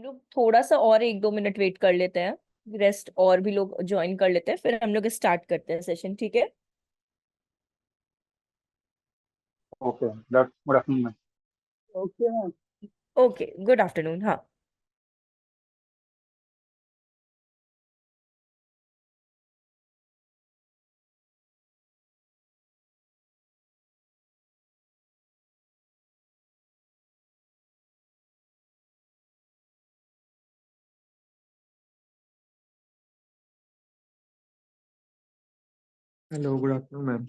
लोग थोड़ा सा और 1-2 मिनट वेट कर लेते हैं, रेस्ट और भी लोग ज्वाइन कर लेते हैं, फिर हम लोग स्टार्ट करते हैं सेशन, ठीक है? Okay, that's good afternoon. Okay ma'am. Okay, good afternoon. हाँ, hello, good afternoon ma'am.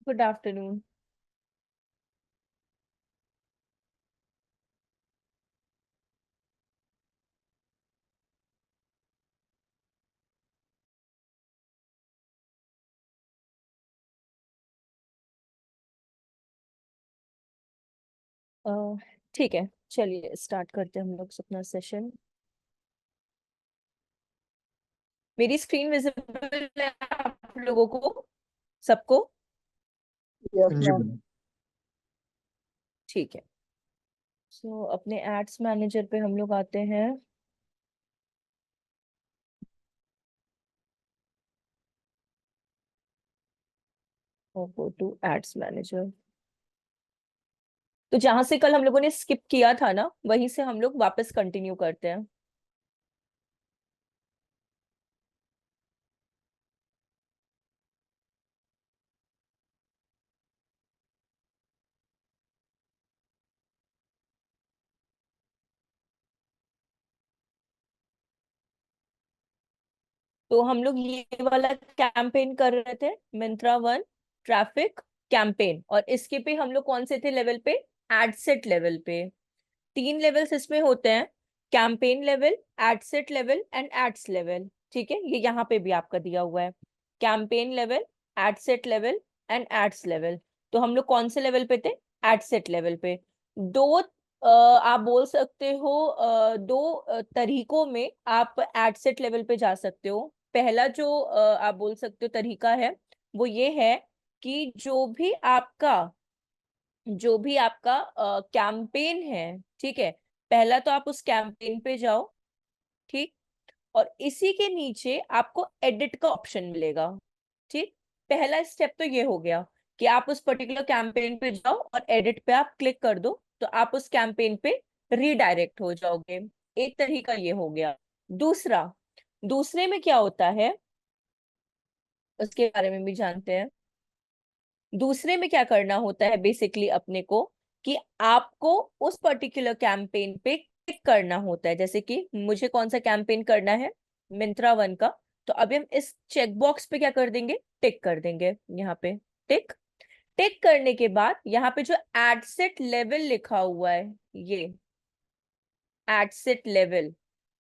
Good afternoon. ठीक है, चलिए स्टार्ट करते हैं हम लोग अपना सेशन। मेरी स्क्रीन विजिबल है आप लोगों को, सबको? यस जी मैम। मैम। ठीक है। सो अपने एड्स मैनेजर पे हम लोग आते हैं। और गो टू एड्स मैनेजर। तो जहां से कल हम लोगों ने स्किप किया था ना, वहीं से हम लोग वापस कंटिन्यू करते हैं। तो हम लोग ये वाला कैंपेन कर रहे थे, Myntra 1 ट्रैफिक कैंपेन, और इसके पे हम लोग कौन से थे लेवल पे? एड सेट लेवल पे। 3 लेवल्स इसमें होते हैं, campaign level, ad set level and ads level. ठीक है, ये यहाँ पे भी आपका दिया हुआ है, campaign level, ad set level and ads level. तो हम लोग कौन से लेवल पे थे? एड सेट लेवल पे। दो आप बोल सकते हो, दो तरीकों में आप एड सेट लेवल पे जा सकते हो। पहला जो आप बोल सकते हो तरीका है, वो ये है कि जो भी आपका कैंपेन है, ठीक है, पहला तो आप उस कैंपेन पे जाओ, ठीक, और इसी के नीचे आपको एडिट का ऑप्शन मिलेगा। ठीक, पहला स्टेप तो ये हो गया कि आप उस पर्टिकुलर कैंपेन पे जाओ और एडिट पे आप क्लिक कर दो, तो आप उस कैंपेन पे रीडायरेक्ट हो जाओगे। एक तरीका ये हो गया। दूसरे में क्या होता है, उसके बारे में भी जानते हैं। दूसरे में क्या करना होता है बेसिकली अपने को, कि आपको उस पर्टिकुलर कैंपेन पे क्लिक करना होता है। जैसे कि मुझे कौन सा कैंपेन करना है? Myntra 1 का। तो अभी हम इस चेक बॉक्स पे क्या कर देंगे? टिक कर देंगे यहाँ पे। टिक टिक करने के बाद यहाँ पे जो एड सेट लेवल लिखा हुआ है, ये एड सेट लेवल,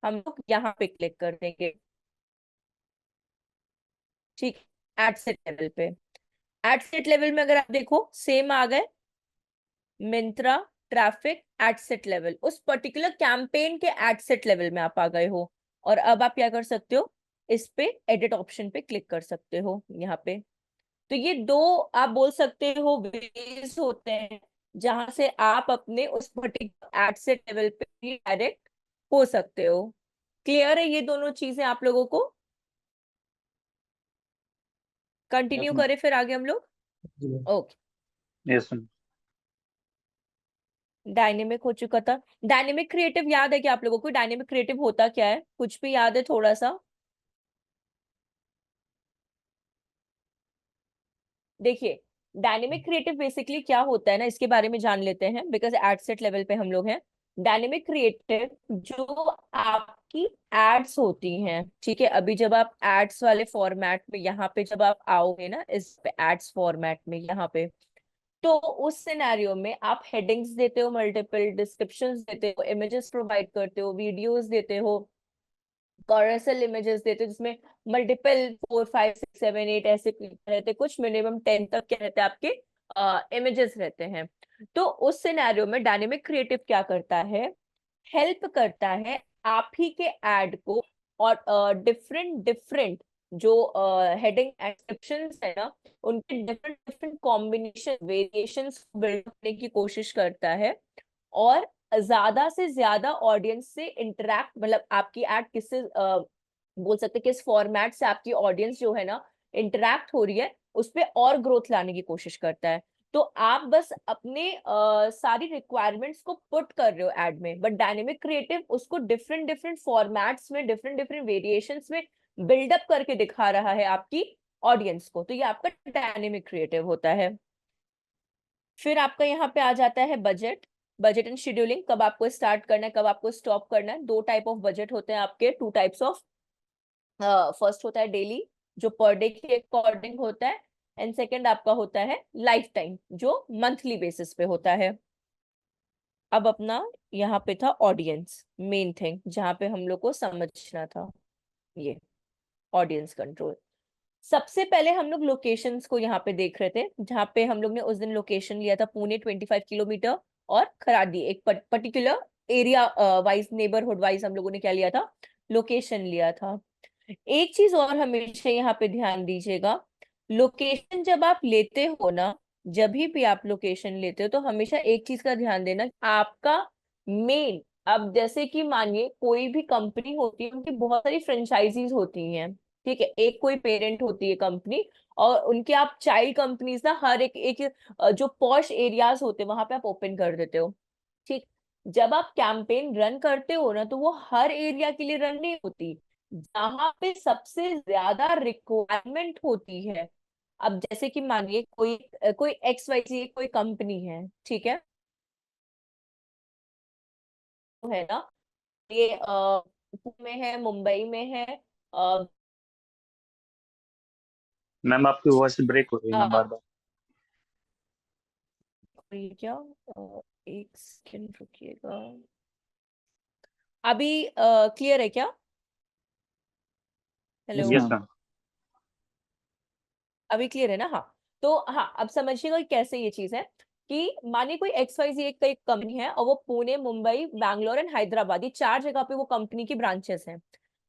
हम लोग यहाँ पे क्लिक कर देंगे। ठीक, एड सेट लेवल पे। एड सेट लेवल में अगर आप देखो, सेम आ गए, Myntra traffic add set level, उस पर्टिकुलर कैंपेन के एड सेट लेवल में आप आ गए हो। और अब आप क्या कर सकते हो? इस पे एडिट ऑप्शन पे क्लिक कर सकते हो यहाँ पे। तो ये दो आप बोल सकते हो वेज होते हैं जहां से आप अपने उस पर्टिकुलर एड सेट लेवल पे डायरेक्ट हो सकते हो। क्लियर है ये दोनों चीजें आप लोगों को? Yes continue ma'am. करें फिर आगे हम लोग? जी ma'am. Okay, yes ma'am. Dynamic हो चुका था। डायनेमिक क्रिएटिव याद है क्या आप लोगों को? डायनेमिक क्रिएटिव होता क्या है? कुछ भी याद है थोड़ा सा? देखिए, डायनेमिक क्रिएटिव बेसिकली क्या होता है ना, इसके बारे में जान लेते हैं, बिकॉज एड सेट लेवल पे हम लोग हैं। डायनेमिक क्रिएटिव जो आपकी एड्स होती हैं, ठीक है, अभी जब आप एड्स वाले फॉर्मेट में यहाँ पे जब आप आओगे ना, इस पे एड्स फॉर्मेट में यहाँ पे, तो उस सिनेरियो में आप हेडिंग्स देते हो, मल्टीपल डिस्क्रिप्शंस देते हो, इमेजेस प्रोवाइड करते हो, वीडियोस देते हो, कॉरसल इमेजेस देते हो, जिसमें मल्टीपल 4 5 6 7 8 ऐसे रहते, कुछ मिनिमम 10 तक क्या रहते हैं आपके इमेजेस रहते हैं। तो उस सिनेरियो में डायनेमिक क्रिएटिव क्या करता है? हेल्प करता है आप ही के ऐड को, और डिफरेंट डिफरेंट जो हेडिंग एक्सेप्शंस है ना, उनके different different combination variations build करने की कोशिश करता है, और ज्यादा से ज्यादा ऑडियंस से इंटरेक्ट, मतलब आपकी एड किससे बोल सकते हैं किस फॉर्मेट से आपकी ऑडियंस जो है ना इंटरेक्ट हो रही है, उस पर और ग्रोथ लाने की कोशिश करता है। तो आप बस अपने सारी रिक्वायरमेंट्स को पुट कर रहे हो एड में, बट डायनेमिक क्रिएटिव उसको डिफरेंट डिफरेंट फॉर्मेट्स में, डिफरेंट डिफरेंट वेरिएशंस में बिल्डअप करके दिखा रहा है आपकी ऑडियंस को। तो ये आपका डायनेमिक क्रिएटिव होता है। फिर आपका यहाँ पे आ जाता है बजट। बजट एंड शेड्यूलिंग, कब आपको स्टार्ट करना है, कब आपको स्टॉप करना है। दो टाइप ऑफ बजट होते हैं आपके, टू टाइप्स ऑफ। फर्स्ट होता है डेली, जो पर डे के अकॉर्डिंग होता है, एंड सेकंड आपका होता है लाइफ टाइम, जो मंथली बेसिस पे होता है। अब अपना यहाँ पे था ऑडियंस, मेन थिंग जहाँ पे हम लोग को समझना था, ये ऑडियंस कंट्रोल। सबसे पहले हम लोग लोकेशंस को यहाँ पे देख रहे थे, जहाँ पे हम लोग ने उस दिन लोकेशन लिया था पुणे 25 किलोमीटर, और खराडी एक particular area wise, neighbourhood wise हम लोगों ने क्या लिया था, लोकेशन लिया था। एक चीज और हमेशा यहाँ पे ध्यान दीजिएगा, लोकेशन जब आप लेते हो ना, जब भी आप लोकेशन लेते हो तो हमेशा एक चीज का ध्यान देना, आपका मेन, अब जैसे कि मानिए कोई भी कंपनी होती है, उनकी बहुत सारी फ्रेंचाइजीज होती हैं, ठीक है, एक कोई पेरेंट होती है कंपनी, और उनके आप चाइल्ड कंपनीज ना हर एक जो पॉश एरियाज होते हैं वहां पे आप ओपन कर देते हो, ठीक। जब आप कैंपेन रन करते हो ना, तो वो हर एरिया के लिए रन नहीं होती, जहां पे सबसे ज्यादा रिक्वायरमेंट होती है। अब जैसे कि मानिए कोई कोई एक्स वाई जी कोई कंपनी है, ठीक है, तो है ना, ये पुणे में है, मुंबई में है, मैम आपकी वॉइस ब्रेक हो रही है मैम बार बार। ये क्या, एक सेकंड रुकिएगा। अभी क्लियर है क्या? Yes hello, yes ma'am. Ma'am. अभी क्लियर है ना? हाँ, तो हाँ, अब समझिएगा कि कैसे ये चीज है, कि मानिए कोई एक्स वाई जी एक कंपनी है, और वो पुणे, मुंबई, बैंगलोर एंड हैदराबाद, ये चार जगह पे वो कंपनी की ब्रांचेस हैं।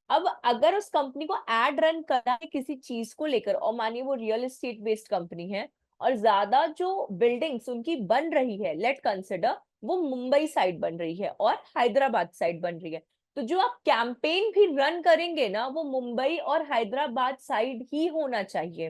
अब अगर उस कंपनी को एड रन करना है किसी चीज को लेकर, और मानिए वो रियल एस्टेट बेस्ड कंपनी है, और ज्यादा जो बिल्डिंग्स उनकी बन रही है, लेट कंसिडर वो मुंबई साइड बन रही है और हैदराबाद साइड बन रही है, तो जो आप कैंपेन भी रन करेंगे ना, वो मुंबई और हैदराबाद साइड ही होना चाहिए।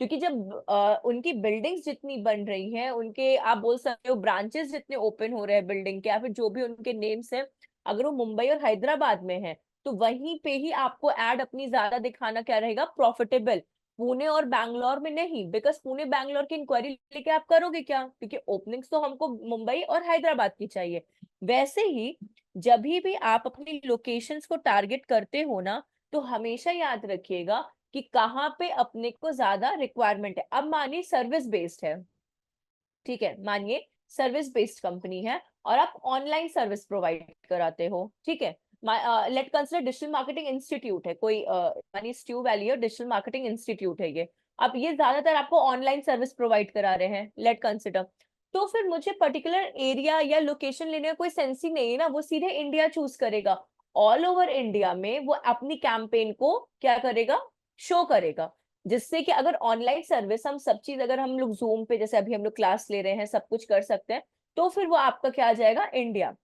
क्योंकि जब उनकी बिल्डिंग्स जितनी बन रही हैं, उनके आप बोल सकते हो ब्रांचेस जितने ओपन हो रहे हैं बिल्डिंग के, या फिर जो भी उनके नेम्स हैं, अगर वो मुंबई और हैदराबाद में है, तो वहीं पे ही आपको एड अपनी ज्यादा दिखाना क्या रहेगा, प्रॉफिटेबल। पुणे और बैंगलोर में नहीं, बिकॉज पुणे बैंगलोर की इंक्वायरी लेके आप करोगे क्या, क्योंकि ओपनिंग्स तो हमको मुंबई और हैदराबाद की चाहिए। वैसे ही जब भी आप अपनी लोकेशंस को टारगेट करते हो ना, तो हमेशा याद रखिएगा कि कहाँ पे अपने को ज्यादा रिक्वायरमेंट है। अब मानिए सर्विस बेस्ड है, ठीक है, मानिए सर्विस बेस्ड कंपनी है, और आप ऑनलाइन सर्विस प्रोवाइड कराते हो, ठीक है, late consider digital marketing institute है कोई, मानिए स्ट्यू वैली और डिजिटल मार्केटिंग इंस्टीट्यूट है ये। अब ये ज्यादातर आपको ऑनलाइन सर्विस प्रोवाइड करा रहे हैं, लेट कंसिडर। तो फिर मुझे पर्टिकुलर एरिया या लोकेशन लेने का कोई सेंस ही नहीं है ना, वो सीधे इंडिया चूज करेगा। ऑल ओवर इंडिया में वो अपनी कैंपेन को क्या करेगा, शो करेगा, जिससे कि अगर ऑनलाइन सर्विस हम सब चीज, अगर हम लोग जूम पे जैसे अभी हम लोग क्लास ले रहे हैं, सब कुछ कर सकते हैं, तो फिर वो आपका क्या आ जाएगा, इंडिया।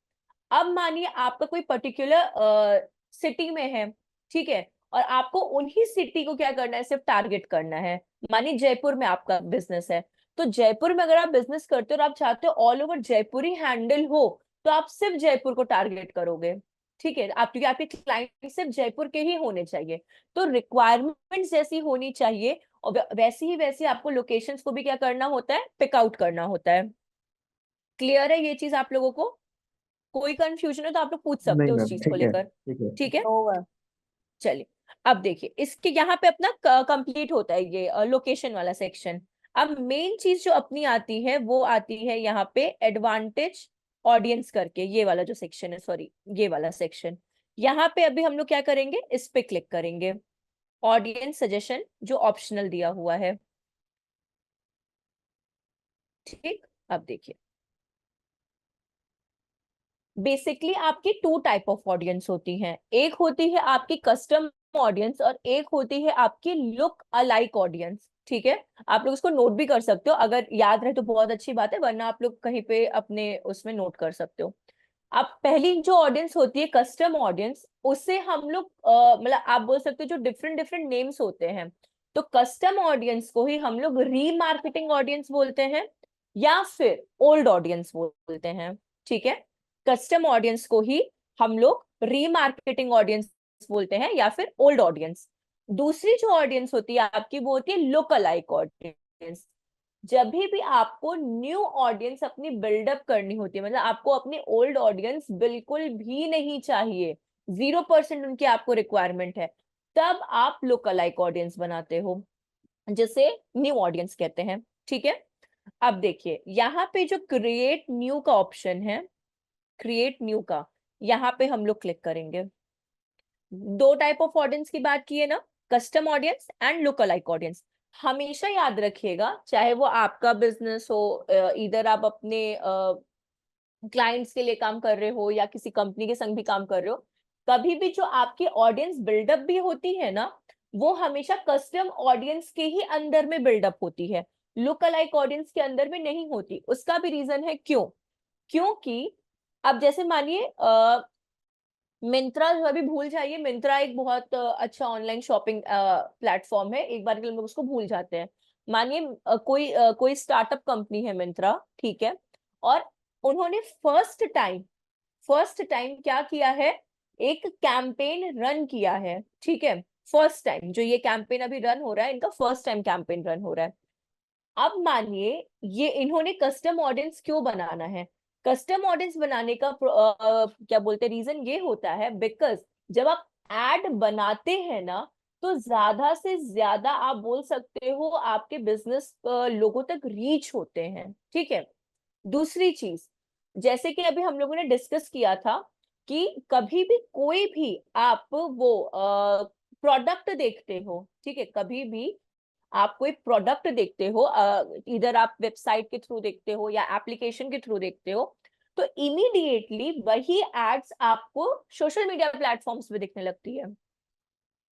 अब मानिए आपका कोई पर्टिकुलर सिटी में है, ठीक है, और आपको उन्हीं सिटी को क्या करना है, सिर्फ टारगेट करना है। मानिए जयपुर में आपका बिजनेस है, तो जयपुर में अगर आप बिजनेस करते हो और आप चाहते हो ऑल ओवर जयपुर ही हैंडल हो, तो आप सिर्फ जयपुर को टारगेट करोगे, ठीक है, आप, क्योंकि आपके क्लाइंट सिर्फ जयपुर के ही होने चाहिए। तो रिक्वायरमेंट्स जैसी होनी चाहिए, और वैसी आपको लोकेशंस को भी क्या करना होता है, पिक आउट करना होता है। क्लियर है ये चीज आप लोगों को? कोई कंफ्यूजन है तो आप लोग पूछ सकते नहीं हो उस मैम, चीज को ठीक है लेकर, ठीक है। ठीक है। No ma'am. चलिए, अब देखिए इसके यहाँ पे अपना कंप्लीट होता है ये लोकेशन वाला सेक्शन। अब मेन चीज जो अपनी आती है, वो आती है यहाँ पे एडवांटेज ऑडियंस करके, ये वाला जो सेक्शन है, सॉरी ये वाला सेक्शन। यहाँ पे अभी हम लोग क्या करेंगे, इस पे क्लिक करेंगे, ऑडियंस सजेशन जो ऑप्शनल दिया हुआ है, ठीक। अब देखिए, बेसिकली आपकी टू टाइप ऑफ ऑडियंस होती हैं, एक होती है आपकी कस्टम ऑडियंस, और एक होती है आपकी लुक अलाइक ऑडियंस, ठीक है। आप लोग इसको नोट भी कर सकते हो, अगर याद रहे तो बहुत अच्छी बात है, वरना आप लोग कहीं पे अपने उसमें नोट कर सकते हो। अब पहली जो ऑडियंस होती है कस्टम ऑडियंस, उससे हम लोग मतलब आप बोल सकते हो जो डिफरेंट डिफरेंट नेम्स होते हैं, तो कस्टम ऑडियंस को ही हम लोग रीमार्केटिंग ऑडियंस बोलते हैं या फिर ओल्ड ऑडियंस बोलते हैं। ठीक है, कस्टम ऑडियंस को ही हम लोग रीमार्केटिंग ऑडियंस बोलते हैं या फिर ओल्ड ऑडियंस। दूसरी जो ऑडियंस होती है आपकी वो होती है लोकलाइक ऑडियंस। जब भी आपको न्यू ऑडियंस अपनी बिल्डअप करनी होती है, मतलब आपको अपनी ओल्ड ऑडियंस बिल्कुल भी नहीं चाहिए, 0% उनकी आपको रिक्वायरमेंट है, तब आप लोकलाइक ऑडियंस बनाते हो, जिसे न्यू ऑडियंस कहते हैं। ठीक है, अब देखिए यहाँ पे जो क्रिएट न्यू का ऑप्शन है, क्रिएट न्यू का, यहाँ पे हम लोग क्लिक करेंगे। दो टाइप ऑफ ऑडियंस की बात की है ना, custom audience and lookalike audience. हमेशा याद रखिएगा, चाहे वो आपका बिजनेस हो, इधर आप अपने क्लाइंट्स के लिए काम कर रहे हो या किसी कंपनी के संग भी काम कर रहे हो, कभी भी जो आपकी ऑडियंस बिल्डअप भी होती है ना, वो हमेशा कस्टम ऑडियंस के ही अंदर में बिल्डअप होती है, लुक अलाइक ऑडियंस के अंदर में नहीं होती। उसका भी रीजन है क्यों, क्योंकि अब जैसे मानिए मिंत्रा जो अभी भूल जाइए, मिंत्रा एक बहुत अच्छा ऑनलाइन शॉपिंग प्लेटफॉर्म है, एक बार के लिए हम लोग उसको भूल जाते हैं। मानिए कोई स्टार्टअप कंपनी है मिंत्रा, ठीक है, और उन्होंने फर्स्ट टाइम क्या किया है, एक कैंपेन रन किया है। ठीक है, फर्स्ट टाइम जो ये कैंपेन अभी रन हो रहा है, इनका फर्स्ट टाइम कैंपेन रन हो रहा है। अब मानिए ये इन्होंने कस्टम ऑडियंस क्यों बनाना है, कस्टम ऑडियंस बनाने का क्या बोलते रीजन ये होता है, बिकॉज जब आप एड बनाते हैं ना, तो ज्यादा से ज्यादा आप बोल सकते हो आपके बिजनेस लोगों तक रीच होते हैं। ठीक है, दूसरी चीज, जैसे कि अभी हम लोगों ने डिस्कस किया था कि कभी भी कोई भी आप वो प्रोडक्ट देखते हो, ठीक है, कभी भी आप कोई प्रोडक्ट देखते हो, इधर आप वेबसाइट के थ्रू देखते हो या एप्लीकेशन के थ्रू देखते हो, तो इमीडिएटली वही एड्स आपको सोशल मीडिया प्लेटफॉर्म्स पे दिखने लगती है।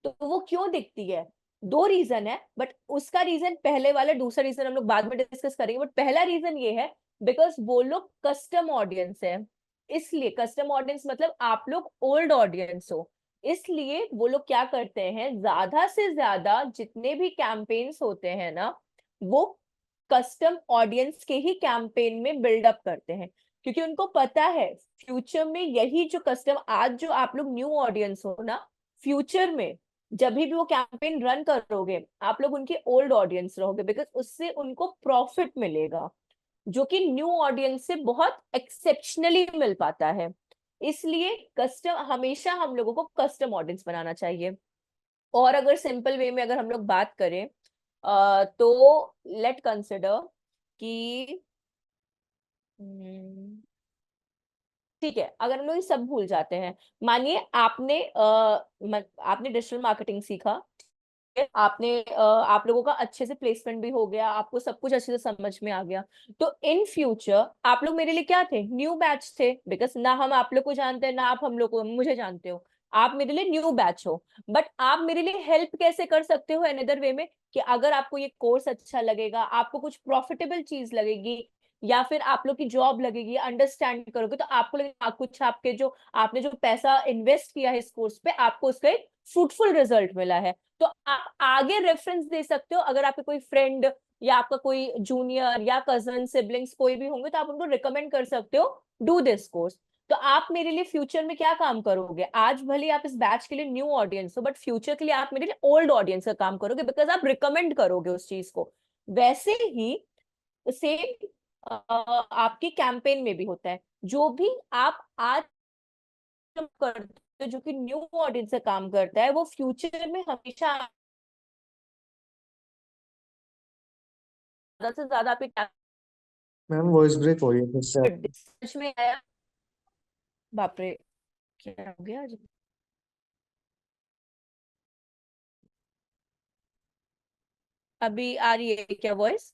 तो वो क्यों दिखती है, दो रीजन है, बट उसका रीजन पहले वाला, दूसरा रीजन हम लोग बाद में डिस्कस करेंगे, बट पहला रीजन ये है बिकॉज वो लोग कस्टम ऑडियंस है। इसलिए कस्टम ऑडियंस मतलब आप लोग ओल्ड ऑडियंस हो, इसलिए वो लोग क्या करते हैं, ज्यादा से ज्यादा जितने भी कैंपेन्स होते हैं ना, वो कस्टम ऑडियंस के ही कैंपेन में बिल्डअप करते हैं, क्योंकि उनको पता है फ्यूचर में यही जो कस्टम, आज जो आप लोग न्यू ऑडियंस हो ना, फ्यूचर में जब भी वो कैंपेन रन करोगे आप लोग उनके ओल्ड ऑडियंस रहोगे, बिकॉज उससे उनको प्रॉफिट मिलेगा, जो कि न्यू ऑडियंस से बहुत एक्सेप्शनली मिल पाता है। इसलिए कस्टम, हमेशा हम लोगों को कस्टम ऑडियंस बनाना चाहिए। और अगर सिंपल वे में अगर हम लोग बात करें तो लेट कंसिडर कि ठीक है, अगर हम लोग ये सब भूल जाते हैं, मानिए आपने डिजिटल मार्केटिंग सीखा, आपने आप लोगों का अच्छे से प्लेसमेंट भी हो गया, आपको सब कुछ अच्छे से समझ में आ गया, तो इन फ्यूचर आप लोग मेरे लिए क्या थे, न्यू बैच थे, बिकॉज ना हम आप लोग को जानते हैं ना आप हम लोग को, मुझे जानते हो, आप मेरे लिए न्यू बैच हो। बट आप मेरे लिए हेल्प कैसे कर सकते हो अनदर वे में, कि अगर आपको ये कोर्स अच्छा लगेगा, आपको कुछ प्रॉफिटेबल चीज लगेगी, या फिर आप लोग की जॉब लगेगी, अंडरस्टैंड करोगे, तो आपको लगेगा कुछ आपके जो आपने जो पैसा इन्वेस्ट किया है इस कोर्स पे, आपको उसका एक फ्रूटफुल रिजल्ट मिला है, तो आप आगे रेफरेंस दे सकते हो। अगर आपके कोई फ्रेंड या आपका कोई जूनियर या कजन सिबलिंग्स कोई भी होंगे, तो आप उनको रिकमेंड कर सकते हो, डू दिस कोर्स। तो आप मेरे लिए फ्यूचर में क्या काम करोगे, आज भले आप इस बैच के लिए न्यू ऑडियंस हो, बट फ्यूचर के लिए आप मेरे लिए ओल्ड ऑडियंस का काम करोगे, बिकॉज आप रिकमेंड करोगे उस चीज को। वैसे ही सेम आपके कैंपेन में भी होता है, जो भी आप आज करते हो जो कि न्यू ऑडियंस से काम करता है, वो फ्यूचर में हमेशा ज्यादा से ज्यादा आपके मैम वॉइस ब्रेक हो रही है फिर से आपकी। समझ में आया। बाप रे, क्या हो गया आज, अभी आ रही है क्या वॉइस?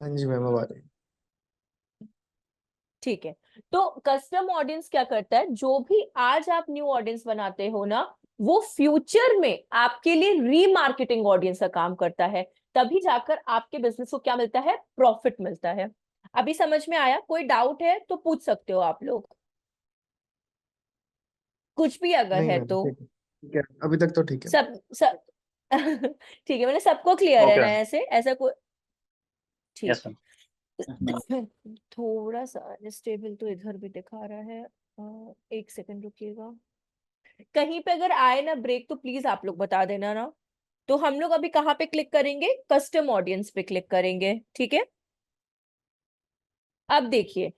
हाँ जी मैम अब आ रही है। ठीक है, तो कस्टम ऑडियंस क्या करता है, जो भी आज आप न्यू ऑडियंस बनाते हो ना, वो फ्यूचर में आपके लिए रीमार्केटिंग ऑडियंस का काम करता है, तभी जाकर आपके बिजनेस को क्या मिलता है, प्रॉफिट मिलता है। अभी समझ में आया? कोई डाउट है तो पूछ सकते हो आप लोग। कुछ भी अगर नहीं है मैम, तो ठीक है, अभी तक तो ठीक है। सब ठीक है, मैंने सबको क्लियर है ओके ना, मैम। ऐसे ऐसा कोई यस ठीक मैम। है। थोड़ा सा स्टेबल तो इधर भी दिखा रहा है, एक सेकंड रुकिएगा। कहीं पे अगर आए ना ब्रेक तो प्लीज आप लोग बता देना ना। तो हम लोग अभी कहाँ पे क्लिक करेंगे, कस्टम ऑडियंस पे क्लिक करेंगे, ठीक है। अब देखिए,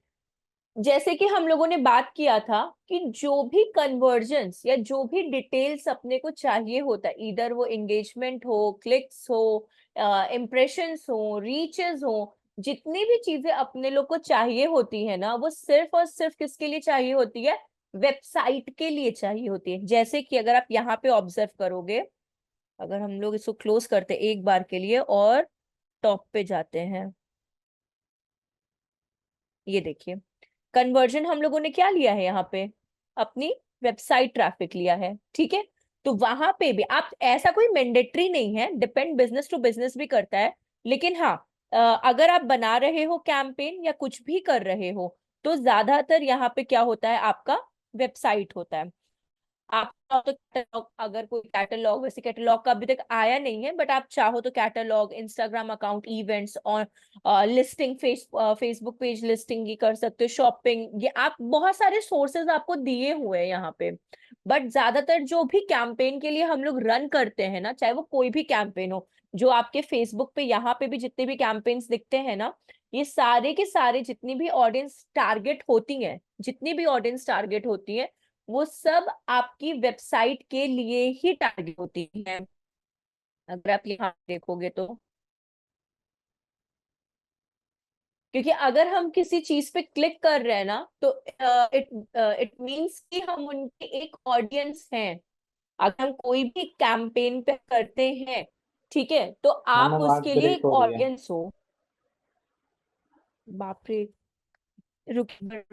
जैसे कि हम लोगों ने बात किया था कि जो भी कन्वर्जन्स या जो भी डिटेल्स अपने को चाहिए होता है, इधर वो एंगेजमेंट हो, क्लिक्स हो, इम्प्रेशंस हो, रीचेस हो, जितनी भी चीजें अपने लोग को चाहिए होती है ना, वो सिर्फ और सिर्फ किसके लिए चाहिए होती है, वेबसाइट के लिए चाहिए होती है। जैसे कि अगर आप यहाँ पे ऑब्जर्व करोगे, अगर हम लोग इसको क्लोज करते एक बार के लिए और टॉप पे जाते हैं, ये देखिए कन्वर्जन हम लोगों ने क्या लिया है यहाँ पे, अपनी वेबसाइट ट्रैफिक लिया है, ठीक है। तो वहां पे भी आप, ऐसा कोई मैंडेटरी नहीं है, डिपेंड बिजनेस टू बिजनेस भी करता है, लेकिन हाँ, अगर आप बना रहे हो कैंपेन या कुछ भी कर रहे हो तो ज्यादातर यहाँ पे क्या होता है, आपका वेबसाइट होता है। आप चाहो तो कैटलॉग, अगर कोई कैटलॉग, वैसे कैटलॉग का अभी तक आया नहीं है, बट आप चाहो तो कैटलॉग, इंस्टाग्राम अकाउंट, इवेंट्स और लिस्टिंग, फेसबुक पेज लिस्टिंग की कर सकते हो, शॉपिंग, ये आप बहुत सारे सोर्सेज आपको दिए हुए हैं यहाँ पे। बट ज्यादातर जो भी कैंपेन के लिए हम लोग रन करते हैं ना, चाहे वो कोई भी कैंपेन हो, जो आपके फेसबुक पे यहाँ पे भी जितने भी कैंपेन्स दिखते हैं ना, ये सारे के सारे जितनी भी ऑडियंस टारगेट होती हैं, जितनी भी ऑडियंस टारगेट होती है, वो सब आपकी वेबसाइट के लिए ही टारगेट होती है। अगर आप यहाँ देखोगे तो, क्योंकि अगर हम किसी चीज पे क्लिक कर रहे हैं ना, तो इट इट मींस कि हम उनके एक ऑडियंस हैं। अगर हम कोई भी कैंपेन पे करते हैं, ठीक है, तो मैम आप आवाज उसके लिए ब्रेक एक हो रही है। ऑडियंस हो। बाप रे, रुकिए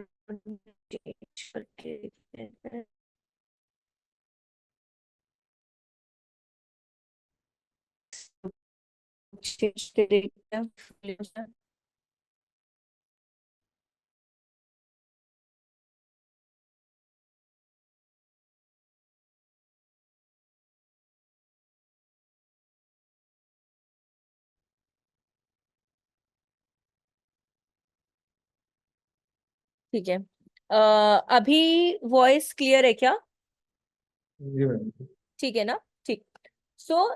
ठीक है। अभी वॉइस क्लियर है क्या? जी मैम। ठीक है ना, ठीक।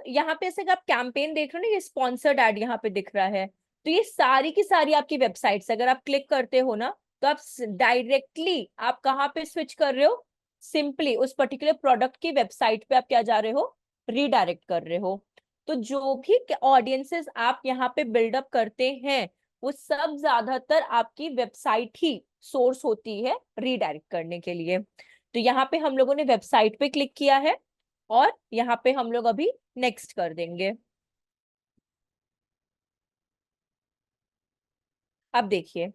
यहाँ पे ऐसे आप कैंपेन देख रहे हो ना, ये स्पॉन्सर्ड एड यहाँ पे दिख रहा है, तो ये सारी की सारी आपकी वेबसाइट्स, अगर आप क्लिक करते हो ना, तो आप डायरेक्टली आप कहाँ पे स्विच कर रहे हो, सिंपली उस पर्टिकुलर प्रोडक्ट की वेबसाइट पे आप क्या जा रहे हो, रीडायरेक्ट कर रहे हो। तो जो भी ऑडियंसेस आप यहाँ पे बिल्डअप करते हैं, वो सब ज्यादातर आपकी वेबसाइट ही सोर्स होती है रीडायरेक्ट करने के लिए। तो यहाँ पे हम लोगों ने वेबसाइट पे क्लिक किया है, और यहाँ पे हम लोग अभी नेक्स्ट कर देंगे। अब देखिए,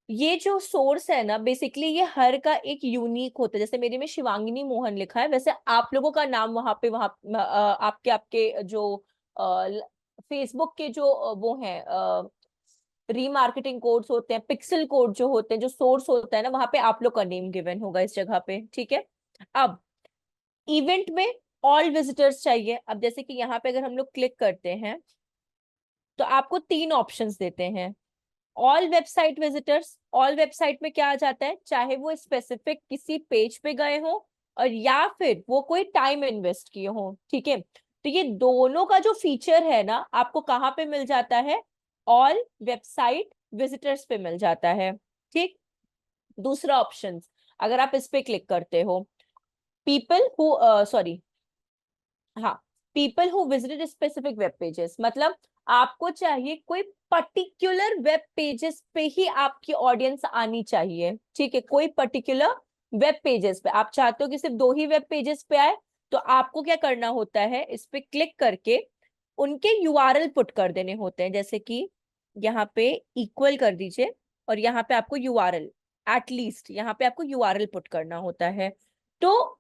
ये जो सोर्स है ना, बेसिकली ये हर का एक यूनिक होता है। जैसे मेरे में शिवांगिनी मोहन लिखा है, वैसे आप लोगों का नाम वहां पे, वहां आपके आपके जो फेसबुक के जो वो है, रीमार्केटिंग कोड्स होते हैं, पिक्सल कोड जो होते हैं, जो सोर्स होता है ना, वहां पे आप लोग का नेम गिवन होगा इस जगह पे, ठीक है। अब इवेंट में ऑल विजिटर्स चाहिए। अब जैसे कि यहाँ पे अगर हम लोग क्लिक करते हैं, तो आपको तीन ऑप्शंस देते हैं। All website visitors, all website में क्या आ जाता है, चाहे वो स्पेसिफिक किसी पेज पे गए हो और या फिर वो कोई टाइम इन्वेस्ट किए हो, ठीक है। तो ये दोनों का जो फीचर है ना, आपको कहाँ पे मिल जाता है, ऑल वेबसाइट विजिटर्स पे मिल जाता है, ठीक। दूसरा ऑप्शन, अगर आप इस पे क्लिक करते हो, पीपल हु, सॉरी, हाँ, people who visited specific web pages, मतलब आपको चाहिए कोई पर्टिकुलर वेब पेजेस पे ही आपकी ऑडियंस आनी चाहिए, ठीक है। कोई पर्टिकुलर वेब पेजेस पे आप चाहते हो कि सिर्फ दो ही वेब पेजेस पे आए, तो आपको क्या करना होता है, इस पे क्लिक करके उनके यूआरएल पुट कर देने होते हैं। जैसे कि यहाँ पे इक्वल कर दीजिए, और यहाँ पे आपको यूआरएल, एटलीस्ट यहाँ पे आपको यूआरएल पुट करना होता है। तो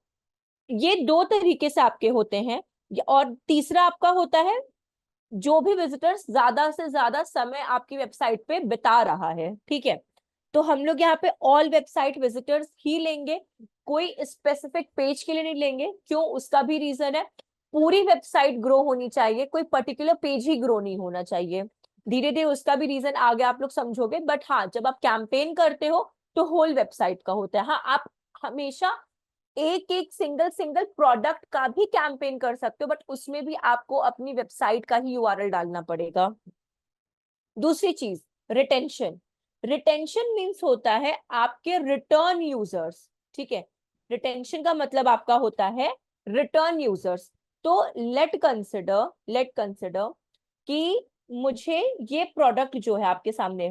ये दो तरीके से आपके होते हैं। और तीसरा आपका होता है, जो भी विजिटर्स ज्यादा से ज्यादा समय आपकी वेबसाइट पे बिता रहा है, ठीक है। तो हम लोग यहाँ पे ऑल वेबसाइट विजिटर्स ही लेंगे, कोई स्पेसिफिक पेज के लिए नहीं लेंगे। क्यों? उसका भी रीजन है, पूरी वेबसाइट ग्रो होनी चाहिए, कोई पर्टिकुलर पेज ही ग्रो नहीं होना चाहिए। धीरे धीरे उसका भी रीजन आगे आप लोग समझोगे, बट हाँ, जब आप कैंपेन करते हो तो होल वेबसाइट का होता है। हाँ, आप हमेशा एक एक सिंगल प्रोडक्ट का भी कैंपेन कर सकते हो, बट उसमें भी आपको अपनी वेबसाइट का ही यूआरएल डालना पड़ेगा। दूसरी चीज, रिटेंशन। रिटेंशन मीन्स होता है आपके रिटर्न यूजर्स, ठीक है। रिटेंशन का मतलब आपका होता है रिटर्न यूजर्स। तो लेट कंसिडर कि मुझे ये प्रोडक्ट जो है आपके सामने,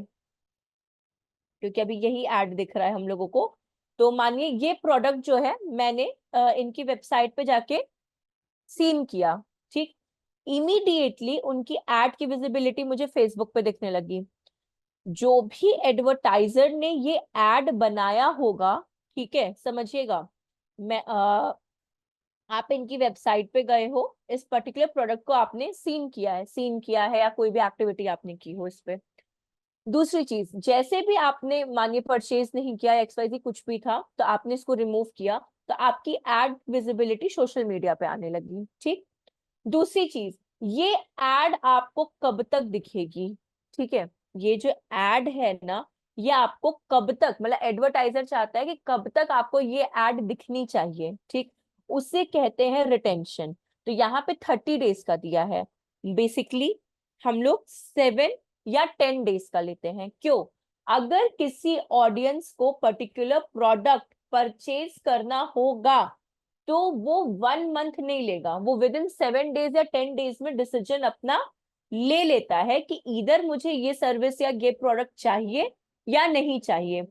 क्योंकि अभी यही ऐड दिख रहा है हम लोगों को, तो मानिए ये प्रोडक्ट जो है मैंने इनकी वेबसाइट पे जाके सीन किया, ठीक। इमीडिएटली उनकी एड की विजिबिलिटी मुझे फेसबुक पे दिखने लगी। जो भी एडवर्टाइजर ने ये एड बनाया होगा, ठीक है, समझिएगा, मैं आप इनकी वेबसाइट पे गए हो, इस पर्टिकुलर प्रोडक्ट को आपने सीन किया है या कोई भी एक्टिविटी आपने की हो इस पे। दूसरी चीज, जैसे भी आपने मानिए परचेज नहीं किया, XYZ कुछ भी था, तो आपने इसको रिमूव किया, तो आपकी एड विजिबिलिटी सोशल मीडिया पे आने लगी, ठीक। दूसरी चीज, ये एड आपको कब तक दिखेगी, ठीक है। ये जो एड है ना, ये आपको कब तक, मतलब एडवर्टाइजर चाहता है कि कब तक आपको ये एड दिखनी चाहिए, ठीक। उसे कहते हैं रिटेंशन। तो यहाँ पे 30 डेज का दिया है। बेसिकली हम लोग 7 या 10 डेज का लेते हैं। क्यों? अगर किसी ऑडियंस को पर्टिकुलर प्रोडक्ट परचेज करना होगा तो वो 1 मंथ नहीं लेगा, वो विद इन 7 डेज या 10 डेज में डिसीजन अपना ले लेता है कि इधर मुझे ये सर्विस या ये प्रोडक्ट चाहिए या नहीं चाहिए।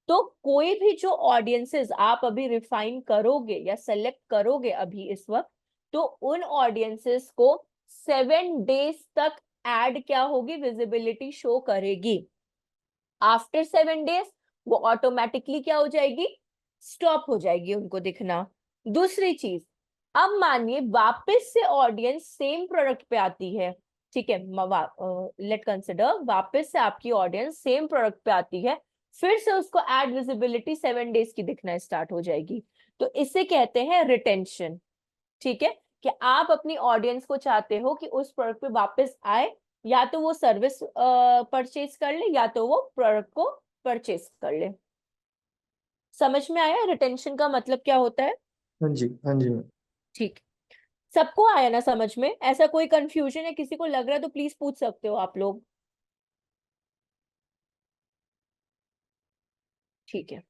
तो कोई भी जो ऑडियंसेस आप अभी रिफाइन करोगे या सेलेक्ट करोगे अभी इस वक्त, तो उन ऑडियंसेस को 7 डेज तक एड क्या होगी, विजिबिलिटी शो करेगी। आफ्टर 7 डेज वो ऑटोमेटिकली क्या हो जाएगी, स्टॉप हो जाएगी उनको दिखना। दूसरी चीज, अब मानिए वापस से ऑडियंस सेम प्रोडक्ट पे आती है, ठीक है, लेट कंसिडर वापस से आपकी ऑडियंस सेम प्रोडक्ट पे आती है, फिर से उसको एड विजिबिलिटी 7 डेज की दिखना स्टार्ट हो जाएगी। तो इसे कहते हैं रिटेंशन, ठीक है, कि आप अपनी ऑडियंस को चाहते हो कि उस प्रोडक्ट पे वापस आए, या तो वो सर्विस परचेज कर ले या तो वो प्रोडक्ट को परचेज कर ले। समझ में आया रिटेंशन का मतलब क्या होता है? हाँ जी, हाँ जी मैम। ठीक, सबको आया ना समझ में? ऐसा कोई कंफ्यूजन है, किसी को लग रहा है तो प्लीज पूछ सकते हो आप लोग। ठीक है,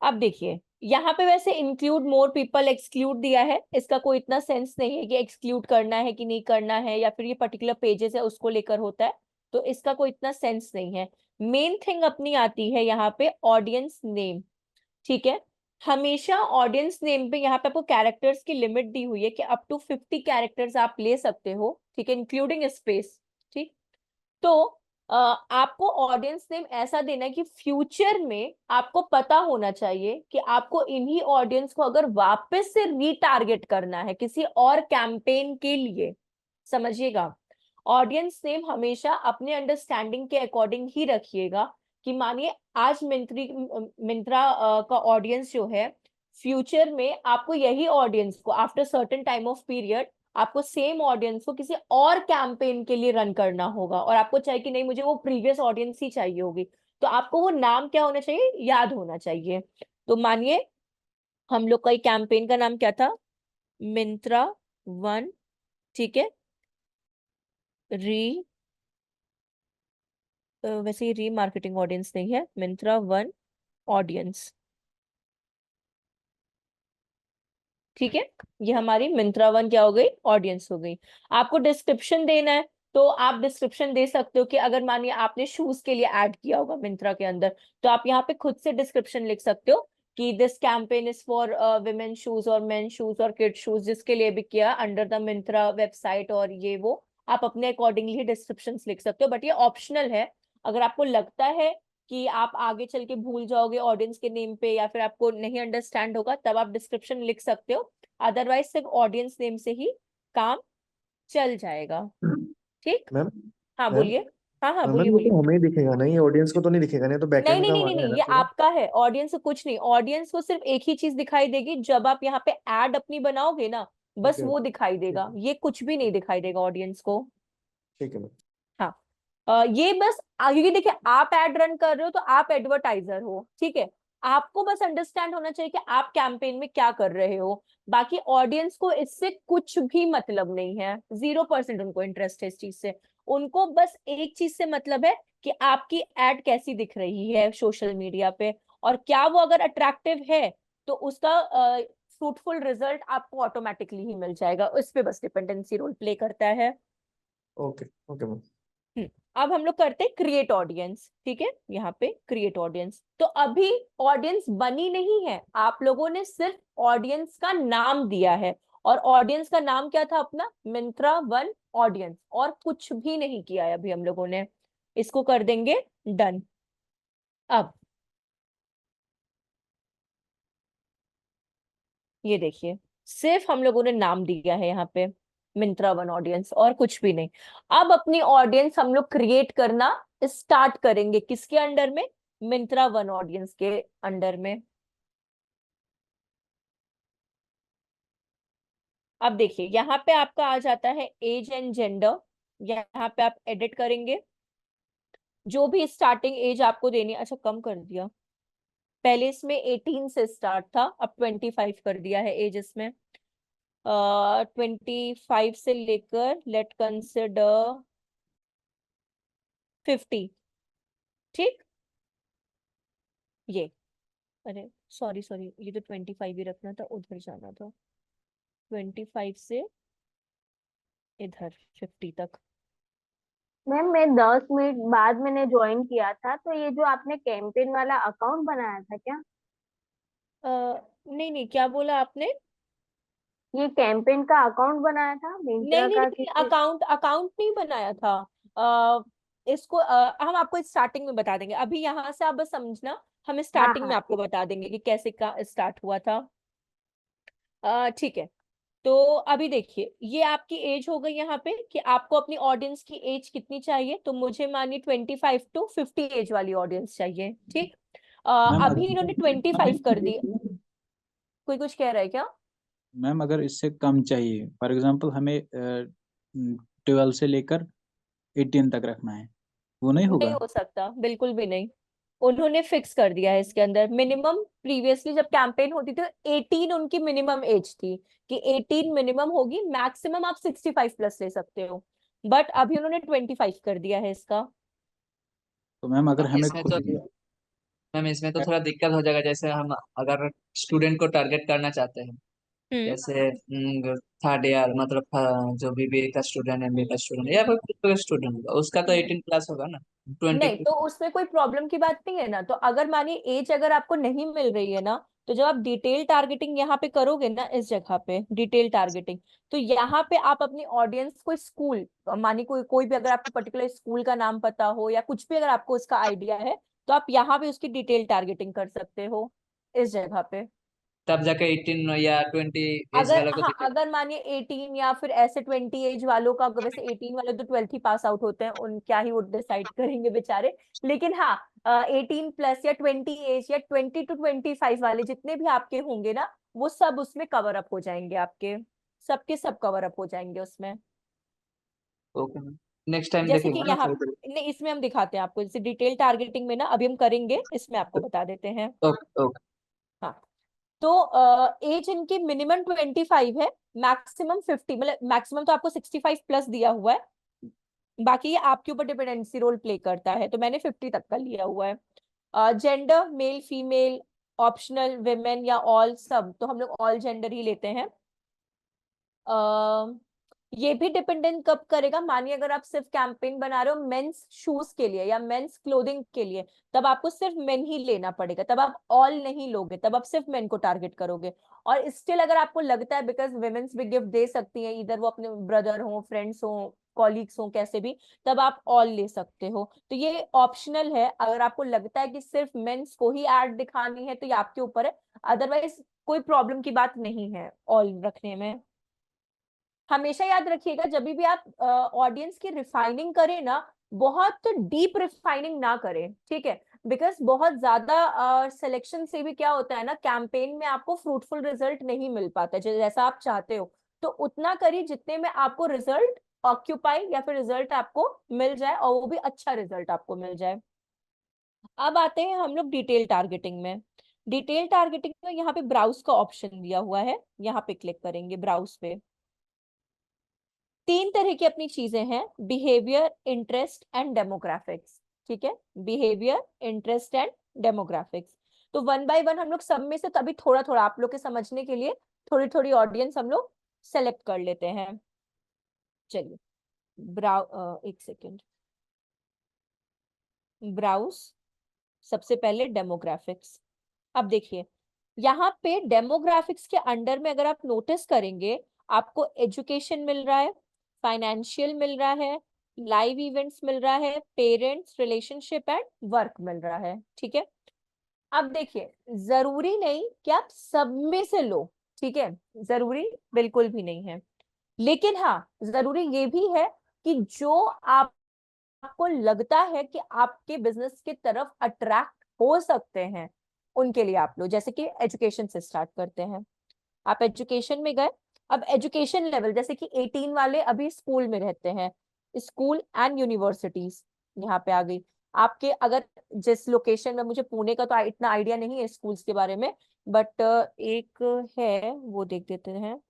अब देखिए यहाँ पे वैसे इंक्लूड मोर पीपल एक्सक्लूड दिया है, इसका कोई इतना सेंस नहीं है कि एक्सक्लूड करना है कि नहीं करना है, या फिर ये पर्टिकुलर पेजेस है उसको लेकर होता है, तो इसका कोई इतना सेंस नहीं है। मेन थिंग अपनी आती है यहाँ पे ऑडियंस नेम, ठीक है। हमेशा ऑडियंस नेम पे यहाँ पे आपको कैरेक्टर्स की लिमिट दी हुई है कि अप टू 50 कैरेक्टर्स आप ले सकते हो, ठीक है, इंक्लूडिंग स्पेस, ठीक। तो आपको ऑडियंस नेम ऐसा देना है कि फ्यूचर में आपको पता होना चाहिए कि आपको इन्हीं ऑडियंस को अगर वापस से रीटारगेट करना है किसी और कैंपेन के लिए, समझिएगा, ऑडियंस नेम हमेशा अपने अंडरस्टैंडिंग के अकॉर्डिंग ही रखिएगा। कि मानिए आज मिंत्रा का ऑडियंस जो है, फ्यूचर में आपको यही ऑडियंस को after certain time of period आपको सेम ऑडियंस को किसी और कैंपेन के लिए रन करना होगा, और आपको चाहिए कि नहीं मुझे वो प्रीवियस ऑडियंस ही चाहिए होगी, तो आपको वो नाम क्या होना चाहिए, याद होना चाहिए। तो मानिए हम लोग का कैंपेन का नाम क्या था, मिंत्रा 1, ठीक है, री वैसे ये री मार्केटिंग ऑडियंस नहीं है, मिंत्रा 1 ऑडियंस, ठीक है। ये हमारी मिंत्रा 1 क्या हो गई, ऑडियंस हो गई। आपको डिस्क्रिप्शन देना है तो आप डिस्क्रिप्शन दे सकते हो कि अगर मानिए आपने शूज के लिए ऐड किया होगा मिंत्रा के अंदर, तो आप यहाँ पे खुद से डिस्क्रिप्शन लिख सकते हो कि this campaign is for women shoes और मेन शूज और किड शूज, जिसके लिए भी किया अंडर द मिंत्रा वेबसाइट, और ये वो आप अपने अकॉर्डिंगली ही डिस्क्रिप्शन लिख सकते हो, बट ये ऑप्शनल है। अगर आपको लगता है कि आप आगे चल के भूल जाओगे ऑडियंस के नेम पे या फिर आपको नहीं अंडरस्टैंड होगा, तब आप डिस्क्रिप्शन लिख सकते हो, अदरवाइज सिर्फ ऑडियंस नेम से ही काम चल जाएगा, ठीक। मैम हाँ मैम बोलिए। हाँ हाँ, मैम बोलिए ये बोलिए। तो हमें ही दिखेगा ना, ये ऑडियंस को तो नहीं दिखेगा, नहीं तो नहीं बैकएंड नहीं का नहीं नहीं हमारा है नहीं, ना ये पूरा। आपका है। ऑडियंस को कुछ नहीं, ऑडियंस को सिर्फ एक ही चीज दिखाई देगी जब आप यहाँ पे एड अपनी बनाओगे ना, बस ओके वो दिखाई ठीक देगा, है। ये कुछ भी नहीं दिखाई देगा ऑडियंस को। ठीक है मैम। हाँ। ये बस क्योंकि देखिए आप एड रन कर रहे हो तो आप एडवर्टाइजर हो, ठीक है। आपको बस अंडरस्टैंड होना चाहिए कि आप कैंपेन में क्या कर रहे हो। बाकी ऑडियंस को इससे कुछ भी मतलब नहीं है, 0% उनको इंटरेस्ट है इस चीज से। उनको बस एक चीज से मतलब है कि आपकी एड कैसी दिख रही है सोशल मीडिया पे, और क्या वो अगर अट्रैक्टिव है तो उसका फ्रूटफुल रिजल्ट आपको ऑटोमेटिकली ही मिल जाएगा। उस पे बस डिपेंडेंसी रोल प्ले करता है। Okay okay ma'am. अब हम लोग करते हैं क्रिएट ऑडियंस, ठीक है। यहाँ पे क्रिएट ऑडियंस, तो अभी ऑडियंस बनी नहीं है, आप लोगों ने सिर्फ ऑडियंस का नाम दिया है। और ऑडियंस का नाम क्या था अपना? मिंत्रा वन ऑडियंस, और कुछ भी नहीं किया है अभी हम लोगों ने। इसको कर देंगे डन। अब ये देखिए, सिर्फ हम लोगों ने नाम दिया है यहाँ पे मिंत्रा वन ऑडियंस, और कुछ भी नहीं। अब अपनी ऑडियंस हम लोग क्रिएट करना स्टार्ट करेंगे, किसके अंडर में? मिंत्रा वन ऑडियंस के अंडर में। अब देखिए यहाँ पे आपका आ जाता है एज एंड जेंडर। यहाँ पे आप एडिट करेंगे जो भी स्टार्टिंग एज आपको देनी है। अच्छा, कम कर दिया, पहले इसमें 18 से स्टार्ट था, अब 25 कर दिया है एज इसमें। 25 से लेकर लेट कंसिडर 50, ठीक। ये, अरे सॉरी सॉरी, ये तो 25 ही रखना था, उधर जाना था। 25 से इधर 50 तक। मैम मैं 10 मिनट बाद मैंने ज्वाइन किया था, तो ये जो आपने कैंपेन वाला अकाउंट बनाया था क्या? नहीं नहीं, क्या बोला आपने? ये कैंपेन का अकाउंट बनाया था नहीं मिंत्रा नहीं का नहीं, किसी? अकाउंट अकाउंट नहीं बनाया था। इसको हम आपको स्टार्टिंग में बता देंगे, अभी यहाँ से आप बस समझना, हम हाँ स्टार्टिंग हाँ में आपको बता देंगे कि कैसे का स्टार्ट हुआ था। ठीक है। तो अभी देखिए, ये आपकी एज हो गई यहाँ पे कि आपको अपनी ऑडियंस की एज कितनी चाहिए, तो मुझे मानिए 25 to 50 एज वाली ऑडियंस चाहिए, ठीक। मैम अभी इन्होंने 25 कर दी। कोई कुछ कह रहा है क्या? मैम अगर इससे कम चाहिए, फॉर एग्जांपल हमें 12 से लेकर 18 तक रखना है, वो नहीं नहीं होगा? हो सकता, बिल्कुल भी नहीं। उन्होंने फिक्स कर दिया है इसके अंदर मिनिमम। प्रीवियसली जब कैंपेन होती थी 18 उनकी मिनिमम एज थी, कि 18 मिनिमम होगी, मैक्सिमम आप 65 प्लस ले सकते हो। बट अभी उन्होंने 25 कर दिया है इसका। तो मैम अगर हमें इसमें तो खुद मैम इसमें तो थोड़ा दिक्कत हो जाएगा, जैसे हम अगर स्टूडेंट को टारगेट करना चाहते हैं, हम्म। जैसे थर्ड ईयर, मतलब जो बीबीए का स्टूडेंट, एमबीए का स्टूडेंट, या फिर कोई भी स्टूडेंट होगा, उसका तो हम्म। 18 प्लस होगा ना, 20। नहीं, तो उसमें कोई प्रॉब्लम की बात नहीं है ना। तो अगर मानिए एज अगर आपको नहीं मिल रही है ना, तो जब आप डिटेल टारगेटिंग यहाँ पे करोगे ना, इस जगह पे डिटेल टारगेटिंग, तो यहाँ पे आप अपनी ऑडियंस को स्कूल, मानिए कोई कोई भी अगर आपको पर्टिकुलर स्कूल का नाम पता हो या कुछ भी अगर आपको इसका आइडिया है, तो आप यहाँ पे उसकी डिटेल टारगेटिंग कर सकते हो इस जगह पे। तब जाके 18 या 20 एज अगर वालों को हाँ, दिखेगा। अगर मानिए 18 या फिर ऐसे 20 एज वालों का, वैसे 18 वाले तो 12th ही पास आउट होते हैं, उन क्या ही वो डिसाइड करेंगे बेचारे। लेकिन हाँ, 18 प्लस या 20 एज या 20 to 25 वाले जितने भी आपके होंगे ना, वो सब उसमें कवर अप हो जाएंगे, आपके सबके सब कवर अप हो जाएंगे उसमें। ओके मैम, नेक्स्ट टाइम जैसे कि देखेंगे ना यहाँ, सही तरीके। नहीं इसमें हम दिखाते हैं आपको, जैसे डिटेल टारगेटिंग में ना अभी हम करेंगे, इसमें आपको बता देते हैं। Okay okay. हाँ। तो एज इनकी मिनिमम 25 है, मैक्सिमम 50, मतलब मैक्सिमम तो आपको 65 प्लस दिया हुआ है। बाकी ये आपके ऊपर डिपेंडेंसी रोल प्ले करता है, तो मैंने 50 तक का लिया हुआ है। Gender male female, optional women या ऑल, सब तो हम लोग ऑल जेंडर ही लेते हैं। ये भी डिपेंडेंट कब करेगा, मानिए अगर आप सिर्फ कैंपेन बना रहे हो मेंस शूज के लिए या मेंस क्लोथिंग के लिए, तब आपको सिर्फ मेन ही लेना पड़ेगा, तब आप ऑल नहीं लोगे, तब आप सिर्फ मेन को टारगेट करोगे। और स्टिल अगर आपको लगता है बिकॉज विमेन्स भी गिफ्ट दे सकती हैं, इधर वो अपने ब्रदर हो, फ्रेंड्स हो, कॉलीग्स हो, कैसे भी, तब आप ऑल ले सकते हो। तो ये ऑप्शनल है, अगर आपको लगता है कि सिर्फ मेंस को ही एड दिखानी है तो ये आपके ऊपर है, अदरवाइज कोई प्रॉब्लम की बात नहीं है ऑल रखने में। हमेशा याद रखिएगा, जब भी आप ऑडियंस की रिफाइनिंग करें ना, बहुत डीप रिफाइनिंग ना करें, ठीक है, बिकॉज बहुत ज्यादा सिलेक्शन से भी क्या होता है ना, कैंपेन में आपको फ्रूटफुल रिजल्ट नहीं मिल पाता जैसा आप चाहते हो। तो उतना करिए जितने में आपको रिजल्ट ऑक्यूपाई या फिर रिजल्ट आपको मिल जाए, और वो भी अच्छा रिजल्ट आपको मिल जाए। अब आते हैं हम लोग डिटेल टारगेटिंग में। डिटेल टारगेटिंग में यहाँ पे ब्राउज का ऑप्शन दिया हुआ है, यहाँ पे क्लिक करेंगे ब्राउज पे। 3 तरह की अपनी चीजें हैं, बिहेवियर, इंटरेस्ट एंड डेमोग्राफिक्स, ठीक है, बिहेवियर, इंटरेस्ट एंड डेमोग्राफिक्स। तो 1 बाय 1 हम लोग सब में से तभी थोड़ा थोड़ा आप लोग के समझने के लिए थोड़ी थोड़ी ऑडियंस हम लोग सेलेक्ट कर लेते हैं। चलिए, एक सेकेंड, ब्राउज, सबसे पहले डेमोग्राफिक्स। अब देखिए, यहाँ पे डेमोग्राफिक्स के अंडर में अगर आप नोटिस करेंगे, आपको एजुकेशन मिल रहा है, फाइनेंशियल मिल रहा है, लाइव इवेंट्स मिल रहा है, पेरेंट्स, रिलेशनशिप एंड वर्क मिल रहा है, ठीक है। अब देखिए, जरूरी नहीं कि आप सब में से लो, ठीक है, जरूरी बिल्कुल भी नहीं है, लेकिन हाँ, जरूरी ये भी है कि जो आपको लगता है कि आपके बिजनेस की तरफ अट्रैक्ट हो सकते हैं, उनके लिए आप लो। जैसे कि एजुकेशन से स्टार्ट करते हैं। आप एजुकेशन में गए, अब एजुकेशन लेवल जैसे कि 18 वाले अभी स्कूल में रहते हैं, स्कूल एंड यूनिवर्सिटीज यहाँ पे आ गई। आपके अगर जिस लोकेशन में, मुझे पुणे का तो इतना आइडिया नहीं है स्कूल्स के बारे में, बट एक है वो देख देते हैं।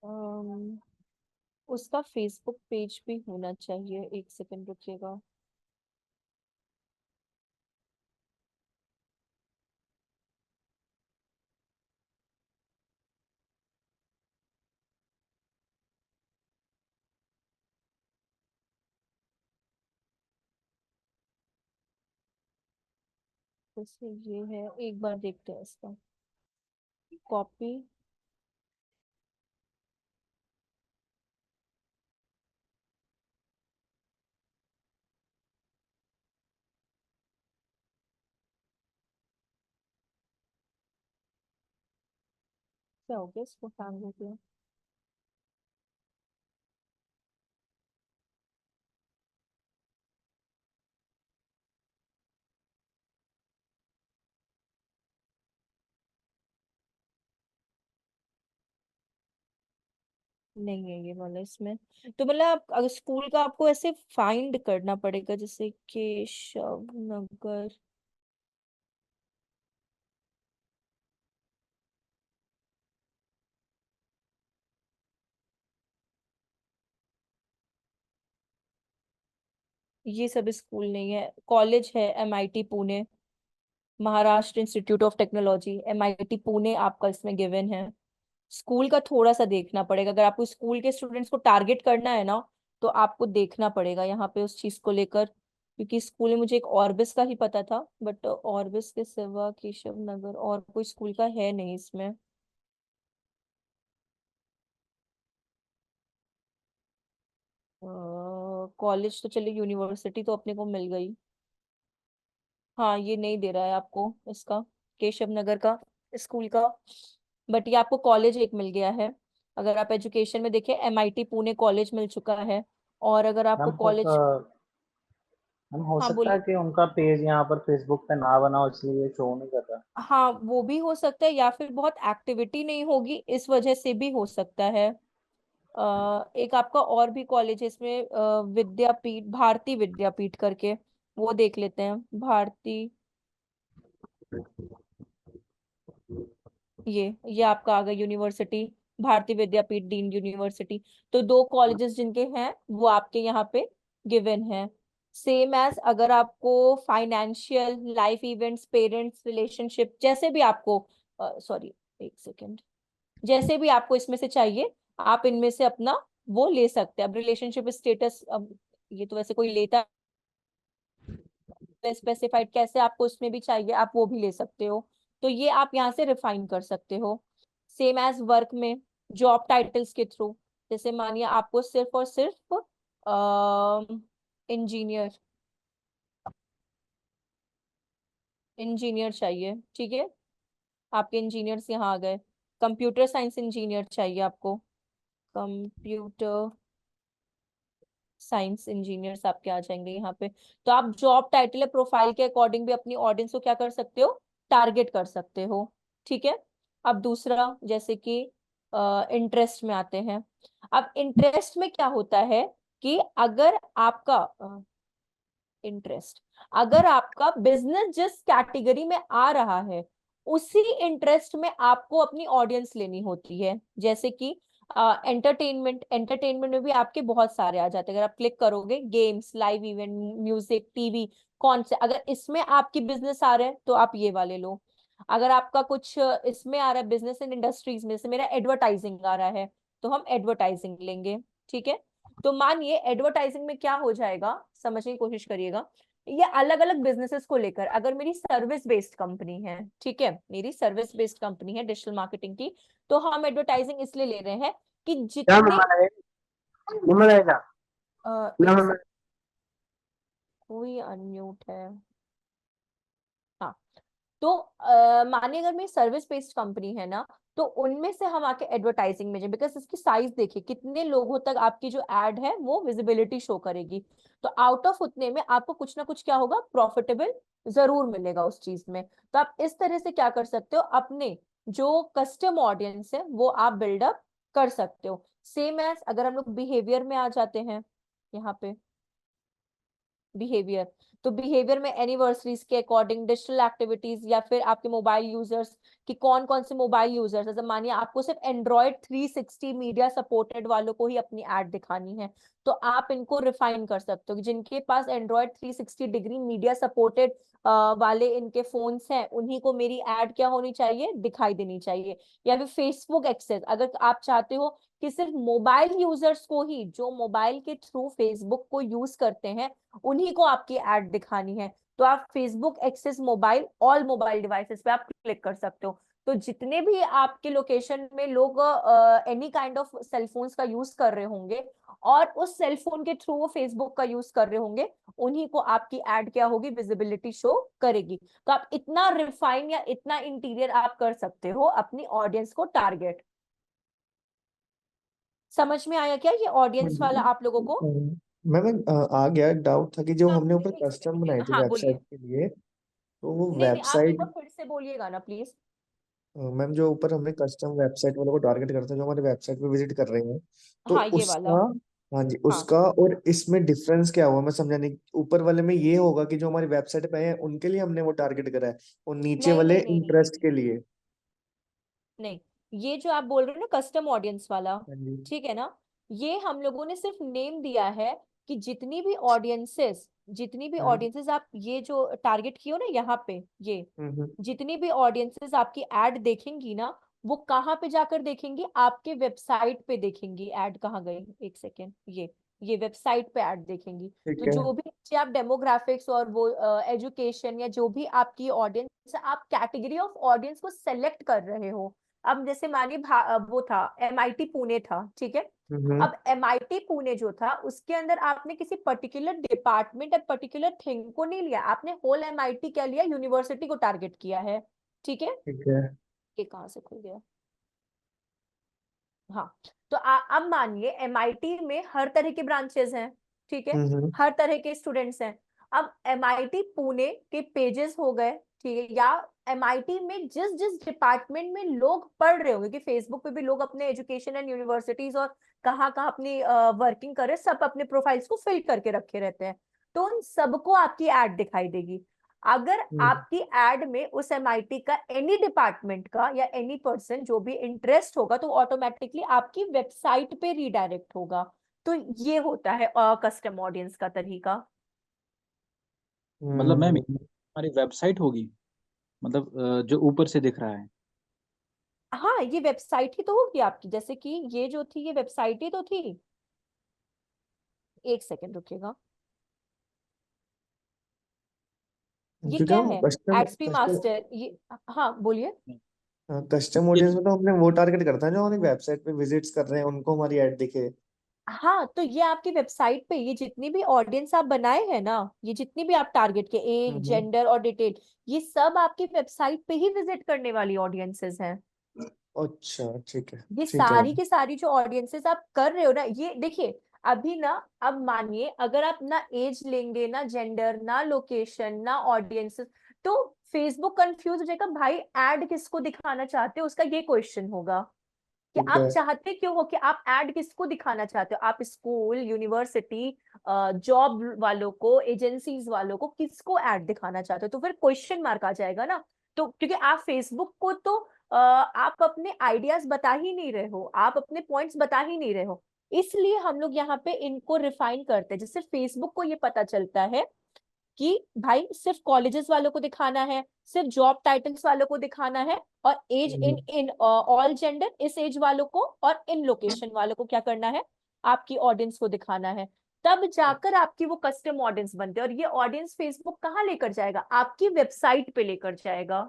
अम, उसका फेसबुक पेज भी होना चाहिए, एक सेकंड रुकिएगा। जैसे ये है, एक बार देखते हैं इसका कॉपी। क्या हो गया, इसको टांग देते हैं। नहीं है ये वाला इसमें। तो मतलब अगर स्कूल का आपको ऐसे फाइंड करना पड़ेगा, जैसे केशव नगर। ये सब स्कूल नहीं है, कॉलेज है MIT Pune, Maharashtra institute of technology, MIT Pune आपका इसमें गिवन है। स्कूल का थोड़ा सा देखना पड़ेगा, अगर आपको स्कूल के स्टूडेंट्स को टारगेट करना है ना, तो आपको देखना पड़ेगा यहाँ पे उस चीज को लेकर, क्योंकि स्कूल में मुझे एक ऑर्बिस का ही पता था, बट ऑर्बिस के सिवा केशव नगर और कोई स्कूल का है नहीं इसमें। कॉलेज तो चलिए, यूनिवर्सिटी तो अपने को मिल गई। हाँ, ये नहीं दे रहा है आपको इसका, केशव नगर का स्कूल का, बट ये आपको कॉलेज एक मिल गया है। अगर आप एजुकेशन में देखें, एमआईटी पुणे कॉलेज मिल चुका है। और अगर आपको मैम कॉलेज, हो हाँ सकता है बोलिए। कि उनका पेज यहाँ पर फेसबुक पे ना बना हो इसलिए शो नहीं कर रहा। हाँ, वो भी हो सकता है, या फिर बहुत एक्टिविटी नहीं होगी इस वजह से भी हो सकता है। एक आपका और भी कॉलेज है इसमें, विद्यापीठ, भारती विद्यापीठ करके, वो देख लेते हैं। भारती, ये आपका आ गया यूनिवर्सिटी, भारतीय विद्यापीठ डीन यूनिवर्सिटी। तो 2 कॉलेजेस जिनके हैं वो आपके यहाँ पे गिवन है। सेम एज अगर आपको financial, life events, parents, relationship, जैसे भी आपको, सॉरी एक सेकेंड, जैसे भी आपको इसमें से चाहिए, आप इनमें से अपना वो ले सकते हैं। अब रिलेशनशिप स्टेटस, अब ये तो वैसे कोई लेता स्पेसिफाइड, कैसे आपको उसमें भी चाहिए आप वो भी ले सकते हो। तो ये आप यहाँ से रिफाइन कर सकते हो। सेम एज वर्क में, जॉब टाइटल्स के थ्रू, जैसे मानिए आपको सिर्फ और सिर्फ इंजीनियर, इंजीनियर चाहिए, ठीक है, आपके इंजीनियर्स यहाँ आ गए। कंप्यूटर साइंस इंजीनियर चाहिए आपको, कंप्यूटर साइंस इंजीनियर्स आपके आ जाएंगे यहाँ पे। तो आप जॉब टाइटल या प्रोफाइल के अकॉर्डिंग भी अपनी ऑडियंस को क्या कर सकते हो, टारगेट कर सकते हो, ठीक है। अब दूसरा, जैसे कि इंटरेस्ट में आते हैं। अब इंटरेस्ट में क्या होता है कि अगर आपका इंटरेस्ट, अगर आपका बिजनेस जिस कैटेगरी में आ रहा है उसी इंटरेस्ट में आपको अपनी ऑडियंस लेनी होती है। जैसे कि एंटरटेनमेंट, एंटरटेनमेंट में भी आपके बहुत सारे आ जाते हैं। अगर आप क्लिक करोगे, games, live event, music, TV, कौन से, अगर इसमें आपकी बिजनेस आ रहे हैं तो आप ये वाले लो। अगर आपका कुछ इसमें आ रहा है, बिजनेस एंड इंडस्ट्रीज में से मेरा एडवर्टाइजिंग आ रहा है, तो हम एडवर्टाइजिंग लेंगे, ठीक है। तो मानिए एडवर्टाइजिंग में क्या हो जाएगा, समझने की कोशिश करिएगा। ये अलग अलग बिजनेसेस को लेकर, अगर मेरी सर्विस बेस्ड कंपनी है, ठीक है, मेरी सर्विस बेस्ड कंपनी है डिजिटल मार्केटिंग की, तो हम एडवर्टाइजिंग इसलिए ले रहे हैं कि क्या जितने नंबर आएगा एक कोई अनम्यूट है, हाँ। तो मानिए अगर मेरी सर्विस बेस्ड कंपनी है ना, तो उनमें से हम आके एडवर्टाइजिंग में जाए, बिकॉज इसकी साइज देखिए कितने लोगों तक आपकी जो एड है वो विजिबिलिटी शो करेगी। तो आउट ऑफ उतने में आपको कुछ ना कुछ क्या होगा, प्रॉफिटेबल जरूर मिलेगा उस चीज में। तो आप इस तरह से क्या कर सकते हो, अपने जो कस्टम ऑडियंस है वो आप बिल्डअप कर सकते हो। सेम एज अगर हम लोग बिहेवियर में आ जाते हैं, यहाँ पे बिहेवियर, तो बिहेवियर में एनिवर्सरीज के अकॉर्डिंग डिजिटल एक्टिविटीज, या फिर आपके मोबाइल यूजर्स कि कौन कौन से मोबाइल यूजर्स, जैसे मानिए आपको सिर्फ एंड्रॉयड 360 मीडिया सपोर्टेड वालों को ही अपनी ऐड दिखानी है, तो आप इनको रिफाइन कर सकते हो कि जिनके पास एंड्रॉयड 360 डिग्री मीडिया सपोर्टेड वाले इनके फोन्स हैं, उन्हीं को मेरी ऐड क्या होनी चाहिए, दिखाई देनी चाहिए। या फिर फेसबुक एक्सेस, अगर आप चाहते हो कि सिर्फ मोबाइल यूजर्स को ही, जो मोबाइल के थ्रू फेसबुक को यूज करते हैं, उन्हीं को आपकी ऐड दिखानी है, तो आप Facebook access mobile all mobile devices पे आप क्लिक कर सकते हो। तो जितने भी आपके लोकेशन में लोग एनी काइंड ऑफ सेलफोन्स का यूज कर रहे होंगे और उस सेलफोन के थ्रू वो फेसबुक का यूज कर रहे होंगे, उन्हीं को आपकी ऐड क्या होगी, विजिबिलिटी शो करेगी। तो आप इतना रिफाइन या इतना इंटीरियर आप कर सकते हो अपनी ऑडियंस को टारगेट। समझ में आया क्या ये ऑडियंस वाला आप लोगों को? मैम आ गया, डाउट था कि जो हाँ, हमने ऊपर एक कस्टम सेकंड, बनाई थी हाँ बोलिए। वेबसाइट के लिए, तो वो नहीं नहीं, आप एक वेबसाइट, बार फिर से बोलिएगा ना प्लीज। मैम जो ऊपर हमने कस्टम वेबसाइट वालों को टारगेट करते हैं जो हमारे वेबसाइट पे विजिट कर रहे हैं, तो हाँ ये वाला, उसका, हाँ जी, हाँ। उसका और इसमें डिफरेंस क्या हुआ, मैं समझा नहीं। ऊपर वाले में ये होगा कि जो हमारी वेबसाइट पे है उनके लिए हमने वो टारगेट करा है, और नीचे नहीं वाले नहीं नहीं नहीं इंटरेस्ट के लिए। नहीं, ये जो आप बोल रहे हो ना कस्टम ऑडियंस वाला, हाँ जी। ठीक है ना, ये हम लोगों ने सिर्फ नेम दिया है कि जितनी भी हम्म ऑडियंसेस आप ये जो टारगेट किए हो ना यहाँ पे, ये हम्म जितनी भी ऑडियंसेस आपकी एड देखेंगी ना, वो कहाँ पे जाकर देखेंगी, आपके वेबसाइट पे देखेंगी। ऐड कहाँ गई, एक सेकेंड, ये वेबसाइट पे ऐड देखेंगी। तो ठीक है। जो भी नीचे आप डेमोग्राफिक्स और वो एजुकेशन या जो भी आपकी ऑडियंस, आप कैटेगरी ऑफ ऑडियंस को सेलेक्ट कर रहे हो। अब जैसे मानिए वो था एमआईटी पुणे था, ठीक है। हम्म अब एमआईटी पुणे जो था उसके अंदर आपने किसी पर्टिकुलर डिपार्टमेंट या पर्टिकुलर थिंग को नहीं लिया, आपने होल एमआईटी क्या लिया, यूनिवर्सिटी को टारगेट किया है, ठीक है। ठीक है। ये कहाँ से खुल गया, हाँ। तो अब मानिए एमआईटी में हर तरह के ब्रांचेस हैं, ठीक है, हम्म हर तरह के स्टूडेंट्स हैं। अब एमआईटी पुणे के पेजेस हो गए, ठीक है, या एमआईटी में जिस जिस डिपार्टमेंट में लोग पढ़ रहे होंगे, कि फेसबुक पे भी लोग अपने एजुकेशन एंड यूनिवर्सिटीज और कहाँ कहाँ अपनी वर्किंग कर रहे हैं, सब अपने प्रोफाइल्स को फिल करके रखे रहते हैं, तो उन सबको आपकी एड दिखाई देगी। अगर हम्म आपकी एड में उस एमआईटी का एनी डिपार्टमेंट का या एनी पर्सन जो भी इंटरेस्ट होगा, तो ऑटोमेटिकली आपकी वेबसाइट पे रीडायरेक्ट होगा। तो ये होता है कस्टम ऑडियंस का तरीका। मतलब मैम हम्म हमारी वेबसाइट होगी, मतलब जो ऊपर से दिख रहा है। हाँ, ये वेबसाइट ही तो होगी आपकी, जैसे कि ये जो थी ये वेबसाइट ही तो थी। एक सेकेंड रुकिएगा, ये क्योंकि क्या हम है, कस्टम एक्सपी मास्टर, ये, हाँ बोलिए। कस्टम ये ऑडियंस में तो हमने वो टारगेट करता है जो हमारी वेबसाइट पे विजिट्स कर रहे हैं, उनको हमारी ऐड दिखे। हाँ, तो ये आपकी वेबसाइट पे ये जितनी भी ऑडियंस आप बनाए हैं ना, ये जितनी भी आप टारगेट के एज, जेंडर और डिटेल, ये सब आपकी वेबसाइट पे ही विजिट करने वाली ऑडियंसेस हैं। अच्छा ठीक है ये ठीक है। सारी की सारी जो ऑडियंसेस आप कर रहे हो ना, ये देखिए अभी ना, अब मानिए अगर आप ना एज लेंगे, ना जेंडर, ना लोकेशन, ना ऑडियंसेस, तो फेसबुक कंफ्यूज हो जाएगा, भाई ऐड किसको दिखाना चाहते हो, उसका ये क्वेश्चन होगा कि ठीक आप है चाहते क्यों हो, कि आप ऐड किसको दिखाना चाहते हो, आप स्कूल, यूनिवर्सिटी, जॉब वालों को, एजेंसीज वालों को, किसको ऐड दिखाना चाहते हो, तो फिर क्वेश्चन मार्क आ जाएगा ना। तो क्योंकि आप फेसबुक को तो आप अपने आइडियाज बता ही नहीं रहे हो, आप अपने पॉइंट्स बता ही नहीं रहे हो, इसलिए हम लोग यहाँ पे इनको रिफाइन करते हैं, जिससे फेसबुक को ये पता चलता है कि भाई सिर्फ कॉलेजेस वालों को दिखाना है, सिर्फ जॉब टाइटल्स वालों को दिखाना है, और age in in all gender, इस एज वालों को और इन लोकेशन वालों को क्या करना है, आपकी ऑडियंस को दिखाना है। तब जाकर आपकी वो कस्टम ऑडियंस बनते हैं, और ये ऑडियंस फेसबुक कहाँ लेकर जाएगा, आपकी वेबसाइट पे लेकर जाएगा।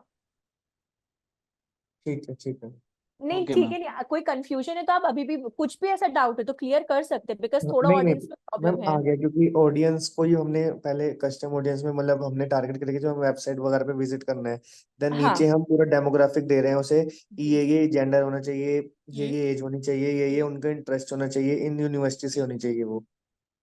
ठीक है। नहीं ओके ठीक मैम। है, नहीं कोई कंफ्यूजन है तो आप अभी भी कुछ भी ऐसा डाउट है तो क्लियर कर सकते हैं, बिकॉज थोड़ा नहीं ऑडियंस में मैम प्रॉब्लम आ है। गया, क्योंकि ऑडियंस को ही हमने पहले कस्टम ऑडियंस में मतलब हमने टारगेट करके जो हमें वेबसाइट वगैरह पे विजिट करना है, देन नीचे हाँ हम पूरा डेमोग्राफिक दे रहे हैं उसे कि ये जेंडर होना चाहिए, हम्म, ये एज होनी चाहिए, ये उनका इंटरेस्ट होना चाहिए, इन यूनिवर्सिटी से होनी चाहिए वो।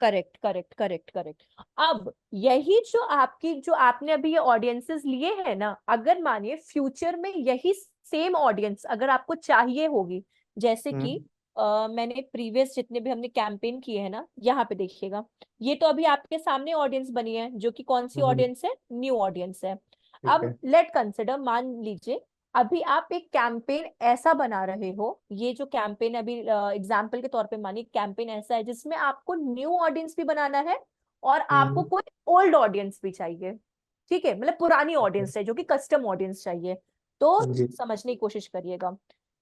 Correct correct correct correct. अब यही जो आपकी, जो आपने अभी ये ऑडियंसेस लिए हैं ना, अगर मानिए फ्यूचर में यही सेम ऑडियंस अगर आपको चाहिए होगी, जैसे कि हम्म मैंने प्रीवियस जितने भी हमने कैंपेन किए हैं ना, यहाँ पे देखिएगा, ये तो अभी आपके सामने ऑडियंस बनी है, जो कि कौन सी हम्म, ऑडियंस है, न्यू ऑडियंस है। ठीक अब है लेट कंसिडर, मान लीजिए अभी आप एक कैंपेन ऐसा बना रहे हो, ये जो कैंपेन अभी एग्जाम्पल के तौर पे मानिए कैंपेन ऐसा है जिसमें आपको न्यू ऑडियंस भी बनाना है और आपको हम्म कोई ओल्ड ऑडियंस भी चाहिए, ठीक है, मतलब पुरानी ऑडियंस चाहिए, जो कि कस्टम ऑडियंस चाहिए। तो हाँ जी समझने की कोशिश करिएगा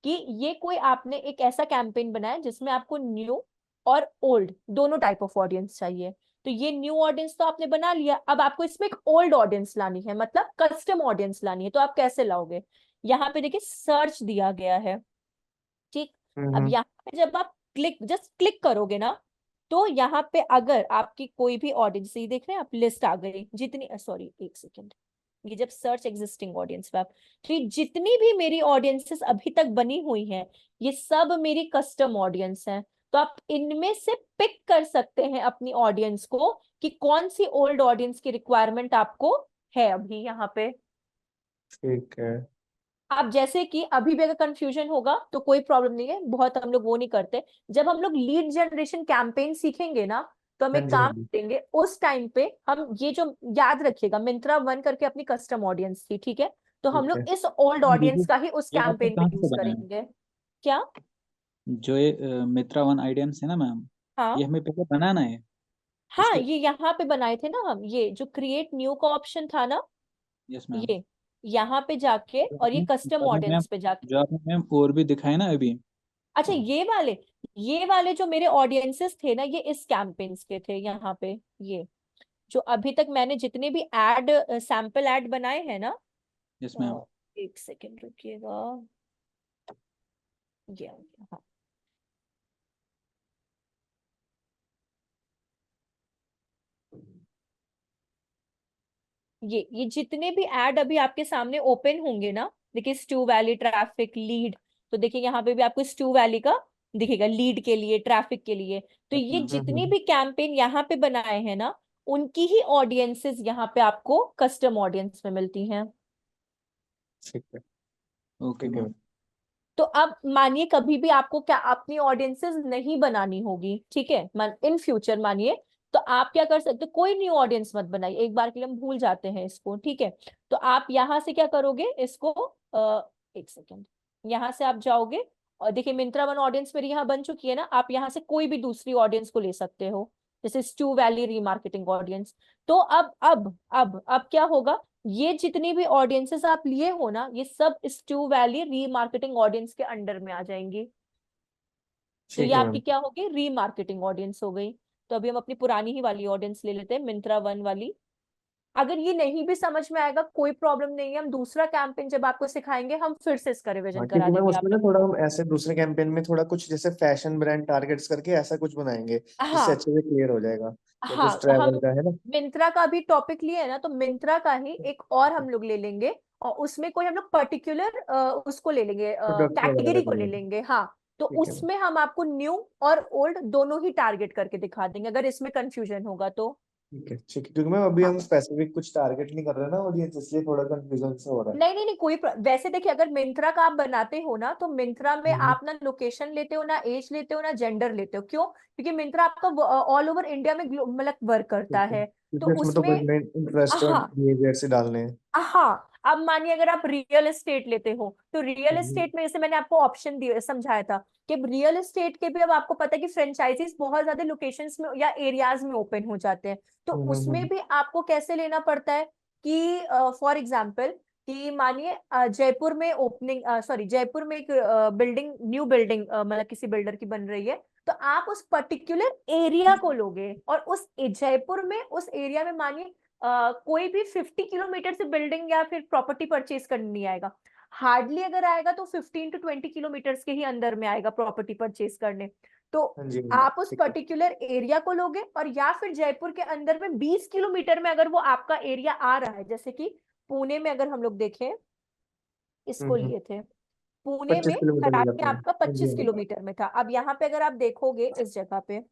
कि ये कोई आपने एक ऐसा कैंपेन बनाया जिसमें आपको न्यू और ओल्ड दोनों टाइप ऑफ ऑडियंस चाहिए। तो ये न्यू ऑडियंस तो आपने बना लिया, अब आपको इसमें एक ओल्ड ऑडियंस लानी है, मतलब कस्टम ऑडियंस लानी है, तो आप कैसे लाओगे, यहाँ पे देखिए सर्च दिया गया है, ठीक। अब हम्म यहाँ पे जब आप जस्ट क्लिक करोगे ना, तो यहाँ पे अगर आपकी कोई भी ऑडियंस, ये देख रहे हैं आप, लिस्ट आ गई जितनी, सॉरी एक सेकेंड, ये जब सर्च एग्जिस्टिंग ऑडियंस पे आप, तो ये जितनी भी मेरी ऑडियंसेस अभी तक बनी हुई हैं, ये सब मेरी कस्टम ऑडियंस हैं। तो आप इनमें से पिक कर सकते हैं अपनी ऑडियंस को कि कौन सी ओल्ड ऑडियंस की रिक्वायरमेंट आपको है अभी यहाँ पे। ठीक है आप जैसे कि अभी भी अगर कंफ्यूजन होगा तो कोई प्रॉब्लम नहीं है, बहुत हम लोग वो नहीं करते, जब हम लोग लीड जनरेशन कैंपेन सीखेंगे ना, तो हम हाँ एक जी हाँ काम जी करेंगे उस टाइम पे, हम ये जो, याद रखिएगा मिंत्रा वन करके अपनी कस्टम ऑडियंस थी, ठीक है, तो हम ठीक है लोग इस ओल्ड ऑडियंस का ही उस ये आपने कैंपेन में कहाँ से यूज बनाया, करेंगे। क्या? जो ये मित्रा वन आइडियंस है ना मैम, हाँ ये हमें पहले बनाना है हाँ, इसको। ये यहाँ पे बनाए थे ना हम, ये जो क्रिएट न्यू का ऑप्शन था ना, यस मैम। ये यहाँ पे जाके जो और ये आपने कस्टम जो आपने मैम ऑडियंस पे जाके, जो आपने मैम और भी दिखाए ना अभी। अच्छा ये वाले जो मेरे ऑडियंसेस थे ना, ये इस कैंपेन्स के थे यहाँ पे, ये जो अभी तक मैंने जितने भी एड, सैंपल एड बनाए हैं ना, यस मैम। एक सेकेंड रुकिएगा, ये आ गया, हाँ, ये जितने भी एड अभी आपके सामने ओपन होंगे ना, देखिए स्टू वैली, ट्रैफिक, लीड, तो देखिए यहाँ पे भी आपको स्टू वैली का दिखेगा, लीड के लिए, ट्रैफिक के लिए, तो यस ये मैम। जितनी भी कैंपेन यहाँ पे बनाए हैं ना, उनकी ही ऑडियंसेस यहाँ पे आपको कस्टम ऑडियंस में मिलती हैं। ठीक है ओके ठीक है मैम। तो अब मानिए कभी भी आपको क्या अपनी ऑडियंसेस नहीं बनानी होगी, ठीक है, इन फ्यूचर मानिए, तो आप क्या कर सकते हो, कोई न्यू ऑडियंस मत बनाइए, एक बार के लिए हम भूल जाते हैं इसको, ठीक है। तो आप यहाँ से क्या करोगे इसको, एक सेकेंड, यहाँ से आप जाओगे और देखिए मिंत्रा वन ऑडियंस मेरी यहाँ बन चुकी है ना, आप यहाँ से कोई भी दूसरी ऑडियंस को ले सकते हो, जैसे स्टू वैली रीमार्केटिंग ऑडियंस। तो अब क्या होगा, ये जितनी भी ऑडियंसेस आप लिए हो ना, ये सब स्टू वैली रीमार्केटिंग ऑडियंस के अंडर में आ जाएंगी। तो ये ठीक है आपकी मैम क्या होगी, रीमार्केटिंग ऑडियंस हो गई। तो अभी हम अपनी पुरानी ही वाली ऑडियंस ले लेते हैं, मिंत्रा वन वाली, अगर ये नहीं भी समझ में आएगा कोई प्रॉब्लम नहीं है, हम दूसरा कैंपेन जब आपको सिखाएंगे हम फिर से इसका रिवीजन हाँ, करा क्योंकि मैम देंगे आप उसमें ना लोग थोड़ा को। हम ऐसे दूसरे कैंपेन में थोड़ा कुछ जैसे फैशन ब्रांड टारगेट्स करके ऐसा कुछ बनाएंगे जिससे हाँ अच्छे से क्लियर हो जाएगा, या हाँ, कुछ ट्रैवल हम का है ना। मिंत्रा का भी टॉपिक लिए है ना, तो मिंत्रा का ही एक और हम लोग ले लेंगे, और उसमें कोई हम लोग पर्टिकुलर उसको ले लेंगे, प्रोडक्ट वगैरह कैटेगरी का को ले लेंगे। लेंगे। हाँ, तो ठीक है मैम। उसमें हम आपको न्यू और ओल्ड दोनों ही टारगेट करके दिखा देंगे, अगर इसमें कंफ्यूजन होगा तो। ठीक है ठीक है, क्योंकि मैम अभी हाँ, हम स्पेसिफिक कुछ टारगेट नहीं कर रहे ना ऑडियंस, इसलिए थोड़ा कंफ्यूजन से हो रहा है। नहीं नहीं नहीं, वैसे देखिए, अगर मिंत्रा का आप बनाते हो ना, तो मिंत्रा में हम्म, आप ना लोकेशन लेते हो, ना एज लेते हो, ना जेंडर लेते हो। क्यों? क्योंकि मिंत्रा आपका ऑल ओवर इंडिया में मतलब वर्क करता ठीक है, है। तो क्योंकि उसमें तो उसमें मेन इंटरेस्ट और हाँ बिहेवियर से डालने हैं। हाँ, अब मानिए अगर आप रियल एस्टेट लेते हो, तो रियल हम्म, एस्टेट में जैसे मैंने आपको ऑप्शन दिए समझाया था कि रियल एस्टेट के भी अब आपको पता है कि फ्रेंचाइजीज बहुत ज्यादा लोकेशंस में या एरियाज में ओपन हो जाते हैं। तो उसमें हम्म। भी आपको कैसे लेना पड़ता है कि फॉर एग्जाम्पल कि मानिए जयपुर में ओपनिंग, सॉरी जयपुर में एक बिल्डिंग, न्यू बिल्डिंग मतलब किसी बिल्डर की बन रही है, तो आप उस पर्टिकुलर एरिया को लोगे, और उस जयपुर में उस एरिया में मानिए कोई भी 50 किलोमीटर से बिल्डिंग या फिर प्रॉपर्टी परचेज करने नहीं आएगा। हार्डली अगर आएगा तो 15 to 20 किलोमीटर के ही अंदर में आएगा प्रॉपर्टी परचेज करने। तो हाँ जी हाँ जी, आप उस ठीक है। पर्टिकुलर एरिया को लोगे, और या फिर जयपुर के अंदर में 20 किलोमीटर में अगर वो आपका एरिया आ रहा है, जैसे कि पुणे में अगर हम लोग देखें, इसको हम्म। लिए थे, पुणे 25 किलोमीटर में खराडी जाता है। आपका हाँ जी 25 हाँ जी। किलोमीटर में था। अब यहाँ पे अगर आप देखोगे इस जगह पे,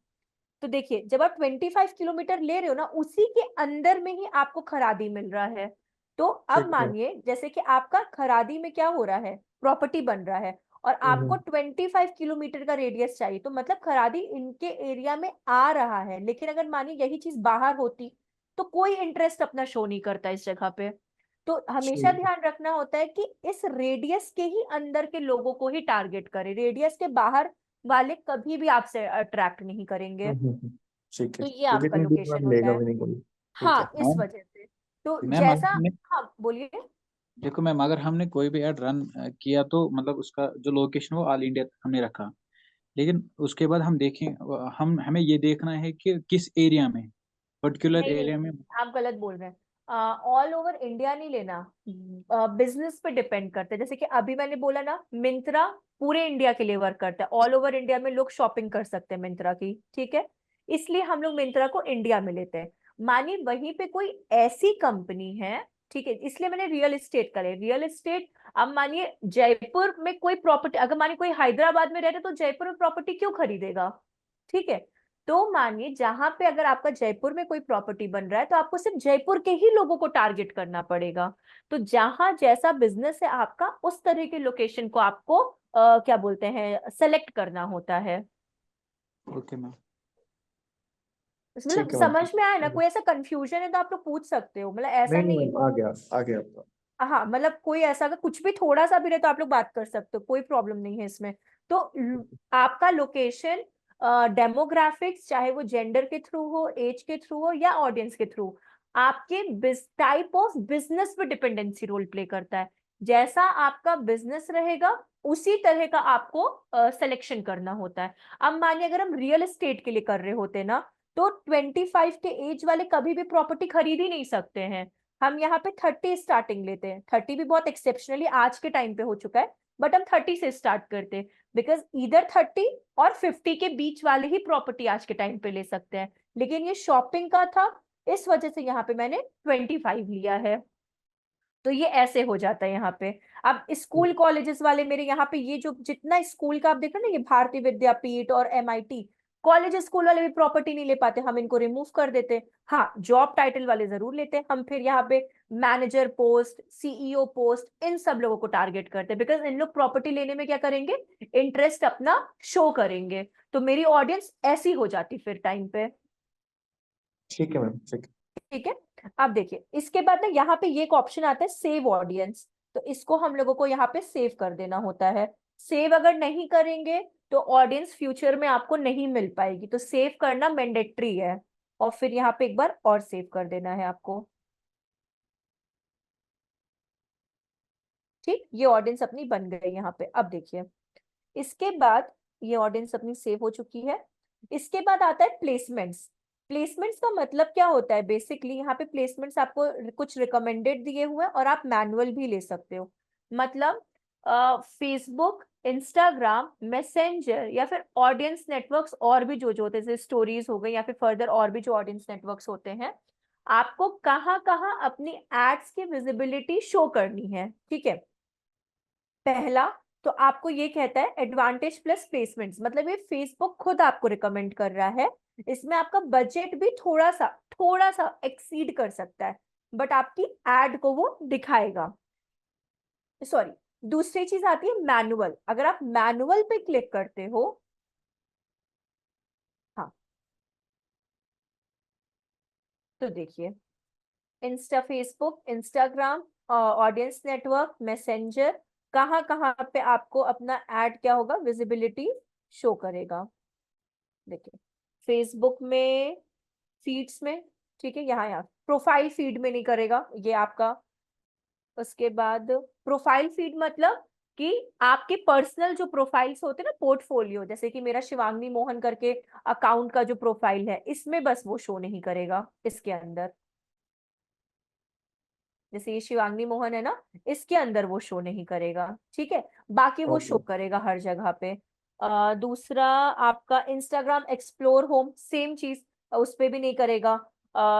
तो देखिए जब आप 25 किलोमीटर ले रहे हो ना, उसी के अंदर में ही आपको खरादी मिल रहा है। तो अब ठीक है। मानिए जैसे कि आपका खरादी में क्या हो रहा है, प्रॉपर्टी बन रहा है, और आपको हम्म। 25 किलोमीटर का रेडियस चाहिए, तो मतलब खरादी इनके एरिया में आ रहा है। लेकिन अगर मानिए यही चीज बाहर होती, तो कोई इंटरेस्ट अपना शो नहीं करता इस जगह पे। तो हमेशा ठीक है ध्यान रखना होता है कि इस रेडियस के ही अंदर के लोगों को ही टारगेट करें, रेडियस के बाहर वाले कभी भी आपसे अट्रैक्ट नहीं करेंगे। ठीक है, तो ये क्योंकि आपका इतनी दूर लोकेशन में होता लेगा है। भी नहीं कोई। ठीक है। हाँ, इस मैम वजह से। तो मैम अगर जैसा, हमने हाँ बोलिए। देखो मैम, अगर हमने कोई भी ऐड रन किया तो मतलब उसका जो लोकेशन वो ऑल इंडिया हमने रखा, लेकिन उसके बाद हम देखें, हम हमें ये देखना है कि किस एरिया में, पर्टिकुलर नहीं नहीं एरिया में। नहीं, आप गलत बोल रहे हैं। ऑल ओवर इंडिया नहीं लेना, बिजनेस पे डिपेंड करता है। जैसे कि अभी मैंने बोला ना, मिंत्रा पूरे इंडिया के लिए वर्क करता है, ऑल ओवर इंडिया में लोग शॉपिंग कर सकते हैं मिंत्रा की, ठीक है। इसलिए हम लोग मिंत्रा को इंडिया में लेते हैं। मानिए वहीं पे कोई ऐसी कंपनी है, ठीक है, इसलिए मैंने रियल एस्टेट करे, रियल एस्टेट। अब मानिए जयपुर में कोई प्रॉपर्टी, अगर मानिए कोई हैदराबाद में रहता है, तो जयपुर में प्रॉपर्टी क्यों खरीदेगा, ठीक है। तो मानिए जहां पे अगर आपका जयपुर में कोई प्रॉपर्टी बन रहा है, तो आपको सिर्फ जयपुर के ही लोगों को टारगेट करना पड़ेगा। तो जहां जैसा बिजनेस है आपका, उस तरह के लोकेशन को आपको क्या बोलते हैं, सेलेक्ट करना होता है। Okay ma'am. मतलब ठीक है समझ में आया ना? मैम। कोई ऐसा कंफ्यूजन है तो आप लोग पूछ सकते हो, मतलब ऐसा नहीं नहीं नहीं है। मैम, आ गया आपका। हाँ, मतलब कोई ऐसा अगर कुछ भी थोड़ा सा भी रहे तो आप लोग बात कर सकते हो, कोई प्रॉब्लम नहीं है इसमें। तो आपका लोकेशन, डेमोग्राफिक्स, चाहे वो जेंडर के थ्रू हो, एज के थ्रू हो, या ऑडियंस के थ्रू, आपके टाइप ऑफ बिजनेस पे डिपेंडेंसी रोल प्ले करता है। जैसा आपका बिजनेस रहेगा, उसी तरह का आपको सिलेक्शन करना होता है। अब मानिए अगर हम रियल एस्टेट के लिए कर रहे होते ना, तो 25 के एज वाले कभी भी प्रॉपर्टी खरीद ही नहीं सकते हैं। हम यहाँ पे 30 स्टार्टिंग लेते हैं, 30 भी बहुत एक्सेप्शनली आज के टाइम पे हो चुका है, बट हम 30 से स्टार्ट करते हैं, बिकॉज इधर 30 और 50 के बीच वाले ही प्रॉपर्टी आज के टाइम पे ले सकते हैं। लेकिन ये शॉपिंग का था, इस वजह से यहाँ पे मैंने 25 लिया है। तो ये ऐसे हो जाता है यहाँ पे। अब स्कूल कॉलेजेस वाले मेरे यहाँ पे, ये जो जितना स्कूल का आप देख रहे हैं ना, ये भारतीय विद्यापीठ और MIT कॉलेज, स्कूल वाले भी प्रॉपर्टी नहीं ले पाते, हम इनको रिमूव कर देते हैं। हाँ, जॉब टाइटल वाले जरूर लेते हैं हम, फिर यहाँ पे मैनेजर पोस्ट, CEO पोस्ट, इन सब लोगों को टारगेट करते हैं, बिकॉज इन लोग प्रॉपर्टी लेने में क्या करेंगे, इंटरेस्ट अपना शो करेंगे। तो मेरी ऑडियंस ऐसी हो जाती फिर टाइम पे। ठीक है मैम, ठीक है। ठीक है। अब देखिए इसके बाद ना यहाँ पे ये एक ऑप्शन आता है, सेव ऑडियंस। तो इसको हम लोगों को यहाँ पे सेव कर देना होता है। सेव अगर नहीं करेंगे तो ऑडियंस फ्यूचर में आपको नहीं मिल पाएगी, तो सेव करना मैंडेटरी है। और फिर यहाँ पे एक बार और सेव कर देना है आपको। ठीक, ये ऑडियंस अपनी बन गई यहाँ पे। अब देखिए इसके बाद ये ऑडियंस अपनी सेव हो चुकी है। इसके बाद आता है प्लेसमेंट्स। प्लेसमेंट्स का मतलब क्या होता है बेसिकली, यहाँ पे प्लेसमेंट्स आपको कुछ रिकमेंडेड दिए हुए हैं और आप मैनुअल भी ले सकते हो। मतलब फेसबुक, इंस्टाग्राम, मैसेंजर या फिर ऑडियंस नेटवर्क्स और भी जो होते हैं, जैसे स्टोरीज हो गई या फिर फर्दर और भी जो ऑडियंस नेटवर्क्स होते हैं, आपको कहाँ कहाँ अपनी एड्स की विजिबिलिटी शो करनी है। ठीक है, पहला तो आपको ये कहता है एडवांटेज प्लस प्लेसमेंट्स, मतलब ये फेसबुक खुद आपको रिकमेंड कर रहा है। इसमें आपका बजट भी थोड़ा सा एक्सीड कर सकता है, बट आपकी एड को वो दिखाएगा। सॉरी, दूसरी चीज आती है मैनुअल। अगर आप मैनुअल पे क्लिक करते हो, हाँ, तो देखिए Facebook, Instagram, audience network, messenger, कहाँ कहाँ पे आपको अपना एड क्या होगा, विजिबिलिटी शो करेगा। देखिए फेसबुक में फीड्स में, ठीक है, यहाँ प्रोफाइल फीड में नहीं करेगा ये आपका। उसके बाद प्रोफाइल फीड मतलब कि आपके पर्सनल जो प्रोफाइल्स होते हैं ना, पोर्टफोलियो, जैसे कि मेरा शिवांगी मोहन करके अकाउंट का जो प्रोफाइल है, इसमें बस वो शो नहीं करेगा। इसके अंदर जैसे ये शिवांगी मोहन है ना, इसके अंदर वो शो नहीं करेगा। ठीक है, बाकी वो शो ओके। करेगा हर जगह पे। दूसरा आपका इंस्टाग्राम एक्सप्लोर होम, सेम चीज, उस पे भी नहीं करेगा।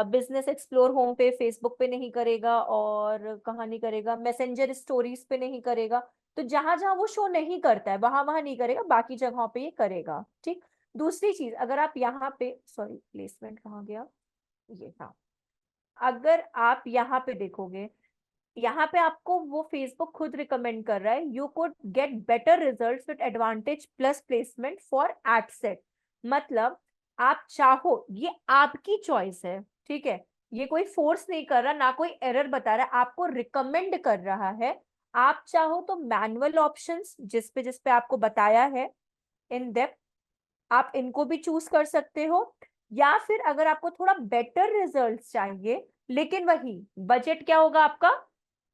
बिजनेस एक्सप्लोर होम पे फेसबुक पे नहीं करेगा, और कहाँ नहीं करेगा, मैसेंजर स्टोरीज पे नहीं करेगा। तो जहां जहां वो शो नहीं करता है वहां वहां नहीं करेगा, बाकी जगहों पे ये करेगा। ठीक, दूसरी चीज, अगर आप यहाँ पे, सॉरी प्लेसमेंट कहाँ गया, ये, हाँ, अगर आप यहाँ पे देखोगे, यहाँ पे आपको वो फेसबुक खुद रिकमेंड कर रहा है, you could get better results with advantage plus placement for ad set. मतलब आप चाहो, ये आपकी चॉइस है। ठीक है, ये कोई फोर्स नहीं कर रहा, ना कोई एरर बता रहा है, आपको रिकमेंड कर रहा है। आप चाहो तो मैनुअल ऑप्शंस जिसपे आपको बताया है इन डेप्थ, आप इनको भी चूज कर सकते हो। या फिर अगर आपको थोड़ा बेटर रिजल्ट्स चाहिए, लेकिन वही बजट क्या होगा आपका,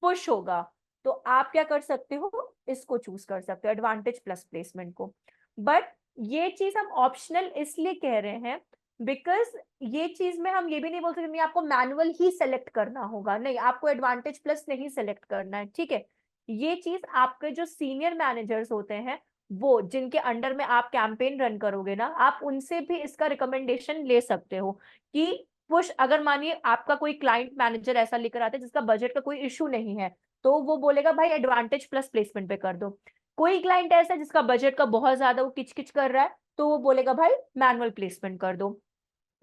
पुश होगा, तो आप क्या कर सकते हो, इसको चूज कर सकते हो, एडवांटेज प्लस प्लेसमेंट को। बट ये चीज हम ऑप्शनल इसलिए कह रहे हैं बिकॉज ये चीज में हम ये भी नहीं बोल सकते नहीं आपको मैनुअल ही सेलेक्ट करना होगा, नहीं, आपको एडवांटेज प्लस नहीं सेलेक्ट करना है। ठीक है, ये चीज आपके जो सीनियर मैनेजर्स होते हैं, वो जिनके अंडर में आप कैंपेन रन करोगे ना, आप उनसे भी इसका रिकमेंडेशन ले सकते हो कि पुश, अगर मानिए आपका कोई क्लाइंट मैनेजर ऐसा लेकर आता है जिसका बजट का कोई इशू नहीं है, तो वो बोलेगा भाई एडवांटेज प्लस प्लेसमेंट पे कर दो। कोई क्लाइंट ऐसा है जिसका बजट का बहुत ज्यादा वो किचकिच कर रहा है, तो वो बोलेगा भाई मैनुअल प्लेसमेंट कर दो।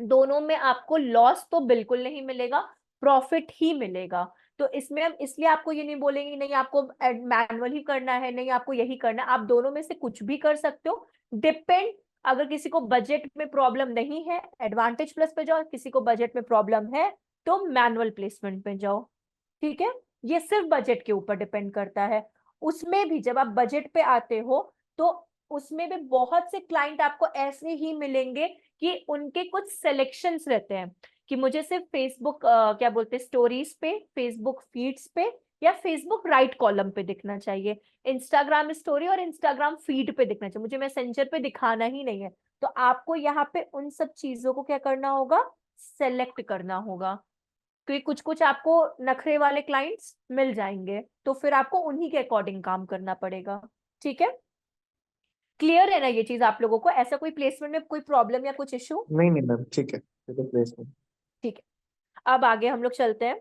दोनों में आपको लॉस तो बिल्कुल नहीं मिलेगा, प्रॉफिट ही मिलेगा। तो इसमें हम इसलिए आपको ये नहीं बोलेंगे नहीं आपको मैनुअल ही करना है, नहीं आपको यही करना है, आप दोनों में से कुछ भी कर सकते हो। डिपेंड, अगर किसी को बजट में प्रॉब्लम नहीं है एडवांटेज प्लस पे जाओ, किसी को बजट में प्रॉब्लम है तो मैनुअल प्लेसमेंट पे जाओ। ठीक है, ये सिर्फ बजट के ऊपर डिपेंड करता है। उसमें भी जब आप बजट पे आते हो, तो उसमें भी बहुत से क्लाइंट आपको ऐसे ही मिलेंगे कि उनके कुछ सिलेक्शंस रहते हैं कि मुझे सिर्फ फेसबुक क्या बोलते हैं, स्टोरीज पे, फेसबुक फीड्स पे, या फेसबुक राइट कॉलम पे दिखना चाहिए, इंस्टाग्राम स्टोरी और इंस्टाग्राम फीड पे दिखना चाहिए, मुझे मैसेंजर पे दिखाना ही नहीं है। तो आपको यहाँ पे उन सब चीजों को क्या करना होगा, सेलेक्ट करना होगा, क्योंकि कुछ कुछ आपको नखरे वाले क्लाइंट्स मिल जाएंगे, तो फिर आपको उन्हीं के अकॉर्डिंग काम करना पड़ेगा। ठीक है, क्लियर है ना ये चीज आप लोगों को, ऐसा कोई प्लेसमेंट में कोई प्रॉब्लम या कुछ इशू? नहीं नहीं मैम, ठीक है, ये तो प्लेसमेंट। ठीक है, अब आगे हम लोग चलते हैं।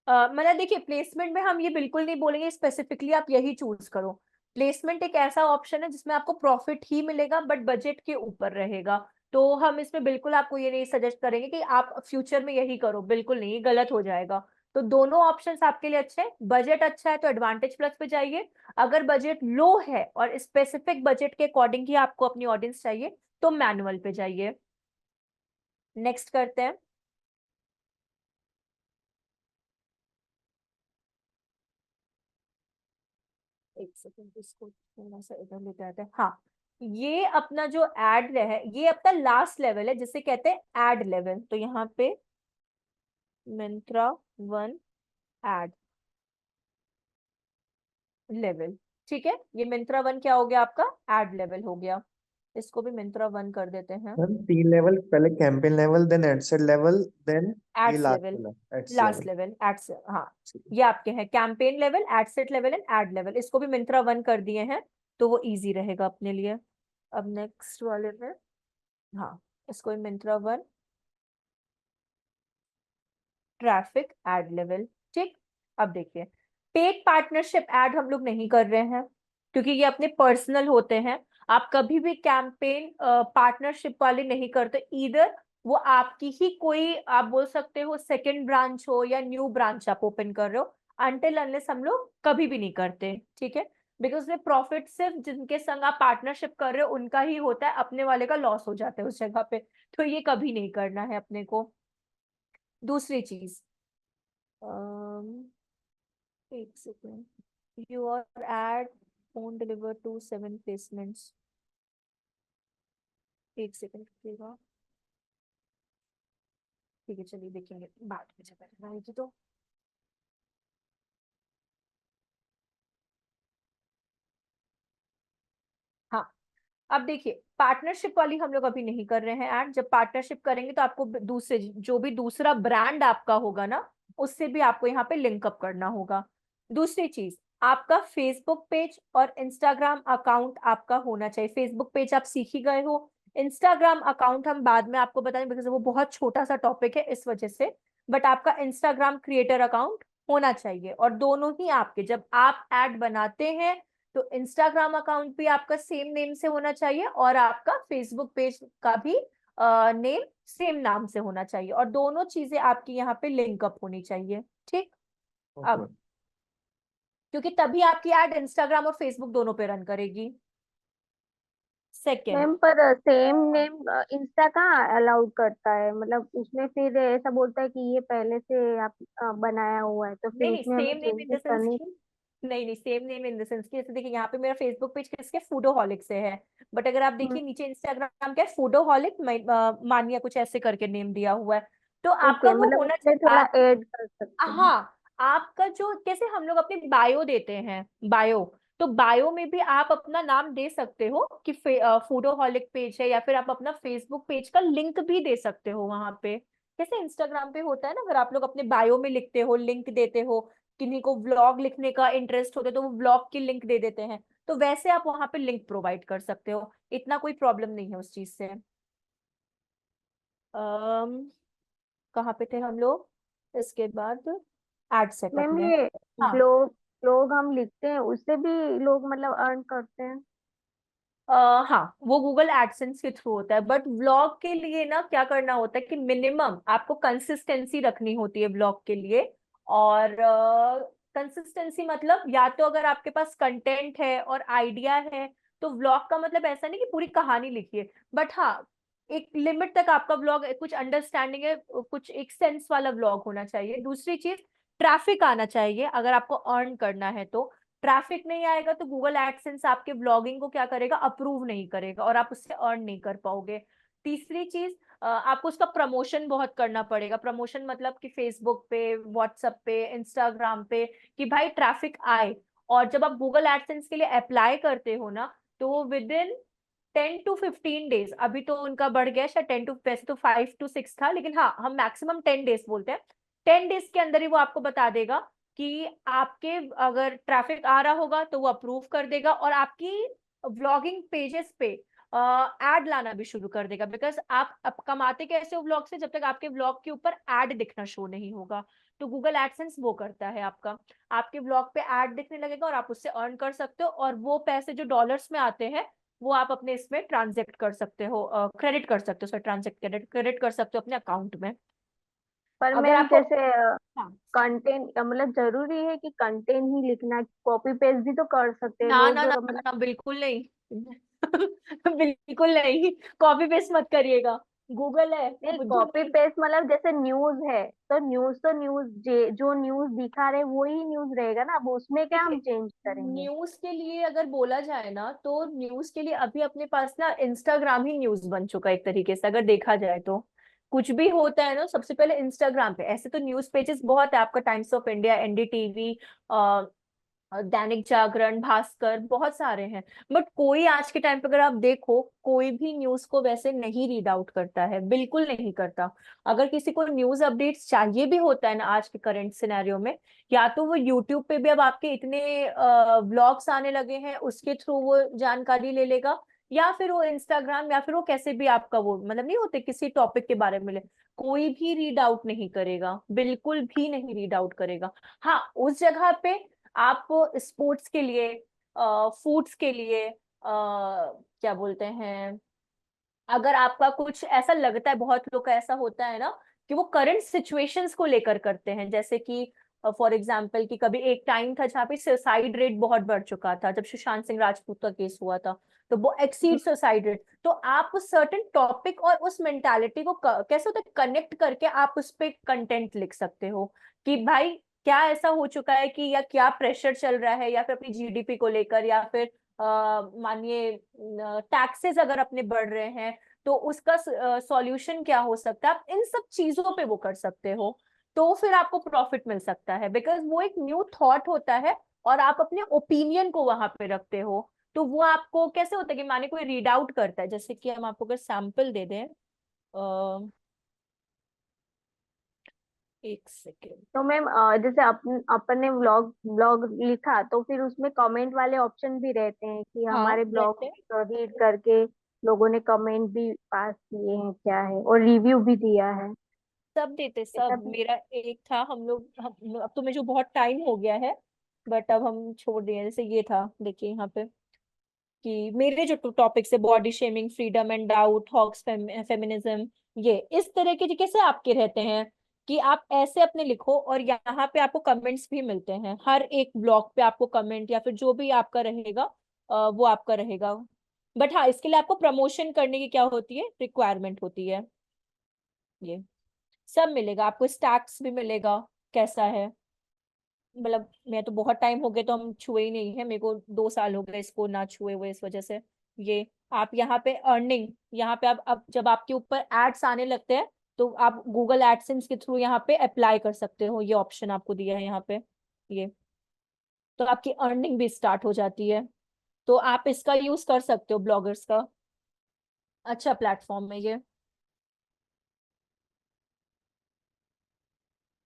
मतलब देखिए प्लेसमेंट में हम ये बिल्कुल नहीं बोलेंगे स्पेसिफिकली आप यही चूज करो। प्लेसमेंट एक ऐसा ऑप्शन है जिसमें आपको प्रॉफिट ही मिलेगा बट बजट के ऊपर रहेगा। तो हम इसमें बिल्कुल आपको ये नहीं सजेस्ट करेंगे कि आप फ्यूचर में यही करो, बिल्कुल नहीं, ये गलत हो जाएगा। तो दोनों ऑप्शंस आपके लिए अच्छे हैं। बजट अच्छा है तो एडवांटेज प्लस पे जाइए, अगर बजट लो है और स्पेसिफिक बजट के अकॉर्डिंग ही आपको अपनी ऑडियंस चाहिए तो मैनुअल पे जाइए। नेक्स्ट करते हैं। एक सेकंड, इसको थोड़ा सा इधर लेते आते हैं। हाँ, ये अपना जो एड है, ये अपना लास्ट लेवल है जिसे कहते हैं एड लेवल। तो यहाँ पे मिंत्रा वन एड लेवल, ठीक है, ये मिंत्रा वन क्या हो गया, आपका एड लेवल हो गया। इसको भी मिंत्रा 1 कर देते हैं। मैम 3 लेवल, पहले campaign level, then ad set level, then ये एड्स लास्ट लेवल, वाला ads last level. Level ads, हाँ ये आपके हैं campaign level, ad set level and ad level. इसको भी मिंत्रा 1 कर दिए हैं तो वो इजी रहेगा अपने लिए। अब नेक्स्ट वाले में, हाँ इसको भी मिंत्रा 1 ट्रैफिक एड लेवल। ठीक, अब देखिए पेड पार्टनरशिप एड हम लोग नहीं कर रहे हैं क्योंकि ये अपने पर्सनल होते हैं। आप कभी भी कैंपेन पार्टनरशिप वाले नहीं करते, इधर वो आपकी ही कोई, आप बोल सकते हो सेकंड ब्रांच हो या न्यू ब्रांच आप ओपन कर रहे हो, अनटिल अनलेस हम लोग कभी भी नहीं करते। ठीक है, बिकॉज में प्रॉफिट सिर्फ जिनके संग आप पार्टनरशिप कर रहे हो उनका ही होता है, अपने वाले का लॉस हो जाता है उस जगह पे, तो ये कभी नहीं करना है अपने को। दूसरी चीज, एक second, your ad phone deliver to 7 placements. एक सेकेंड रुकिएगा, ठीक है चलिए देखेंगे बाद में जब रहेगी तो। हाँ, अब देखिए पार्टनरशिप वाली हम लोग अभी नहीं कर रहे हैं ऐड। जब पार्टनरशिप करेंगे तो आपको दूसरे, जो भी दूसरा ब्रांड आपका होगा ना, उससे भी आपको यहाँ पे लिंक अप करना होगा। दूसरी चीज, आपका फेसबुक पेज और इंस्टाग्राम अकाउंट आपका होना चाहिए। फेसबुक पेज आप सीख ही गए हो, इंस्टाग्राम अकाउंट हम बाद में आपको बताएंगे बिकॉज वो बहुत छोटा सा टॉपिक है इस वजह से, बट आपका इंस्टाग्राम क्रिएटर अकाउंट होना चाहिए। और दोनों ही आपके, जब आप ऐड बनाते हैं तो इंस्टाग्राम अकाउंट भी आपका सेम नेम से होना चाहिए और आपका फेसबुक पेज का भी नेम सेम नाम से होना चाहिए, और दोनों चीजें आपकी यहाँ पे लिंक अप होनी चाहिए। ठीक, अब क्योंकि तभी आपकी ऐड इंस्टाग्राम और फेसबुक दोनों पे रन करेगी। सेकेंड, मैम पर सेम नेम इंस्टा कहाँ अलाउड करता है, मतलब उसमें फिर ऐसा बोलता है कि ये पहले से आप बनाया हुआ है, तो फिर नहीं नहीं उसमें हमें same name in the changes sense करनी। की, नहीं same name in the sense की, जैसे देखिए यहाँ पे मेरा फेसबुक पेज किसके, फूडोहॉलिक से है, बट अगर आप देखिए नीचे इंस्टाग्राम क्या है, फूडोहॉलिक मानिया कुछ ऐसे करके नेम दिया हुआ है, तो आपका ओके, वो मतलब होना उसमें थोड़ा चाहिए। ऐड कर सकते हैं। हाँ, आपका जो कैसे हम लोग अपनी बायो देते हैं, बायो, तो बायो में भी आप अपना नाम दे सकते हो कि फूडोहॉलिक पेज है, या फिर आप अपना फेसबुक पेज का लिंक भी दे सकते हो वहां पे। जैसे इंस्टाग्राम पे होता है ना, अगर आप लोग अपने बायो में लिखते हो, लिंक देते हो, किन्हीं को व्लॉग लिखने का इंटरेस्ट होता है तो वो व्लॉग की लिंक दे देते हैं, तो वैसे आप वहां पे लिंक प्रोवाइड कर सकते हो, इतना कोई प्रॉब्लम नहीं है उस चीज से। कहाँ पे थे हम लोग, इसके बाद एड सेटअप मैम में। ये हाँ, ब्लॉग ब्लॉग हम लिखते हैं उससे भी लोग मतलब अर्न करते हैं। हाँ वो गूगल एडसेंस के थ्रू होता है, बट व्लॉग के लिए ना क्या करना होता है कि मिनिमम आपको कंसिस्टेंसी रखनी होती है व्लॉग के लिए। और कंसिस्टेंसी मतलब या तो अगर आपके पास कंटेंट है और आइडिया है तो व्लॉग का मतलब ऐसा नहीं कि पूरी कहानी लिखिए, बट हाँ एक लिमिट तक आपका व्लॉग कुछ अंडरस्टैंडिंग है, कुछ एक सेंस वाला व्लॉग होना चाहिए। दूसरी चीज, ट्रैफिक आना चाहिए अगर आपको अर्न करना है तो। ट्रैफिक नहीं आएगा तो गूगल एडसेंस आपके ब्लॉगिंग को क्या करेगा, अप्रूव नहीं करेगा और आप उससे अर्न नहीं कर पाओगे। तीसरी चीज, आपको उसका प्रमोशन बहुत करना पड़ेगा। प्रमोशन मतलब कि फेसबुक पे, व्हाट्सएप पे, इंस्टाग्राम पे, कि भाई ट्रैफिक आए। और जब आप गूगल एडसेंस के लिए अप्लाई करते हो ना, तो विद इन 10 to 15 डेज, अभी तो उनका बढ़ गया शायद 10 to, वैसे तो 5 to 6 था, लेकिन हाँ हम मैक्सिमम 10 डेज बोलते हैं। 10 डेज के अंदर ही वो आपको बता देगा कि आपके अगर ट्रैफिक आ रहा होगा तो वो अप्रूव कर देगा, और आपकी व्लॉगिंग पेजेस पे एड लाना भी शुरू कर देगा। बिकॉज आप कमाते कैसे हो व्लॉग से, जब तक आपके व्लॉग के ऊपर एड दिखना शो नहीं होगा, तो गूगल एडसेंस वो करता है आपका, आपके व्लॉग पे एड दिखने लगेगा और आप उससे अर्न कर सकते हो, और वो पैसे जो डॉलर्स में आते हैं वो आप अपने इसमें ट्रांजेक्ट कर सकते हो, क्रेडिट कर सकते हो, सॉरी ट्रांजेक्ट क्रेडिट कर सकते हो अपने अकाउंट में। पर अगर मैम आपको, जैसे हाँ, कंटेंट मतलब जरूरी है कि कंटेंट ही लिखना, कॉपी पेस्ट भी तो कर सकते हैं ना लोग ना ना ना, मतलब। ना बिल्कुल नहीं बिल्कुल नहीं, कॉपी पेस्ट मत करिएगा, गूगल है, नहीं, बुद्धू कॉपी नहीं। पेस्ट मतलब जैसे न्यूज है तो न्यूज जो न्यूज दिखा रहे वही न्यूज रहेगा ना, अब उसमें क्या हम देखिए चेंज करेंगे। न्यूज के लिए अगर बोला जाए ना, तो न्यूज के लिए अभी अपने पास ना इंस्टाग्राम ही न्यूज बन चुका है एक तरीके से, अगर देखा जाए तो कुछ भी होता है ना सबसे पहले इंस्टाग्राम पे। ऐसे तो न्यूज पेजेस बहुत है, आपका times of India, NDTV, Dainik Jagran, Bhaskar, बहुत सारे हैं। बट कोई आज के टाइम पे अगर आप देखो, कोई भी न्यूज को वैसे नहीं रीड आउट करता है, बिल्कुल नहीं करता। अगर किसी को न्यूज अपडेट्स चाहिए भी होता है ना आज के करंट सिनेरियो में, या तो वो यूट्यूब पे भी अब आपके इतने ब्लॉग्स आने लगे हैं, उसके थ्रू वो जानकारी ले लेगा, या फिर वो इंस्टाग्राम, या फिर वो कैसे भी आपका वो मतलब नहीं होते किसी टॉपिक के बारे में ले, कोई भी रीड आउट नहीं करेगा, बिल्कुल भी नहीं रीड आउट करेगा। हाँ, उस जगह पे आप स्पोर्ट्स के लिए, फूड्स के लिए, क्या बोलते हैं, अगर आपका कुछ ऐसा लगता है, बहुत लोग का ऐसा होता है ना कि वो करंट सिचुएशंस को लेकर करते हैं, जैसे कि फॉर एग्जाम्पल कि कभी एक टाइम था जहाँ पे सुसाइड रेट बहुत बढ़ चुका था, जब सुशांत सिंह राजपूत का केस हुआ था, तो वो एक्सीड सुसाइड रेट, तो आप उस सर्टेन टॉपिक और उस मेंटालिटी को कैसे होता है कनेक्ट करके आप उस पे कंटेंट लिख सकते हो कि भाई क्या ऐसा हो चुका है कि, या क्या प्रेशर चल रहा है, या फिर अपनी जीडीपी को लेकर, या फिर मानिए टैक्सेस अगर अपने बढ़ रहे हैं तो उसका सॉल्यूशन क्या हो सकता है, आप इन सब चीजों पे वो कर सकते हो। तो फिर आपको प्रॉफिट मिल सकता है, बिकॉज वो एक न्यू थॉट होता है और आप अपने ओपिनियन को वहां पे रखते हो। तो वो आपको कैसे होता है कि माने कोई रीड आउट करता है, जैसे कि हम आपको अगर सैंपल दे दें, एक सेकेंड। तो मैम जैसे अपन ने व्लॉग ब्लॉग लिखा तो फिर उसमें कमेंट वाले ऑप्शन भी रहते हैं कि हाँ हमारे ब्लॉग रहते हैं, रीड करके लोगों ने कमेंट भी पास किए हैं क्या है, और रिव्यू भी दिया है। सब देते ऐसा सब। भी। मेरा एक था, अब तो मुझे बहुत टाइम हो गया है, बट अब हम छोड़ दिए। जैसे ये था, देखिए यहाँ पे कि मेरे जो टॉपिक्स है, body shaming, freedom and doubt, hoax feminism, ये इस तरह के कैसे आपके रहते हैं कि आप ऐसे अपने लिखो, और यहाँ पे आपको कमेंट्स भी मिलते हैं, हर एक ब्लॉग पे आपको कमेंट या फिर जो भी आपका रहेगा वो आपका रहेगा। बट हाँ, इसके लिए आपको प्रमोशन करने की क्या होती है, रिक्वायरमेंट होती है। ये सब मिलेगा आपको, स्टैक्स भी मिलेगा कैसा है, मतलब मैं तो बहुत टाइम हो गए तो हम छुए ही नहीं है, मेरे को 2 साल हो गए इसको ना छुए हुए, इस वजह से। ये आप यहाँ पे अर्निंग, यहाँ पे आप अब जब आपके ऊपर एड्स आने लगते हैं तो आप गूगल एडसेंस के थ्रू यहाँ पे अप्लाई कर सकते हो, ये ऑप्शन आपको दिया है यहाँ पे। ये तो आपकी अर्निंग भी स्टार्ट हो जाती है, तो आप इसका यूज कर सकते हो, ब्लॉगर्स का अच्छा प्लेटफॉर्म है ये।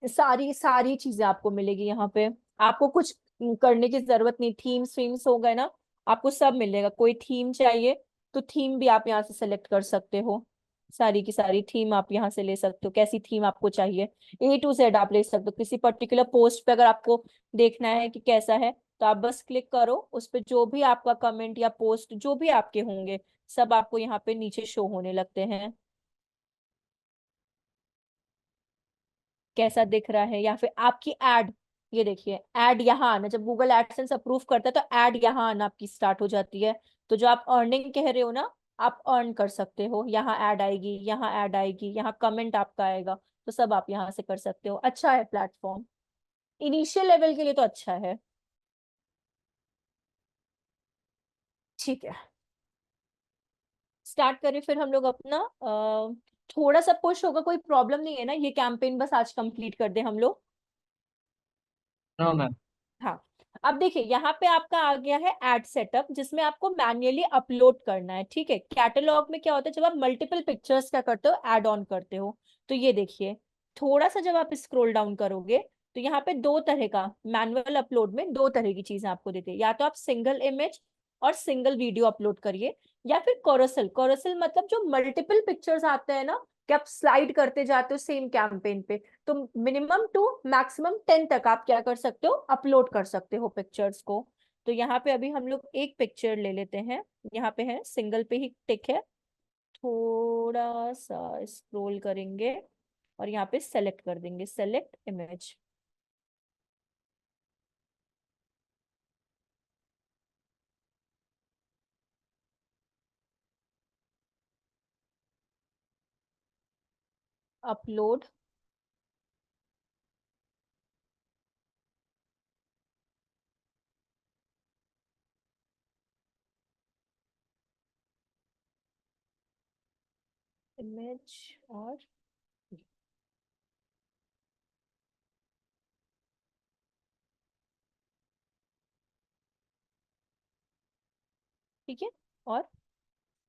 सारी सारी चीजें आपको मिलेगी यहाँ पे, आपको कुछ करने की जरूरत नहीं। थीम्स वीम्स हो गए ना, आपको सब मिलेगा। कोई थीम चाहिए तो थीम भी आप यहाँ से सेलेक्ट कर सकते हो, सारी की सारी थीम आप यहाँ से ले सकते हो, कैसी थीम आपको चाहिए, A to Z आप ले सकते हो। किसी पर्टिकुलर पोस्ट पे अगर आपको देखना है कि कैसा है, तो आप बस क्लिक करो उस पे, जो भी आपका कमेंट या पोस्ट जो भी आपके होंगे, सब आपको यहाँ पे नीचे शो होने लगते हैं, कैसा दिख रहा है। या फिर आपकी एड, ये देखिए एड यहाँ आना, जब गूगल एडसेंस अप्रूव करता है तो एड यहाँ आना आपकी स्टार्ट हो जाती है। तो जो आप अर्निंग कह रहे हो ना, आप अर्न कर सकते हो, यहाँ ऐड आएगी, यहाँ ऐड आएगी, यहाँ कमेंट आपका आएगा, तो सब आप यहाँ से कर सकते हो। अच्छा है प्लेटफॉर्म, इनिशियल लेवल के लिए तो अच्छा है। ठीक है, स्टार्ट करें फिर हम लोग अपना। थोड़ा सा पुश होगा, कोई प्रॉब्लम नहीं है ना, ये कैंपेन बस आज कंप्लीट कर दे हम लोग। No ma'am. हाँ, अब देखिए यहाँ पे आपका आ गया है एड सेटअप, जिसमें आपको मैन्युअली अपलोड करना है। ठीक है, कैटलॉग में क्या होता है, जब आप मल्टीपल पिक्चर्स क्या करते हो, ऐड ऑन करते हो, तो ये देखिए थोड़ा सा जब आप स्क्रॉल डाउन करोगे तो यहाँ पे दो तरह का, मैनुअल अपलोड में दो तरह की चीजें आपको देते हैं, या तो आप सिंगल इमेज और सिंगल वीडियो अपलोड करिए, या फिर कोरोसल। कोरोसल मतलब जो मल्टीपल पिक्चर्स आते हैं ना, कि आप स्लाइड करते जाते हो सेम कैंपेन पे, तो मिनिमम टू मैक्सिमम 10 तक आप क्या कर सकते हो, अपलोड कर सकते हो पिक्चर्स को। तो यहाँ पे अभी हम लोग एक पिक्चर ले लेते हैं, यहाँ पे है सिंगल पे ही टिक है, थोड़ा सा स्क्रॉल करेंगे और यहाँ पे सेलेक्ट कर देंगे, सेलेक्ट इमेज। अपलोड, इमेज, और ठीक है, और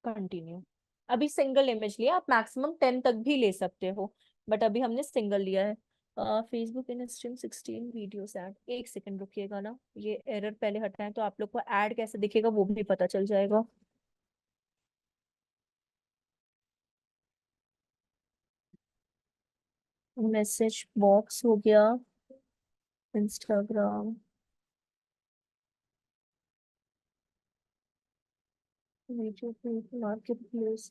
कंटिन्यू। अभी सिंगल इमेज लिया, आप मैक्सिमम 10 तक भी ले सकते हो, बट अभी हमने सिंगल लिया है। फेसबुक इन स्ट्रीम 16 वीडियोस ऐड। एक सेकंड रुकिएगा ना, ये एरर पहले हटाएं तो आप लोग को ऐड कैसे दिखेगा वो भी पता चल जाएगा। मैसेज बॉक्स हो गया, Instagram, video, market place,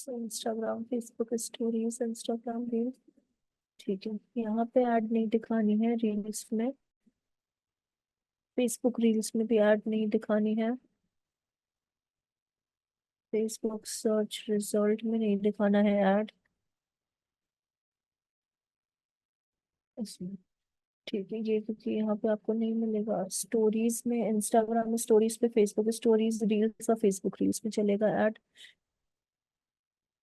Instagram, Facebook stories, Instagram reel. ठीक है, यहाँ पे ऐड नहीं दिखानी है रील्स में, फेसबुक रील्स में भी ऐड नहीं दिखानी है, फेसबुक सर्च रिजल्ट में नहीं दिखाना है ऐड इसमें। ठीक है, ये क्योंकि यहाँ पे आपको नहीं मिलेगा। स्टोरीज में, इंस्टाग्राम में स्टोरीज पे, फेसबुक स्टोरीज रील्स और फेसबुक रील्स में चलेगा ऐड।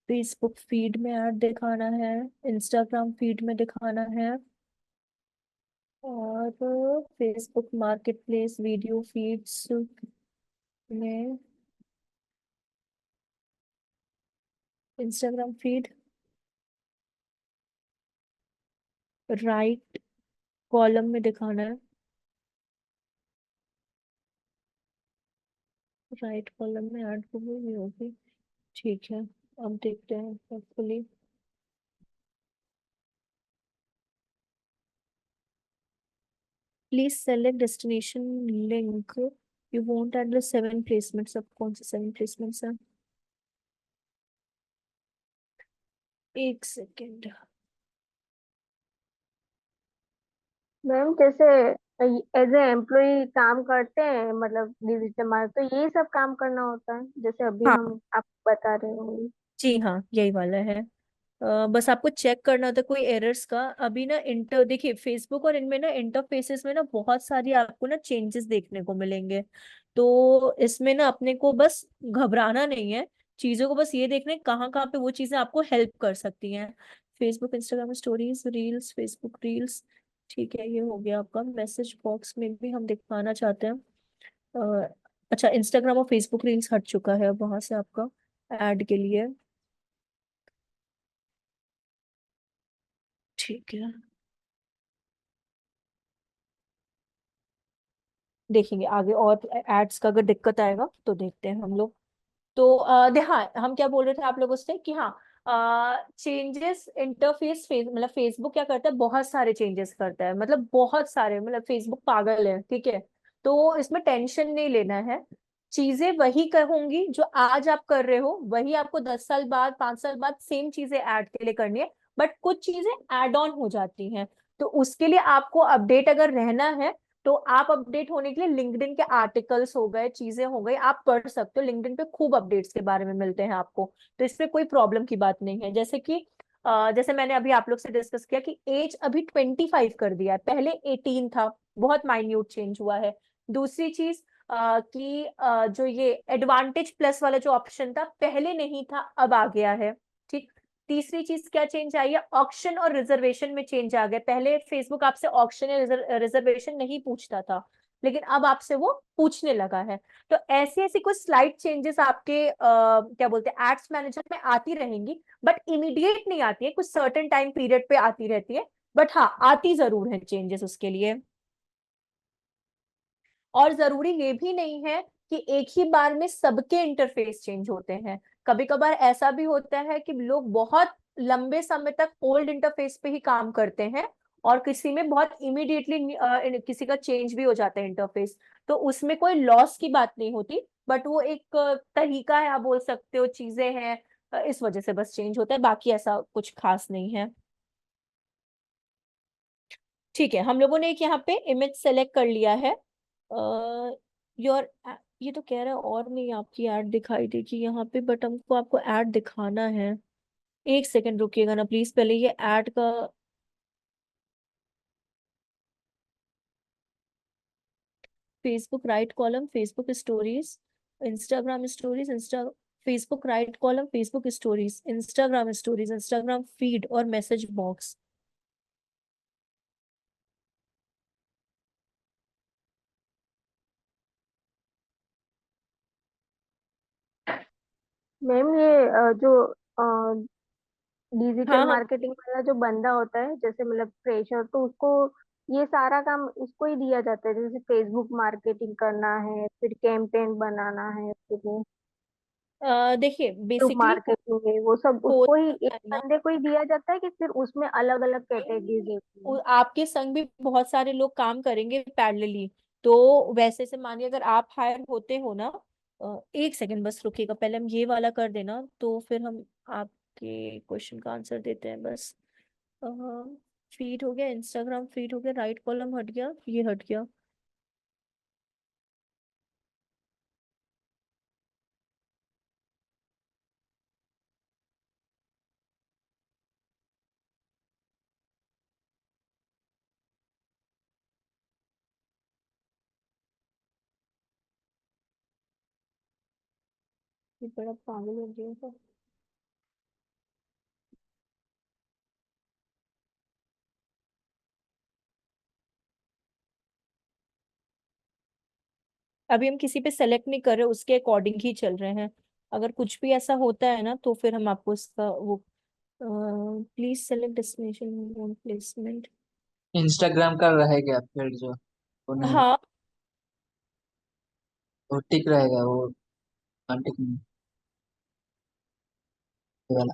फेसबुक फीड में ऐड दिखाना है, इंस्टाग्राम फीड में दिखाना है, और Facebook market place video feeds में, इंस्टाग्राम फीड राइट कॉलम में दिखाना है, राइट कॉलम में ऐड होगी होगी। ठीक है, अब देखते हैं hopefully. Please select destination link, you want ad 7 placements. अब कौन से 7 प्लेसमेंट्स हैं, एक सेकेंड। मैम जैसे एज ए एम्प्लॉय काम करते हैं, मतलब डिजिटल मार्केट, तो यही सब काम करना होता है जैसे अभी हाँ हम आप बता रहे होंगे। जी हाँ, यही वाला है। बस आपको चेक करना होता है कोई एरर्स का। अभी ना इंटर देखिए, फेसबुक और इनमें ना इंटरफेसेस में ना बहुत सारी आपको ना चेंजेस देखने को मिलेंगे। तो इसमें ना अपने को बस घबराना नहीं है, चीजों को बस ये देखना है कहाँ कहाँ पे वो चीजें आपको हेल्प कर सकती हैं। Facebook Instagram stories reels, Facebook reels. ठीक है, ये हो गया आपका। मैसेज बॉक्स में भी हम दिखाना चाहते हैं। अ, अच्छा, इंस्टाग्राम और फेसबुक रील्स हट चुका है अब वहां से आपका ऐड के लिए। ठीक है, देखेंगे आगे और एड्स का अगर दिक्कत आएगा तो देखते हैं हम लोग। तो हाँ, हम क्या बोल रहे थे आप लोगों से कि हाँ, चेंजेस इंटरफेस मतलब फेसबुक क्या करता है, बहुत सारे चेंजेस करता है, मतलब बहुत सारे, मतलब फेसबुक पागल है, ठीक है। तो इसमें टेंशन नहीं लेना है, चीजें वही कहूंगी जो आज आप कर रहे हो वही आपको 10 साल बाद, 5 साल बाद सेम चीजें ऐड के लिए करनी है। बट कुछ चीजें ऐड ऑन हो जाती हैं, तो उसके लिए आपको अपडेट अगर रहना है तो आप अपडेट होने के लिए लिंक्डइन के आर्टिकल्स हो गए, चीजें हो गई, आप पढ़ सकते हो। लिंक्डइन पे खूब अपडेट्स के बारे में मिलते हैं आपको, तो इसमें कोई प्रॉब्लम की बात नहीं है। जैसे कि जैसे मैंने अभी आप लोग से डिस्कस किया कि एज अभी 25 कर दिया है, पहले 18 था, बहुत माइन्यूट चेंज हुआ है। दूसरी चीज कि जो ये एडवांटेज प्लस वाला जो ऑप्शन था पहले नहीं था, अब आ गया है। ठीक। तीसरी चीज क्या चेंज आई है, ऑक्शन और रिजर्वेशन में चेंज आ गया। पहले फेसबुक आपसे ऑक्शन या रिजर्वेशन नहीं पूछता था, लेकिन अब आपसे वो पूछने लगा है। तो ऐसी ऐसी कुछ स्लाइड चेंजेस आपके क्या बोलते हैं एड्स मैनेजर में आती रहेंगी, बट इमीडिएट नहीं आती है, कुछ सर्टेन टाइम पीरियड पे आती रहती है। बट हाँ, आती जरूर है चेंजेस उसके लिए। और जरूरी ये भी नहीं है कि एक ही बार में सबके इंटरफेस चेंज होते हैं। कभी कभार ऐसा भी होता है कि लोग बहुत लंबे समय तक ओल्ड इंटरफेस पे ही काम करते हैं, और किसी में बहुत इमीडिएटली किसी का चेंज भी हो जाता है इंटरफेस। तो उसमें कोई लॉस की बात नहीं होती, बट वो एक तरीका है, आप बोल सकते हो, चीजें हैं, इस वजह से बस चेंज होता है, बाकी ऐसा कुछ खास नहीं है। ठीक है, हम लोगों ने एक यहाँ पे इमेज सेलेक्ट कर लिया है। योर, ये तो कह रहा है और नहीं आपकी ऐड दिखाई देगी यहाँ पे, बट हमको आपको ऐड दिखाना है। एक सेकंड रुकिएगा ना प्लीज, पहले ये ऐड का। Facebook right column, Facebook stories, Instagram stories, Insta Facebook right column, Facebook stories, stories, Instagram feed और मैसेज बॉक्स। मैम ये जो डिजिटल हाँ हाँ। मार्केटिंग वाला जो बंदा होता है, जैसे मतलब फ्रेशर, तो उसको ये सारा काम उसको ही दिया जाता है, जैसे फेसबुक मार्केटिंग करना है, फिर कैंपेन बनाना है, फिर देखिए यूट्यूब बेसिकली मार्केटिंग है, वो सब कोई उसको ही, एक है ना, बंदे को ही दिया जाता है कि फिर उसमें अलग अलग कैटेगरीज होती है। आपके संग भी बहुत सारे लोग काम करेंगे पैरेलली। तो वैसे से मानिए अगर आप हायर होते हो ना, एक सेकंड बस रुकिएगा, पहले हम ये वाला कर देना तो फिर हम आपके क्वेश्चन का आंसर देते हैं बस। फीड हो गया, इंस्टाग्राम फीड हो गया, राइट कॉलम हट गया, ये हट गया। ये बड़ा पागल हो गया था। अभी हम किसी पे सेलेक्ट नहीं कर रहे, उसके अकॉर्डिंग ही चल रहे हैं। अगर कुछ भी ऐसा होता है ना तो फिर हम आपको इसका वो, please select destination placement. Instagram का रहेगा फिर जो वो नहीं, हाँ वो टिक रहेगा वो अनटिक नहीं, ये वाला।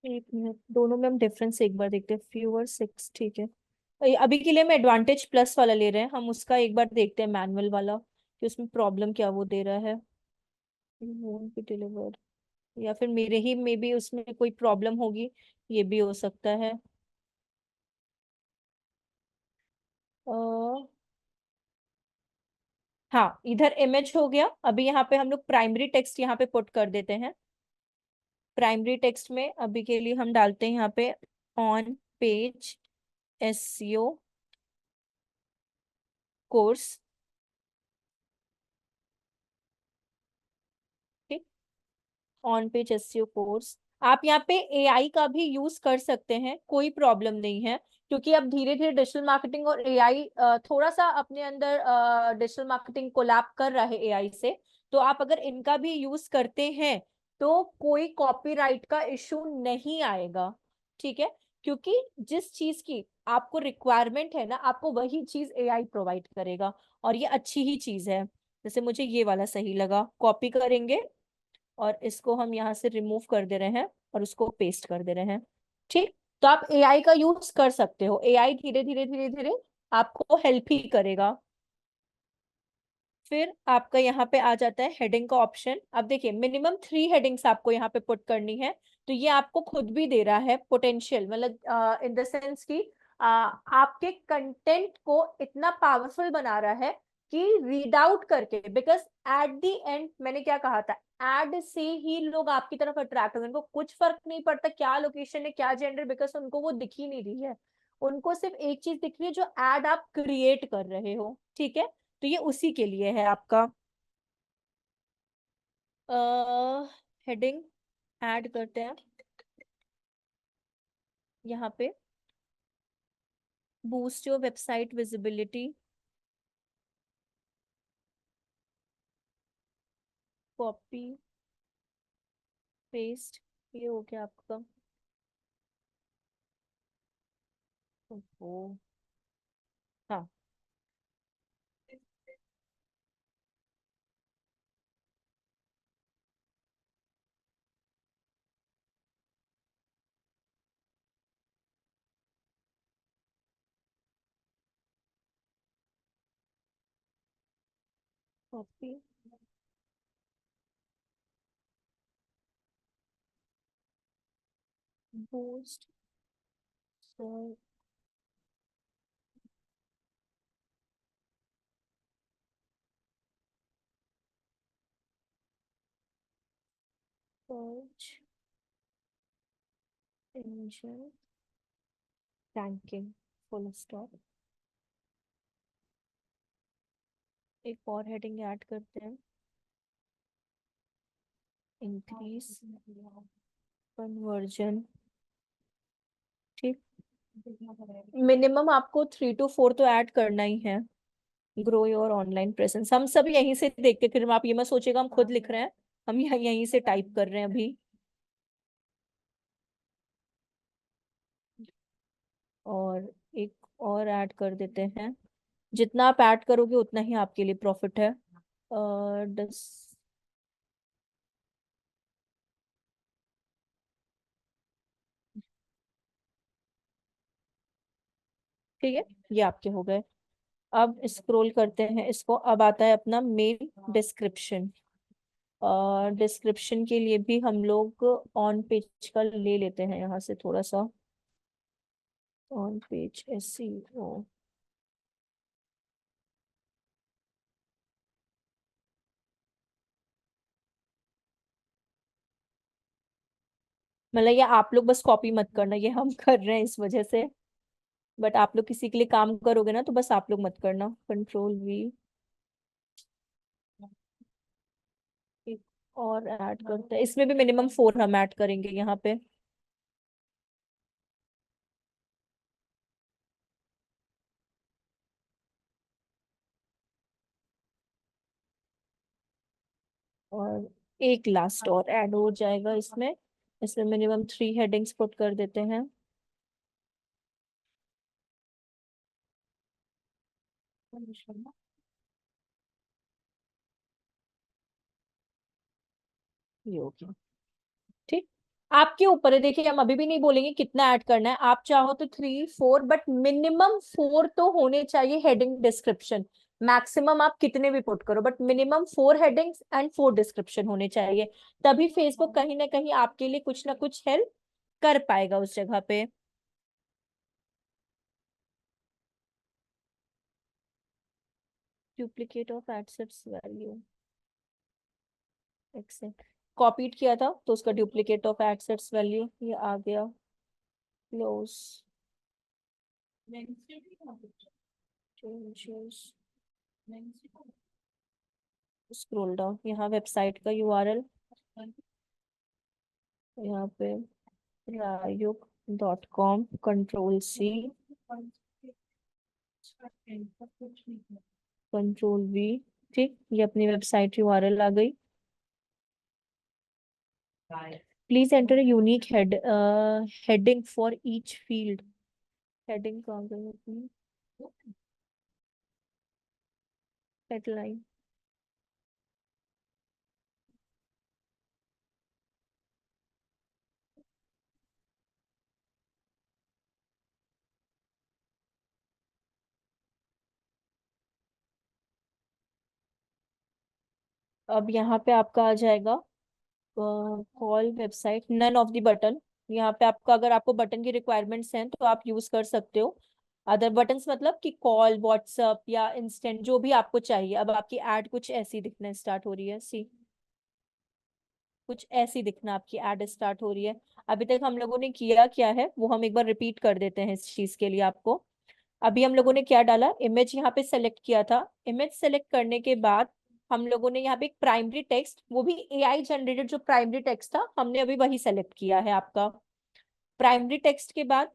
एक मिनट, दोनों में हम डिफरेंस एक बार देखते हैं। फ्यूअर 6 ठीक है। अभी के लिए हम एडवांटेज प्लस वाला ले रहे हैं, हम उसका एक बार देखते हैं मैनुअल वाला कि उसमें प्रॉब्लम क्या वो दे रहा है। वोंट बी डिलीवर्ड, या फिर मेरे ही में भी उसमें कोई प्रॉब्लम होगी, ये भी हो सकता है। अ, हाँ इधर इमेज हो गया। अभी यहाँ पे हम लोग प्राइमरी टेक्स्ट यहाँ पे पुट कर देते हैं। प्राइमरी टेक्स्ट में अभी के लिए हम डालते हैं यहाँ पे ऑन पेज एसईओ कोर्स। ठीक, ऑन पेज एसईओ कोर्स। आप यहाँ पे एआई का भी यूज कर सकते हैं, कोई प्रॉब्लम नहीं है, क्योंकि अब धीरे धीरे डिजिटल मार्केटिंग और एआई थोड़ा सा अपने अंदर डिजिटल मार्केटिंग कोलैब कर रहा है एआई से। तो आप अगर इनका भी यूज करते हैं तो कोई कॉपीराइट का इशू नहीं आएगा। ठीक है, क्योंकि जिस चीज की आपको रिक्वायरमेंट है ना, आपको वही चीज एआई प्रोवाइड करेगा, और ये अच्छी ही चीज है। जैसे मुझे ये वाला सही लगा, कॉपी करेंगे और इसको हम यहाँ से रिमूव कर दे रहे हैं और उसको पेस्ट कर दे रहे हैं। ठीक, तो आप एआई का यूज कर सकते हो, एआई धीरे धीरे धीरे धीरे आपको हेल्प ही करेगा। फिर आपका यहाँ पे आ जाता है हेडिंग का ऑप्शन। अब देखिए मिनिमम 3 हेडिंग्स आपको यहाँ पे पुट करनी है। तो ये आपको खुद भी दे रहा है पोटेंशियल, मतलब इन द सेंस कि आपके कंटेंट को इतना पावरफुल बना रहा है कि रीड आउट करके, बिकॉज एट द एंड मैंने क्या कहा था, एड से ही लोग आपकी तरफ अट्रैक्ट होंगे। उनको कुछ फर्क नहीं पड़ता क्या लोकेशन है क्या जेंडर, बिकॉज उनको वो दिख ही नहीं रही है। उनको सिर्फ एक चीज दिख रही है, जो एड आप क्रिएट कर रहे हो। ठीक है, तो ये उसी के लिए है आपका। हेडिंग ऐड करते हैं यहाँ पे, boost your website visibility, copy paste, ये हो गया आपका। ओहो, हाँ copy boost search engine ranking full stop. एक और हेडिंग ऐड करते हैं, इंक्रीज कन्वर्जन। ठीक, मिनिमम आपको 3 to 4 तो ऐड करना ही है। ग्रो योर ऑनलाइन प्रेजेंस, हम सब यहीं से देख के, फिर आप ये मत सोचिएगा हम खुद लिख रहे हैं, हम यहीं से टाइप कर रहे हैं अभी। और एक और ऐड कर देते हैं, जितना आप ऐड करोगे उतना ही आपके लिए प्रॉफिट है। ठीक है, ये आपके हो गए। अब स्क्रॉल करते हैं इसको, अब आता है अपना मेन डिस्क्रिप्शन। डिस्क्रिप्शन के लिए भी हम लोग ऑन पेज का ले लेते हैं यहाँ से थोड़ा सा, ऑन पेज SEO। मतलब ये आप लोग बस कॉपी मत करना, ये हम कर रहे हैं इस वजह से, बट आप लोग किसी के लिए काम करोगे ना तो बस आप लोग मत करना। Ctrl+V। एक और ऐड करते हैं, इसमें भी मिनिमम 4 हम ऐड करेंगे यहाँ पे। और एक लास्ट और ऐड हो जाएगा इसमें, इसमें मिनिमम 3 हेडिंग्स पुट कर देते हैं। ये हो गया। ठीक, आपके ऊपर है, देखिए हम अभी भी नहीं बोलेंगे कितना ऐड करना है, आप चाहो तो 3 4, बट मिनिमम 4 तो होने चाहिए हेडिंग डिस्क्रिप्शन। मैक्सिमम आप कितने भी पुट करो, but minimum 4 headings and 4 description होने चाहिए, तभी फेसबुक कहीं ना कहीं आपके लिए कुछ ना कुछ हेल्प कर पाएगा उस जगह पे। Duplicate of ad sets value, except, copied किया था तो उसका डुप्लीकेट ऑफ एडसेट्स वैल्यू ये आ गया। क्लोज, स्क्रॉल डाउन, यहाँ वेबसाइट का URL, यहाँ पे prayug.com, Ctrl+C, Ctrl+V। ठीक, ये अपनी वेबसाइट URL आ गई। Please enter unique heading for each field. Heading कहाँ गई अपनी, हेडलाइन। अब यहाँ पे आपका आ जाएगा call website, none of the button. यहाँ पे आपका, अगर आपको बटन की रिक्वायरमेंट्स हैं तो आप यूज कर सकते हो। अदर बटन्स मतलब कि कॉल, व्हाट्सअप या इंस्टेंट, जो भी आपको चाहिए। अब आपकी ऐड कुछ ऐसी दिखना स्टार्ट हो रही है, सी, कुछ ऐसी दिखना आपकी ऐड स्टार्ट हो रही है। अभी तक हम लोगों ने किया क्या है वो हम एक बार रिपीट कर देते हैं इस चीज के लिए आपको। अभी हम लोगों ने क्या डाला, इमेज यहाँ पे सेलेक्ट किया था। इमेज सेलेक्ट करने के बाद हम लोगों ने यहाँ पे एक प्राइमरी टेक्स्ट, वो भी AI जनरेटेड जो प्राइमरी टेक्स्ट था हमने अभी वही सेलेक्ट किया है आपका। प्राइमरी टेक्स्ट के बाद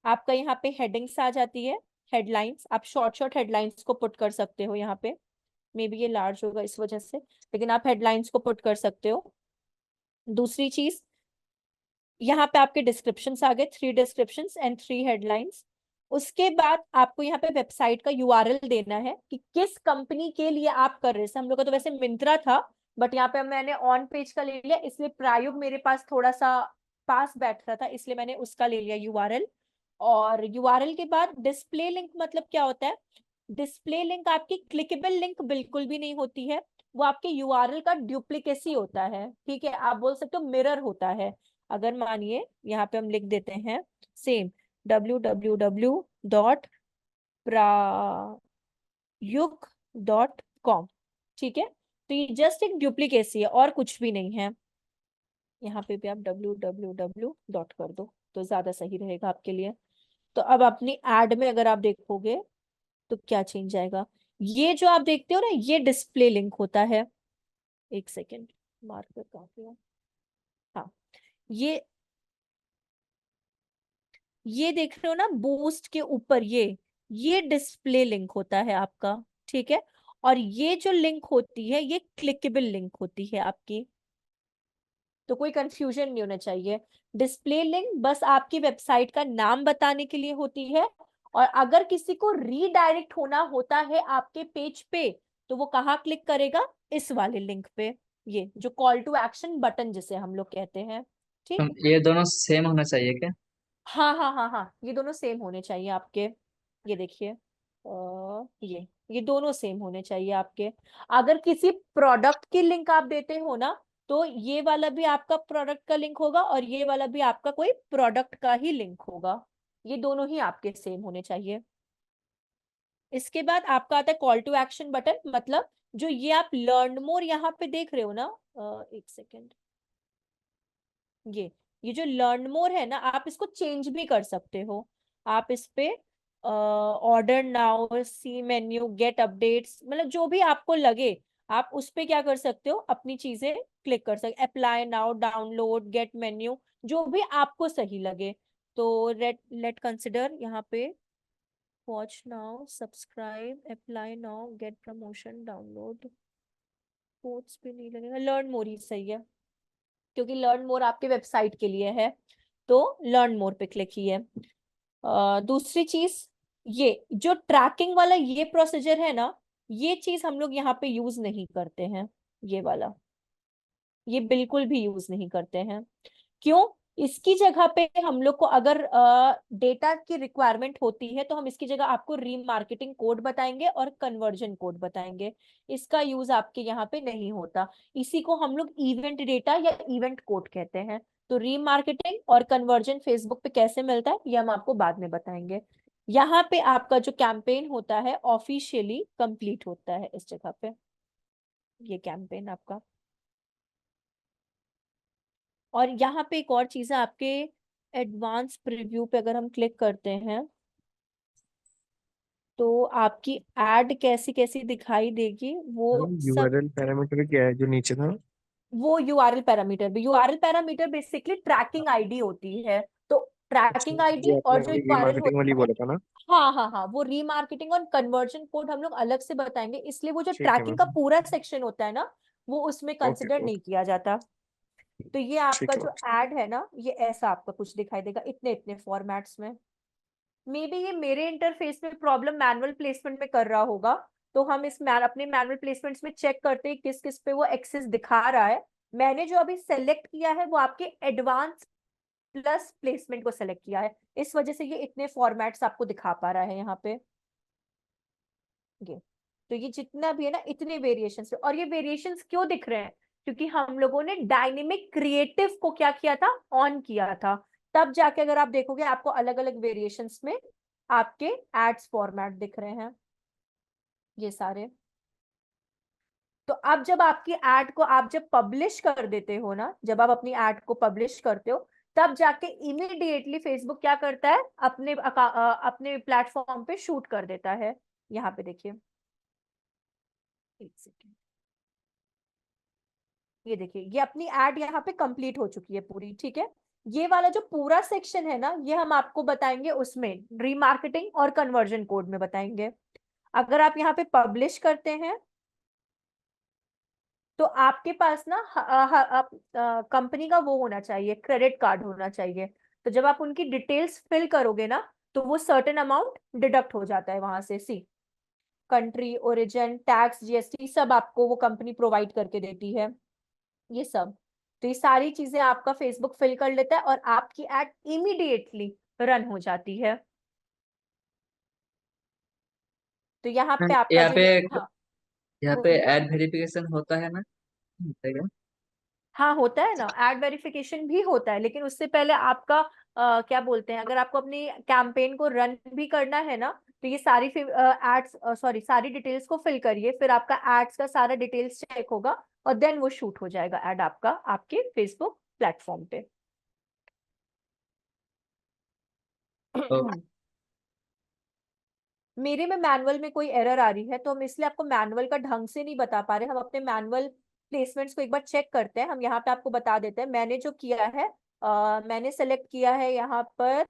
आपका यहाँ पे हेडिंग्स आ जाती है, हेडलाइंस। आप शॉर्ट शॉर्ट हेडलाइंस को पुट कर सकते हो यहाँ पे, मे बी ये लार्ज होगा इस वजह से, लेकिन आप हेडलाइंस को पुट कर सकते हो। दूसरी चीज, यहाँ पे आपके डिस्क्रिप्शंस आ गए, 3 डिस्क्रिप्शंस एंड 3 हेडलाइंस। उसके बाद आपको यहाँ पे वेबसाइट का URL देना है कि किस कंपनी के लिए आप कर रहे हैं। हम लोग का तो वैसे मिंत्रा था, बट यहाँ पे मैंने ऑन पेज का ले लिया, इसलिए प्रायुग मेरे पास थोड़ा सा पास बैठ रहा था, इसलिए मैंने उसका ले लिया URL। और URL के बाद डिस्प्ले लिंक, मतलब क्या होता है, डिस्प्ले लिंक आपकी क्लिकेबल लिंक बिल्कुल भी नहीं होती है, वो आपके URL का डुप्लीकेसी होता है। ठीक है, आप बोल सकते हो मिरर होता है। अगर मानिए यहाँ पे हम लिख देते हैं सेम www.prayug.com, ठीक है, तो ये जस्ट एक डुप्लीकेसी है और कुछ भी नहीं है। यहाँ पे भी आप www डॉट कर दो तो ज्यादा सही रहेगा आपके लिए। तो अब अपनी एड में अगर आप देखोगे तो क्या चेंज आएगा, ये जो आप देखते हो ना ये डिस्प्ले लिंक होता है। एक सेकेंड, मार्कर कहाँ पे है? हाँ, ये देख रहे हो ना बूस्ट के ऊपर, ये डिस्प्ले लिंक होता है आपका, ठीक है। और ये जो लिंक होती है ये क्लिकेबल लिंक होती है आपकी, तो कोई कंफ्यूजन नहीं होना चाहिए। डिस्प्ले लिंक बस आपकी वेबसाइट का नाम बताने के लिए होती है, और अगर किसी को रीडायरेक्ट होना होता है आपके पेज पे तो वो कहाँ क्लिक करेगा, इस वाले लिंक पे, ये जो कॉल टू एक्शन बटन जिसे हम लोग कहते हैं, तो ठीक। ये दोनों सेम होना चाहिए क्या? हाँ हाँ हाँ हाँ, ये दोनों सेम होने चाहिए आपके। ये देखिए ये दोनों सेम होने चाहिए आपके। अगर किसी प्रोडक्ट की लिंक आप देते हो ना तो ये वाला भी आपका प्रोडक्ट का लिंक होगा और ये वाला भी आपका कोई प्रोडक्ट का ही लिंक होगा, ये दोनों ही आपके सेम होने चाहिए। इसके बाद आपका आता है कॉल टू एक्शन बटन, मतलब जो ये आप लर्न मोर यहाँ पे देख रहे हो ना, एक सेकेंड, ये जो लर्न मोर है ना आप इसको चेंज भी कर सकते हो। आप इस पे ऑर्डर नाउ, सी मेन्यू, गेट अपडेट्स, मतलब जो भी आपको लगे आप उस पे क्या कर सकते हो, अपनी चीजें क्लिक कर सकते, apply now, download, get menu, जो भी आपको सही लगे। तो लेट कंसिडर यहाँ पे watch now, subscribe, apply now, get promotion, download, codes पे नहीं लगेगा, लर्न मोर ही सही है क्योंकि लर्न मोर आपके वेबसाइट के लिए है, तो लर्न मोर पे क्लिक ही है। दूसरी चीज, ये जो ट्रैकिंग वाला ये प्रोसीजर है ना, ये चीज हम लोग यहाँ पे यूज नहीं करते हैं, ये वाला ये बिल्कुल भी यूज नहीं करते हैं। क्यों? इसकी जगह पे हम लोग को अगर डेटा की रिक्वायरमेंट होती है तो हम इसकी जगह आपको रीमार्केटिंग कोड बताएंगे और कन्वर्जन कोड बताएंगे, इसका यूज आपके यहाँ पे नहीं होता। इसी को हम लोग इवेंट डेटा या इवेंट कोड कहते हैं। तो रीमार्केटिंग और कन्वर्जन फेसबुक पे कैसे मिलता है ये हम आपको बाद में बताएंगे। यहाँ पे आपका जो कैंपेन होता है ऑफिशियली कंप्लीट होता है इस जगह पे, ये कैंपेन आपका। और यहाँ पे एक और चीज है, आपके एडवांस प्रीव्यू पे अगर हम क्लिक करते हैं तो आपकी एड कैसी कैसी दिखाई देगी वो सब। यूआरएल पैरामीटर क्या है जो नीचे था? वो URL parameter basically tracking ID होती है। तो अच्छा, ट्रैकिंग आईडी जो और आपने जो अभी यूआरएल रीमार्केटिंग वाली होता है, बोला था ना? हाँ हाँ हाँ, वो रीमार्केटिंग और कन्वर्जन कोड हम लोग अलग से बताएंगे, इसलिए वो जो ठीक है ट्रैकिंग का मैम। पूरा सेक्शन होता है ना वो उसमें ओके कंसिडर नहीं ओके। किया जाता। तो ये आपका ठीक है जो ओके। एड है ना ये ऐसा आपका कुछ दिखाई देगा इतने इतने फॉर्मेट्स में। मे बी ये मेरे इंटरफेस में प्रॉब्लम मैनुअल प्लेसमेंट में कर रहा होगा, तो हम अपने मैनुअल प्लेसमेंट्स में चेक करते हैं किस किस पे वो एक्सेस दिखा रहा है। मैंने जो अभी सेलेक्ट किया है वो आपके एडवांस प्लस प्लेसमेंट को सेलेक्ट किया है, इस वजह से ये इतने फॉर्मेट्स आपको दिखा पा रहा है यहाँ पे। ये तो ये जितना भी है ना इतने वेरिएशंस, और ये वेरिएशंस क्यों दिख रहे हैं, क्योंकि हम लोगों ने डायनेमिक क्रिएटिव को क्या किया था, ऑन किया था। तब जाके अगर आप देखोगे आपको अलग अलग वेरिएशंस में आपके एड्स फॉर्मेट दिख रहे हैं ये सारे। तो अब जब आपकी एड को आप जब पब्लिश कर देते हो ना, जब आप अपनी एड को पब्लिश करते हो तब जाके इमीडिएटली फेसबुक क्या करता है, अपने प्लेटफॉर्म पे शूट कर देता है। यहाँ पे देखिए, एक सेकेंड, ये देखिए ये अपनी एड यहाँ पे कंप्लीट हो चुकी है पूरी, ठीक है। ये वाला जो पूरा सेक्शन है ना ये हम आपको बताएंगे उसमें रीमार्केटिंग और कन्वर्जन कोड में बताएंगे। अगर आप यहाँ पे पब्लिश करते हैं तो आपके पास ना कंपनी का वो होना चाहिए, क्रेडिट कार्ड होना चाहिए। तो जब आप उनकी डिटेल्स फिल करोगे ना तो वो सर्टेन अमाउंट डिडक्ट हो जाता है वहां से। सी कंट्री, ओरिजिन, टैक्स, जीएसटी सब आपको वो कंपनी प्रोवाइड करके देती है ये सब। तो ये सारी चीजें आपका फेसबुक फिल कर लेता है और आपकी एड इमीडिएटली रन हो जाती है। तो यहाँ पे आपका यहाँ जो पे हाँ यहाँ पे बोलिए। एड वेरिफिकेशन होता है ना? होता है क्या? हाँ होता है ना, एड वेरिफिकेशन भी होता है, लेकिन उससे पहले आपका क्या बोलते हैं, अगर आपको अपनी कैंपेन को रन भी करना है ना तो ये सारी एड्स सारी डिटेल्स को फिल करिए, फिर आपका एड्स का सारा डिटेल्स चेक होगा और देन वो शूट हो जाएगा एड आपका आपके फेसबुक प्लेटफॉर्म पे। मेरे में मैनुअल में कोई एरर आ रही है तो हम इसलिए आपको मैनुअल का ढंग से नहीं बता पा रहे, हम अपने मैनुअल प्लेसमेंट्स को एक बार चेक करते हैं। हम यहाँ पे आपको बता देते हैं मैंने जो किया है, मैंने सेलेक्ट किया है यहाँ पर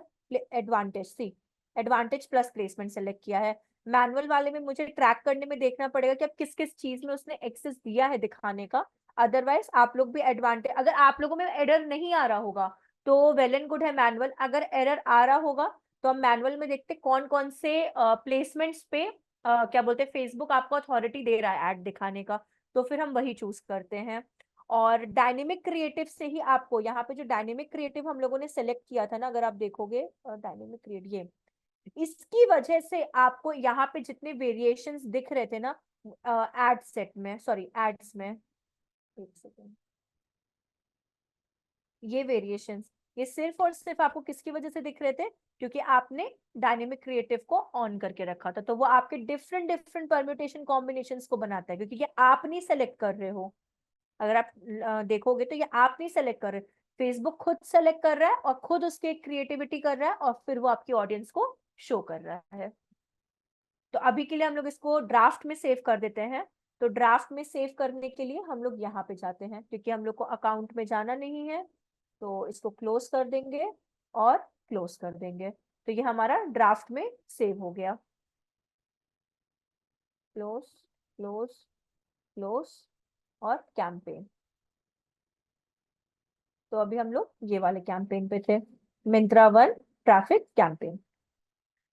एडवांटेज प्लस प्लेसमेंट सेलेक्ट किया है। मैनुअल वाले में मुझे ट्रैक करने में देखना पड़ेगा कि अब किस किस चीज में उसने एक्सेस दिया है दिखाने का। अदरवाइज आप लोग भी एडवांटेज, अगर आप लोगों में एरर नहीं आ रहा होगा तो वेल एंड गुड है मैनुअल। अगर एरर आ रहा होगा तो हम मैनुअल में देखते कौन कौन से प्लेसमेंट्स पे क्या बोलते हैं फेसबुक आपको अथॉरिटी दे रहा है ऐड दिखाने का, तो फिर हम वही चूज करते हैं। और डायनेमिक क्रिएटिव से ही आपको यहाँ पे जो डायनेमिक क्रिएटिव हम लोगों ने सेलेक्ट किया था ना, अगर आप देखोगे डायनेमिक क्रिएटिव, ये इसकी वजह से आपको यहाँ पे जितने वेरिएशंस दिख रहे थे ना एड सेट में, सॉरी एड्स में, एक सेकेंड, ये वेरिएशंस ये सिर्फ और सिर्फ आपको किसकी वजह से दिख रहे थे, क्योंकि आपने डायनेमिक क्रिएटिव को ऑन करके रखा था। तो वो आपके डिफरेंट डिफरेंट परम्यूटेशन कॉम्बिनेशंस को बनाता है, क्योंकि ये आप नहीं सेलेक्ट कर रहे हो। अगर आप देखोगे तो ये आप नहीं सेलेक्ट कर रहे, फेसबुक खुद सेलेक्ट कर रहा है और खुद उसके क्रिएटिविटी कर रहा है और फिर वो आपकी ऑडियंस को शो कर रहा है। तो अभी के लिए हम लोग इसको ड्राफ्ट में सेव कर देते हैं। तो ड्राफ्ट में सेव करने के लिए हम लोग यहाँ पे जाते हैं, क्योंकि हम लोग को अकाउंट में जाना नहीं है, तो इसको क्लोज कर देंगे और क्लोज कर देंगे। तो ये हमारा ड्राफ्ट में सेव हो गया। क्लोज क्लोज क्लोज और कैंपेन। तो अभी हम लोग ये वाले कैंपेन पे थे, मिंत्रा 1 ट्रैफिक कैंपेन।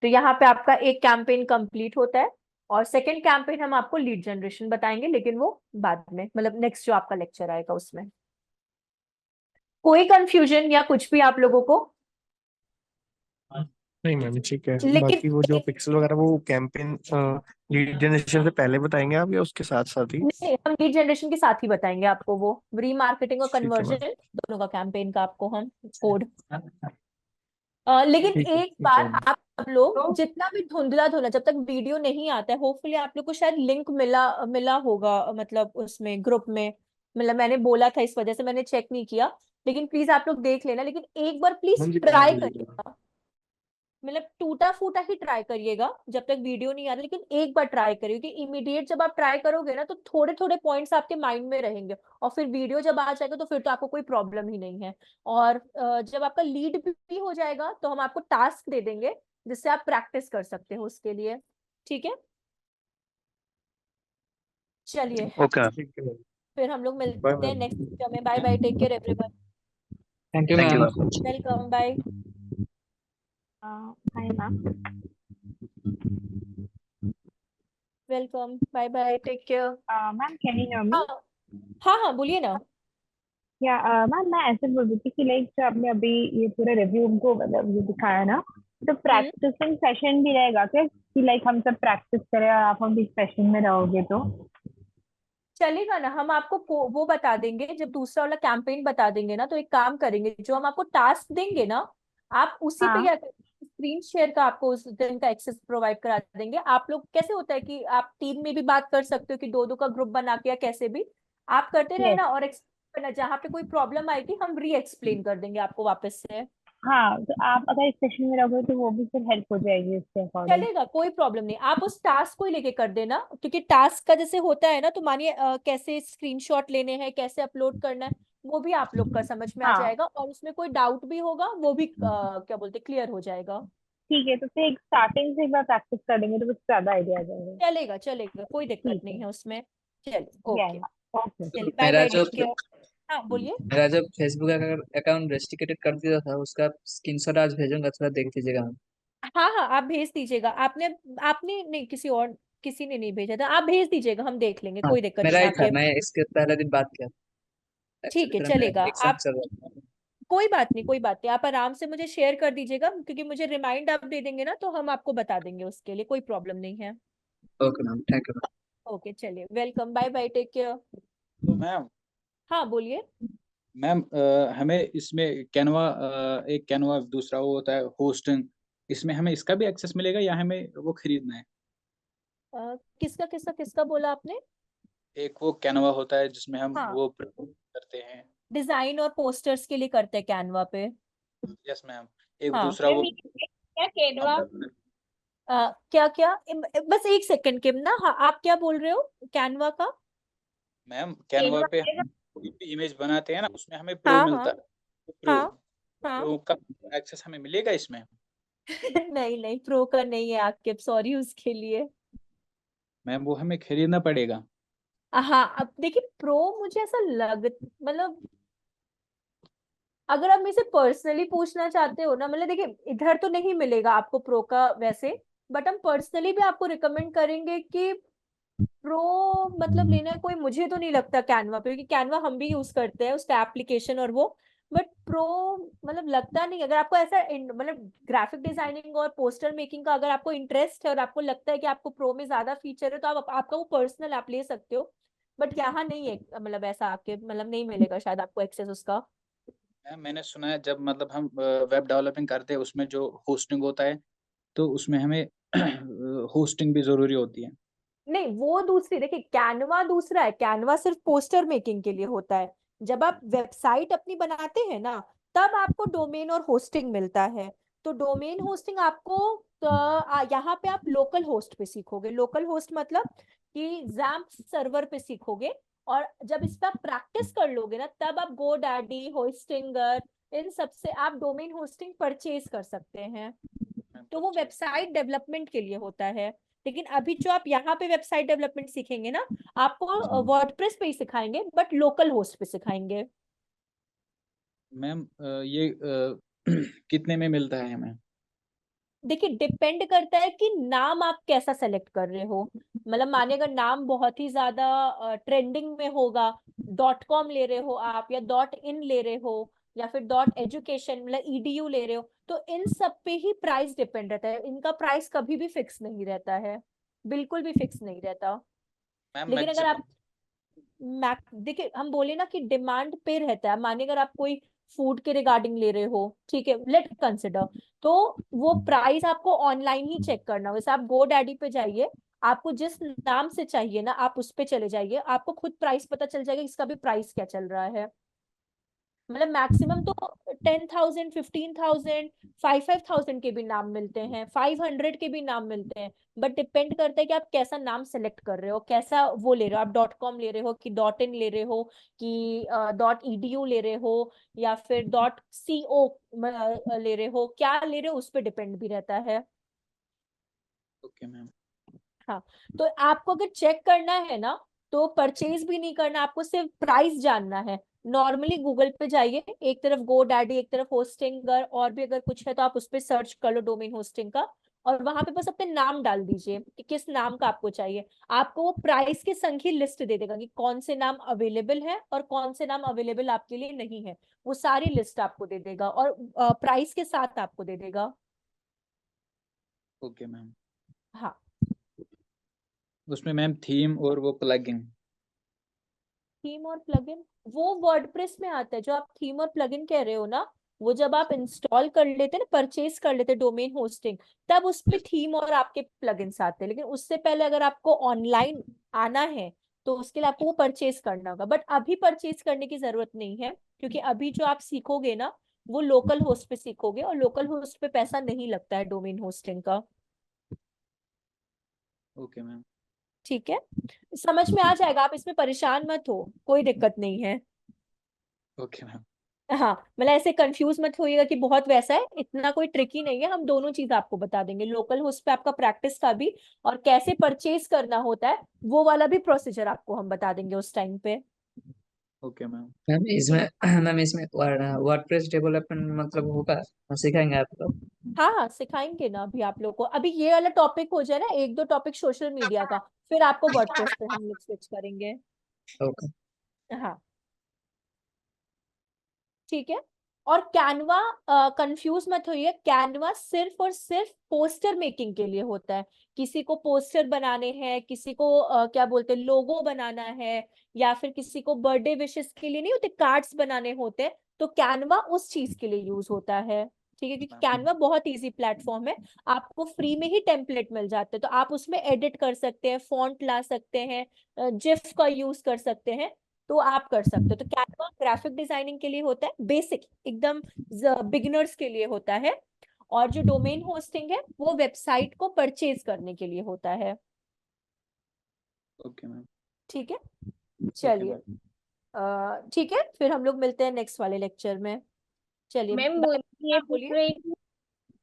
तो यहाँ पे आपका एक कैंपेन कंप्लीट होता है और सेकंड कैंपेन हम आपको लीड जनरेशन बताएंगे, लेकिन वो बाद में, मतलब नेक्स्ट जो आपका लेक्चर आएगा उसमें। कोई कंफ्यूजन या कुछ भी आप लोगों को? नहीं मैम ठीक है। लेकिन बाकी वो जो पिक्सल वगैरह वो कैंपेन लीड जनरेशन से पहले बताएंगे आप या उसके साथ साथ ही? नहीं, हम लीड जनरेशन के साथ ही बताएंगे आपको, वो रीमार्केटिंग और ठीक है कन्वर्जन मैम। दोनों का कैंपेन का आपको हम कोड। लेकिन ठीक है एक ठीक बार है। आप सब लोग जितना भी धुंधला धुंधला, जब तक वीडियो नहीं आता है, होपफुली आप लोग को शायद लिंक मिला मिला होगा, मतलब उसमें ग्रुप में, मतलब मैंने बोला था इस वजह से मैंने चेक नहीं किया, लेकिन प्लीज आप लोग देख लेना। लेकिन एक बार प्लीज हाँ जी ट्राई मैम। करिएगा, मतलब टूटा फूटा ही ट्राई करिएगा जब तक वीडियो नहीं आता, लेकिन एक बार ट्राई करिए, क्योंकि इमीडिएट जब आप ट्राई करोगे ना तो थोड़े थोड़े पॉइंट्स आपके माइंड में रहेंगे और फिर वीडियो जब आ जाएगा तो फिर तो आपको कोई प्रॉब्लम ही नहीं है। और जब आपका लीड भी हो जाएगा तो हम आपको टास्क दे देंगे जिससे आप प्रैक्टिस कर सकते हो उसके लिए। ठीक है, चलिए ओके ठीक है मैम। फिर हम लोग बाय मिलते हैं मैम। नेक्स्ट वीडियो में। Bye bye, take care everyone. Thank you thank you ma'am. Ma'am. Welcome, bye. Hi ma'am. Welcome, bye bye, take care. Ma'am can you hear me? हाँ हाँ हाँ, बोलिए ना। या मैम मैं ऐसे बोल रही थी कि लाइक जो आपने अभी ये पूरा रिव्यू हमको मतलब ये दिखाया ना, तो प्रैक्टिसिंग सेशन भी रहेगा क्या, कि लाइक हम सब प्रैक्टिस करें और आप हम भी सेशन में रहोगे तो? चलेगा ना, हम आपको वो बता देंगे जब दूसरा वाला कैंपेन बता देंगे ना, तो एक काम करेंगे, जो हम आपको टास्क देंगे ना आप उसी पे हाँ क्या करेंगे, स्क्रीन शेयर का आपको उस दिन का एक्सेस प्रोवाइड करा देंगे। आप लोग कैसे होता है कि आप टीम में भी बात कर सकते हो कि दो दो का ग्रुप बना के, या कैसे भी आप करते यस। रहना और explain करना, जहाँ पे कोई प्रॉब्लम आएगी हम री एक्सप्लेन कर देंगे आपको वापस से। हाँ तो आप अगर इस सेशन में रहोगे तो वो भी फिर हेल्प हो जाएगी उसके अकॉर्डिंग। चलेगा, कोई प्रॉब्लम नहीं, आप उस टास्क को ही लेके कर देना, क्योंकि टास्क का जैसे होता है ना, तो मानिए कैसे स्क्रीनशॉट लेने हैं, कैसे अपलोड करना है, वो भी आप लोग का समझ में आ हाँ जाएगा, और उसमें कोई डाउट भी होगा वो भी क्या बोलते क्लियर हो जाएगा। ठीक है, तो फिर एक स्टार्टिंग से एक बार प्रैक्टिस कर लेंगे तो कुछ ज्यादा आइडिया आ जाएगा। चलेगा चलेगा, कोई दिक्कत ठीक नहीं है। है उसमें। चलिए, या ओके, ओके। चलिए, बाय मेरा बाय, जो टेक केयर। हाँ बोलिए। मेरा जो फेसबुक अकाउंट रेस्ट्रिक्टेड कर दिया था उसका स्क्रीनशॉट आज भेजूंगा, थोड़ा देख लीजिएगा। हाँ हाँ, आप भेज दीजिएगा। आपने आपने नहीं, किसी ने नहीं भेजा था, आप भेज दीजिएगा, हम देख लेंगे, हाँ कोई दिक्कत मेरा नहीं ही था, आपके। मैं इसके पहले दिन बात किया। ठीक एक्चुअली है, फिर मैं चलेगा। एग्जाम आप चल रहा था। कोई बात नहीं, कोई बात नहीं, आप आराम से मुझे शेयर कर दीजिएगा, क्योंकि मुझे रिमाइंड आप दे देंगे ना तो हम आपको बता देंगे, उसके लिए कोई प्रॉब्लम नहीं है। Okay ma'am, thank you. Okay, चलिए, welcome, bye bye, take care. तो मैम हाँ बोलिए। मैम हमें इसमें कैनवा एक कैनवा दूसरा वो होता है होस्टिंग, इसमें हमें इसका भी एक्सेस मिलेगा या हमें वो खरीदना है? किसका किसका किसका बोला आपने? एक वो कैनवा होता है जिसमें हम हाँ वो करते हैं। डिजाइन और पोस्टर्स के लिए करते हैं कैनवा पे। Yes ma'am. एक हाँ दूसरा वो क्या केनवा? क्या क्या बस एक सेकंड किम ना, हाँ आप क्या बोल रहे हो कैनवा का? मैम कैनवा केनवा पे हम कोई भी इमेज बनाते हैं ना, उसमें हमें प्रो हाँ मिलता हाँ है। प्रो हाँ हाँ प्रो का एक्सेस हमें मिलेगा इसमें? नहीं नहीं, प्रो का नहीं है आकिब, सॉरी उसके लिए। मैम वो हमें खरीदना पड़ेगा। हाँ अब देखिए प्रो मुझे ऐसा मतलब अगर आप मेरे से पर्सनली पूछना चाहते हो ना, मतलब देखिए इधर तो नहीं मिलेगा आपको प्रो का वैसे, बट हम पर्सनली भी आपको रिकमेंड करेंगे कि प्रो मतलब लेना कोई, मुझे तो नहीं लगता कैनवा पे, क्योंकि कैनवा हम भी यूज करते हैं उसका एप्लीकेशन और वो, बट प्रो मतलब लगता नहीं। अगर आपको ऐसा मतलब ग्राफिक डिजाइनिंग और पोस्टर मेकिंग का अगर आपको इंटरेस्ट है और आपको लगता है कि आपको प्रो में ज्यादा फीचर है, तो आपका वो पर्सनल आप ले सकते हो, बट यहाँ नहीं है, मतलब ऐसा आपके मतलब नहीं मिलेगा शायद आपको एक्सेस उसका। मैम मैंने सुना है जब मतलब हम वेब डेवलपिंग करते हैं उसमें जो होस्टिंग होता है, तो उसमें हमें होस्टिंग भी जरूरी होती है। नहीं वो दूसरी, देखिए कैनवा दूसरा है, कैनवा सिर्फ पोस्टर मेकिंग के लिए होता है। जब आप वेबसाइट अपनी बनाते हैं ना, तब आपको डोमेन और होस्टिंग मिलता है। तो डोमेन होस्टिंग आपको यहाँ पे आप लोकल होस्ट पे सीखोगे। लोकल होस्ट मतलब कि जैम्प सर्वर पे सीखोगे, और जब इस पे आप प्रैक्टिस कर लोगे ना, तब आप गोडैडी, होस्टिंगर, इन सब से आप डोमेन होस्टिंग परचेज कर सकते हैं। तो वो वेबसाइट डेवलपमेंट के लिए होता है। लेकिन अभी जो आप यहाँ पे वेबसाइट डेवलपमेंट सीखेंगे ना, आपको वर्डप्रेस पे ही सिखाएंगे, बट लोकल होस्ट पे सिखाएंगे। मैम ये कितने में मिलता है हमें? देखिए डिपेंड करता है कि नाम आप कैसा सेलेक्ट कर रहे हो। मतलब माने अगर नाम बहुत ही ज्यादा ट्रेंडिंग में होगा, .com ले रहे हो आप, या .in ले रहे हो, या फिर .education मतलब edu ले रहे हो, तो इन सब पे ही प्राइस डिपेंड रहता है। इनका प्राइस कभी भी फिक्स नहीं रहता है, बिल्कुल भी फिक्स नहीं रहता। मैम लेकिन अगर मैक्सिमम आप देखिए हम बोले ना कि डिमांड पे रहता है, माने अगर आप कोई फूड के रिगार्डिंग ले रहे हो, ठीक है, लेट कंसिडर, तो वो प्राइस आपको ऑनलाइन ही चेक करना हो। वैसे आप गो डैडी पे जाइए, आपको जिस नाम से चाहिए ना आप उस पे चले जाइए, आपको खुद प्राइस पता चल जाएगा इसका भी प्राइस क्या चल रहा है। मतलब मैक्सिमम तो 10,000, 15,000, 5,000 के भी नाम मिलते हैं, 500 के भी नाम मिलते हैं। बट डिपेंड करता है कि आप कैसा नाम सेलेक्ट कर रहे हो, कैसा वो ले रहे हो, आप .com ले रहे हो कि .in ले रहे हो कि .edu ले रहे हो, या फिर .co ले रहे हो, क्या ले रहे हो उस पर डिपेंड भी रहता है। Okay ma'am. हाँ तो आपको अगर चेक करना है ना, तो परचेज भी नहीं करना, आपको सिर्फ प्राइस जानना है। नॉर्मली गूगल पे जाइए, एक तरफ गो डैडी, एक तरफ होस्टिंगर, और भी अगर कुछ है तो आप उस पर सर्च कर लो डोमेन होस्टिंग का, और वहां पे बस अपने नाम डाल दीजिए कि किस नाम का आपको चाहिए। आपको वो प्राइस की संख्या लिस्ट दे देगा कि कौन से नाम अवेलेबल है और कौन से नाम अवेलेबल आपके लिए नहीं है। वो सारी लिस्ट आपको दे देगा और प्राइस के साथ आपको दे देगा। Okay ma'am. हाँ उसमें मैम थीम और वो प्लगइन? थीम और प्लगइन वो वर्डप्रेस में आता है। जो आप थीम और प्लगइन कह रहे हो ना, वो जब आप इंस्टॉल कर लेते हैं ना, परचेज कर लेते हैं डोमेन होस्टिंग, तब उस पे थीम और आपके प्लगइन्स आते हैं। लेकिन उससे पहले अगर आपको ऑनलाइन आना है, तो उसके लिए आपको वो परचेज करना होगा। बट अभी परचेज करने की जरूरत नहीं है, क्योंकि अभी जो आप सीखोगे ना, वो लोकल होस्ट पे सीखोगे, और लोकल होस्ट पे पैसा नहीं लगता है डोमेन होस्टिंग का। Okay ma'am. ठीक है, समझ में आ जाएगा, आप इसमें परेशान मत हो, कोई दिक्कत नहीं है। Okay ma'am. हाँ मतलब ऐसे कंफ्यूज मत होइएगा कि बहुत वैसा है, इतना कोई ट्रिकी नहीं है। हम दोनों चीज आपको बता देंगे, लोकल होस्ट पे आपका प्रैक्टिस का भी, और कैसे परचेज करना होता है वो वाला भी प्रोसीजर आपको हम बता देंगे उस टाइम पे। Okay ma'am. मैम इसमें मैम इसमें वर्डप्रेस डेवलपमेंट मतलब होगा, सिखाएंगे आप लोग? हाँ हाँ सिखाएंगे ना, अभी आप लोग को अभी ये वाला टॉपिक हो जाए ना, एक दो टॉपिक सोशल मीडिया का, फिर आपको वर्डप्रेस पे हम लोग स्विच करेंगे। ओके। हाँ ठीक है। और कैनवा, कंफ्यूज मत होइए, कैनवा सिर्फ और सिर्फ पोस्टर मेकिंग के लिए होता है। किसी को पोस्टर बनाने हैं, किसी को क्या बोलते हैं लोगो बनाना है, या फिर किसी को बर्थडे विशेस के लिए नहीं होते कार्ड्स बनाने होते हैं, तो कैनवा उस चीज के लिए यूज होता है। ठीक है, क्योंकि कैनवा बहुत इजी प्लेटफॉर्म है, आपको फ्री में ही टेम्पलेट मिल जाते हैं, तो आप उसमें एडिट कर सकते हैं, फॉन्ट ला सकते हैं, जिफ का यूज कर सकते हैं। तो आप कर सकते हो। तो कैनवा ग्राफिक डिजाइनिंग के लिए होता है, बेसिक एकदम बिगिनर्स के लिए होता है। और जो डोमेन होस्टिंग है वो वेबसाइट को परचेज करने के लिए होता है। Okay ma'am. ठीक है, ओके चलिए मैम। ठीक है, फिर हम लोग मिलते हैं नेक्स्ट वाले लेक्चर में। चलिए मैम बाय। ये हाँ पूछ बोलिए। रही थी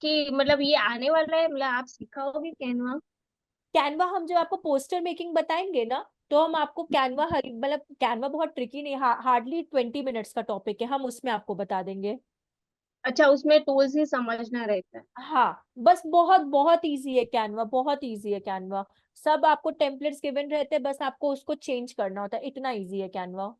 कि मतलब ये आने वाला है, मतलब आप सिखाओगे कैनवा? कैनवा हम जब आपको पोस्टर मेकिंग बताएंगे ना, तो हम आपको कैनवा मतलब कैनवा बहुत ट्रिकी नहीं, हार्डली 20 मिनट्स का टॉपिक है, हम उसमें आपको बता देंगे। अच्छा, उसमें टूल्स ही समझना रहता है? हाँ बस बहुत बहुत इजी है कैनवा, बहुत इजी है कैनवा। सब आपको टेम्पलेट्स गिवन रहते हैं, बस आपको उसको चेंज करना होता है, इतना इजी है कैनवा।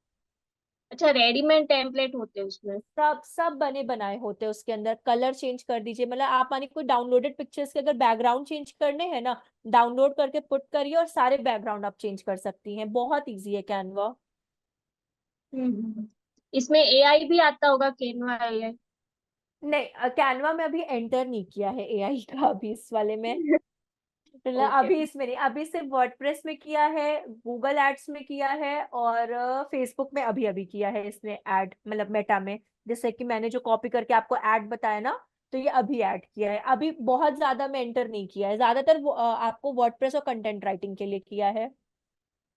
अच्छा, रेडीमेड टेम्पलेट होते हैं उसमें? सब सब बने बनाए होते हैं उसके अंदर, कलर चेंज कर दीजिए, मतलब आप मानिए कोई डाउनलोडेड पिक्चर्स के अगर बैकग्राउंड चेंज करने हैं ना, डाउनलोड करके पुट करिए और सारे बैकग्राउंड आप चेंज कर सकती हैं, बहुत इजी है कैनवा। इसमें एआई भी आता होगा, कैनवा एआई? नहीं कैनवा में अभी एंटर नहीं किया है एआई का अभी इस वाले में, मतलब ओके। अभी इसमें नहीं, अभी सिर्फ वर्डप्रेस में किया है, गूगल एड्स में किया है और फेसबुक में अभी अभी किया है इसने ऐड, मतलब मेटा में। जैसे कि मैंने जो कॉपी करके आपको ऐड बताया ना, तो ये अभी ऐड किया है, अभी बहुत ज्यादा में एंटर नहीं किया है, ज्यादातर आपको वर्डप्रेस और कंटेंट राइटिंग के लिए किया है।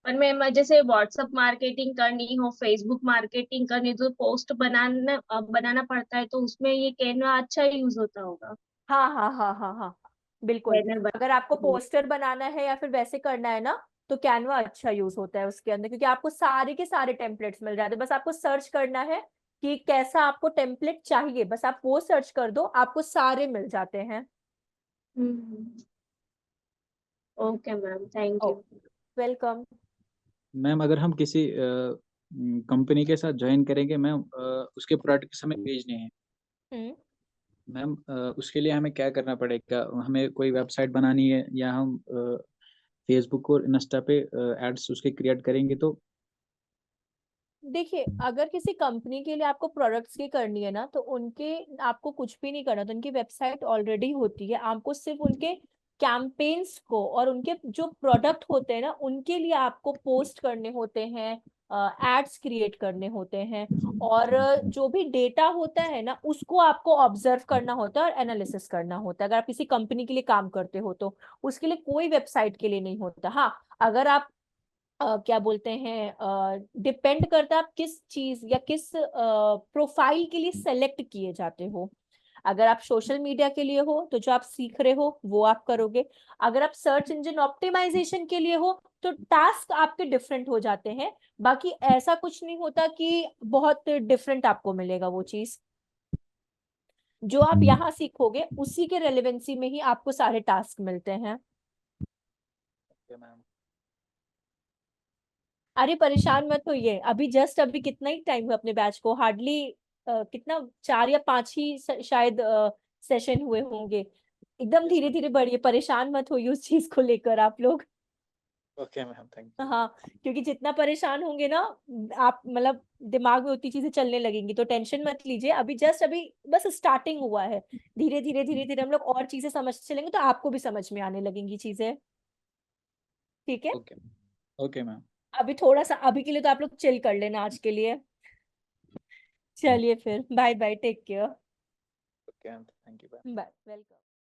और मैं जैसे व्हाट्सएप मार्केटिंग करनी हो, फेसबुक मार्केटिंग करनी, तो पोस्ट बनाना पड़ता है, तो उसमें ये कैनवा अच्छा यूज होता होगा। हाँ हाँ हाँ हाँ हाँ बिल्कुल। बैनर अगर आपको बना। पोस्टर बनाना है या फिर वैसे करना है ना, तो कैनवा अच्छा यूज होता है उसके अंदर, क्योंकि आपको सारे के सारे टेम्पलेट्स मिल जाते हैं, बस आपको सर्च करना है कि कैसा आपको टेम्पलेट चाहिए, बस आप वो सर्च कर दो, आपको सारे मिल जाते हैं। ओके मैम, थैंक ओ यू। वेलकम। मैम अगर हम किसी कंपनी के साथ ज्वाइन करेंगे मैम, उसके प्रोडक्ट्स हमें भेजने हैं हम्म मैम, उसके लिए हमें क्या करना पड़ेगा? हमें कोई वेबसाइट बनानी है या हम फेसबुक और इंस्टा पे एड्स उसके क्रिएट करेंगे तो? देखिए अगर किसी कंपनी के लिए आपको प्रोडक्ट्स की करनी है ना, तो उनके आपको कुछ भी नहीं करना, तो उनकी वेबसाइट ऑलरेडी होती है, आपको सिर्फ उनके कैंपेन्स को और उनके जो प्रोडक्ट होते हैं ना उनके लिए आपको पोस्ट करने होते हैं, एड्स क्रिएट करने होते हैं, और जो भी डेटा होता है ना उसको आपको ऑब्जर्व करना होता है और एनालिसिस करना होता है, अगर आप किसी कंपनी के लिए काम करते हो तो उसके लिए कोई वेबसाइट के लिए नहीं होता। हाँ अगर आप क्या बोलते हैं, डिपेंड करता है आप किस चीज या किस प्रोफाइल के लिए सेलेक्ट किए जाते हो। अगर आप सोशल मीडिया के लिए हो तो जो आप सीख रहे हो वो आप करोगे, अगर आप सर्च इंजन ऑप्टिमाइजेशन के लिए हो तो टास्क आपके डिफरेंट हो जाते हैं, बाकी ऐसा कुछ नहीं होता कि बहुत डिफरेंट आपको मिलेगा वो चीज। जो आप यहाँ सीखोगे उसी के रेलेवेंसी में ही आपको सारे टास्क मिलते हैं। Okay ma'am. अरे परेशान मत होइए, अभी जस्ट अभी कितना ही टाइम हुआ अपने बैच को, हार्डली कितना 4 या 5 ही शायद सेशन हुए होंगे, एकदम यस धीरे मैम। धीरे बढ़िए, परेशान मत होइए उस चीज को लेकर आप लोग। Okay ma'am, thank you. हाँ क्योंकि जितना परेशान होंगे ना आप, मतलब दिमाग में उतनी चीजें चलने लगेंगी, तो टेंशन मत लीजिए, अभी जस्ट अभी बस स्टार्टिंग हुआ है, धीरे धीरे धीरे धीरे हम लोग और चीजें समझ चलेंगे तो आपको भी समझ में आने लगेंगी चीजें। ठीक है, ओके। Okay ma'am. अभी थोड़ा सा अभी के लिए तो आप लोग चिल कर लेना आज के लिए। चलिए फिर bye bye, take care. Okay ma'am, thank you. Bye, welcome.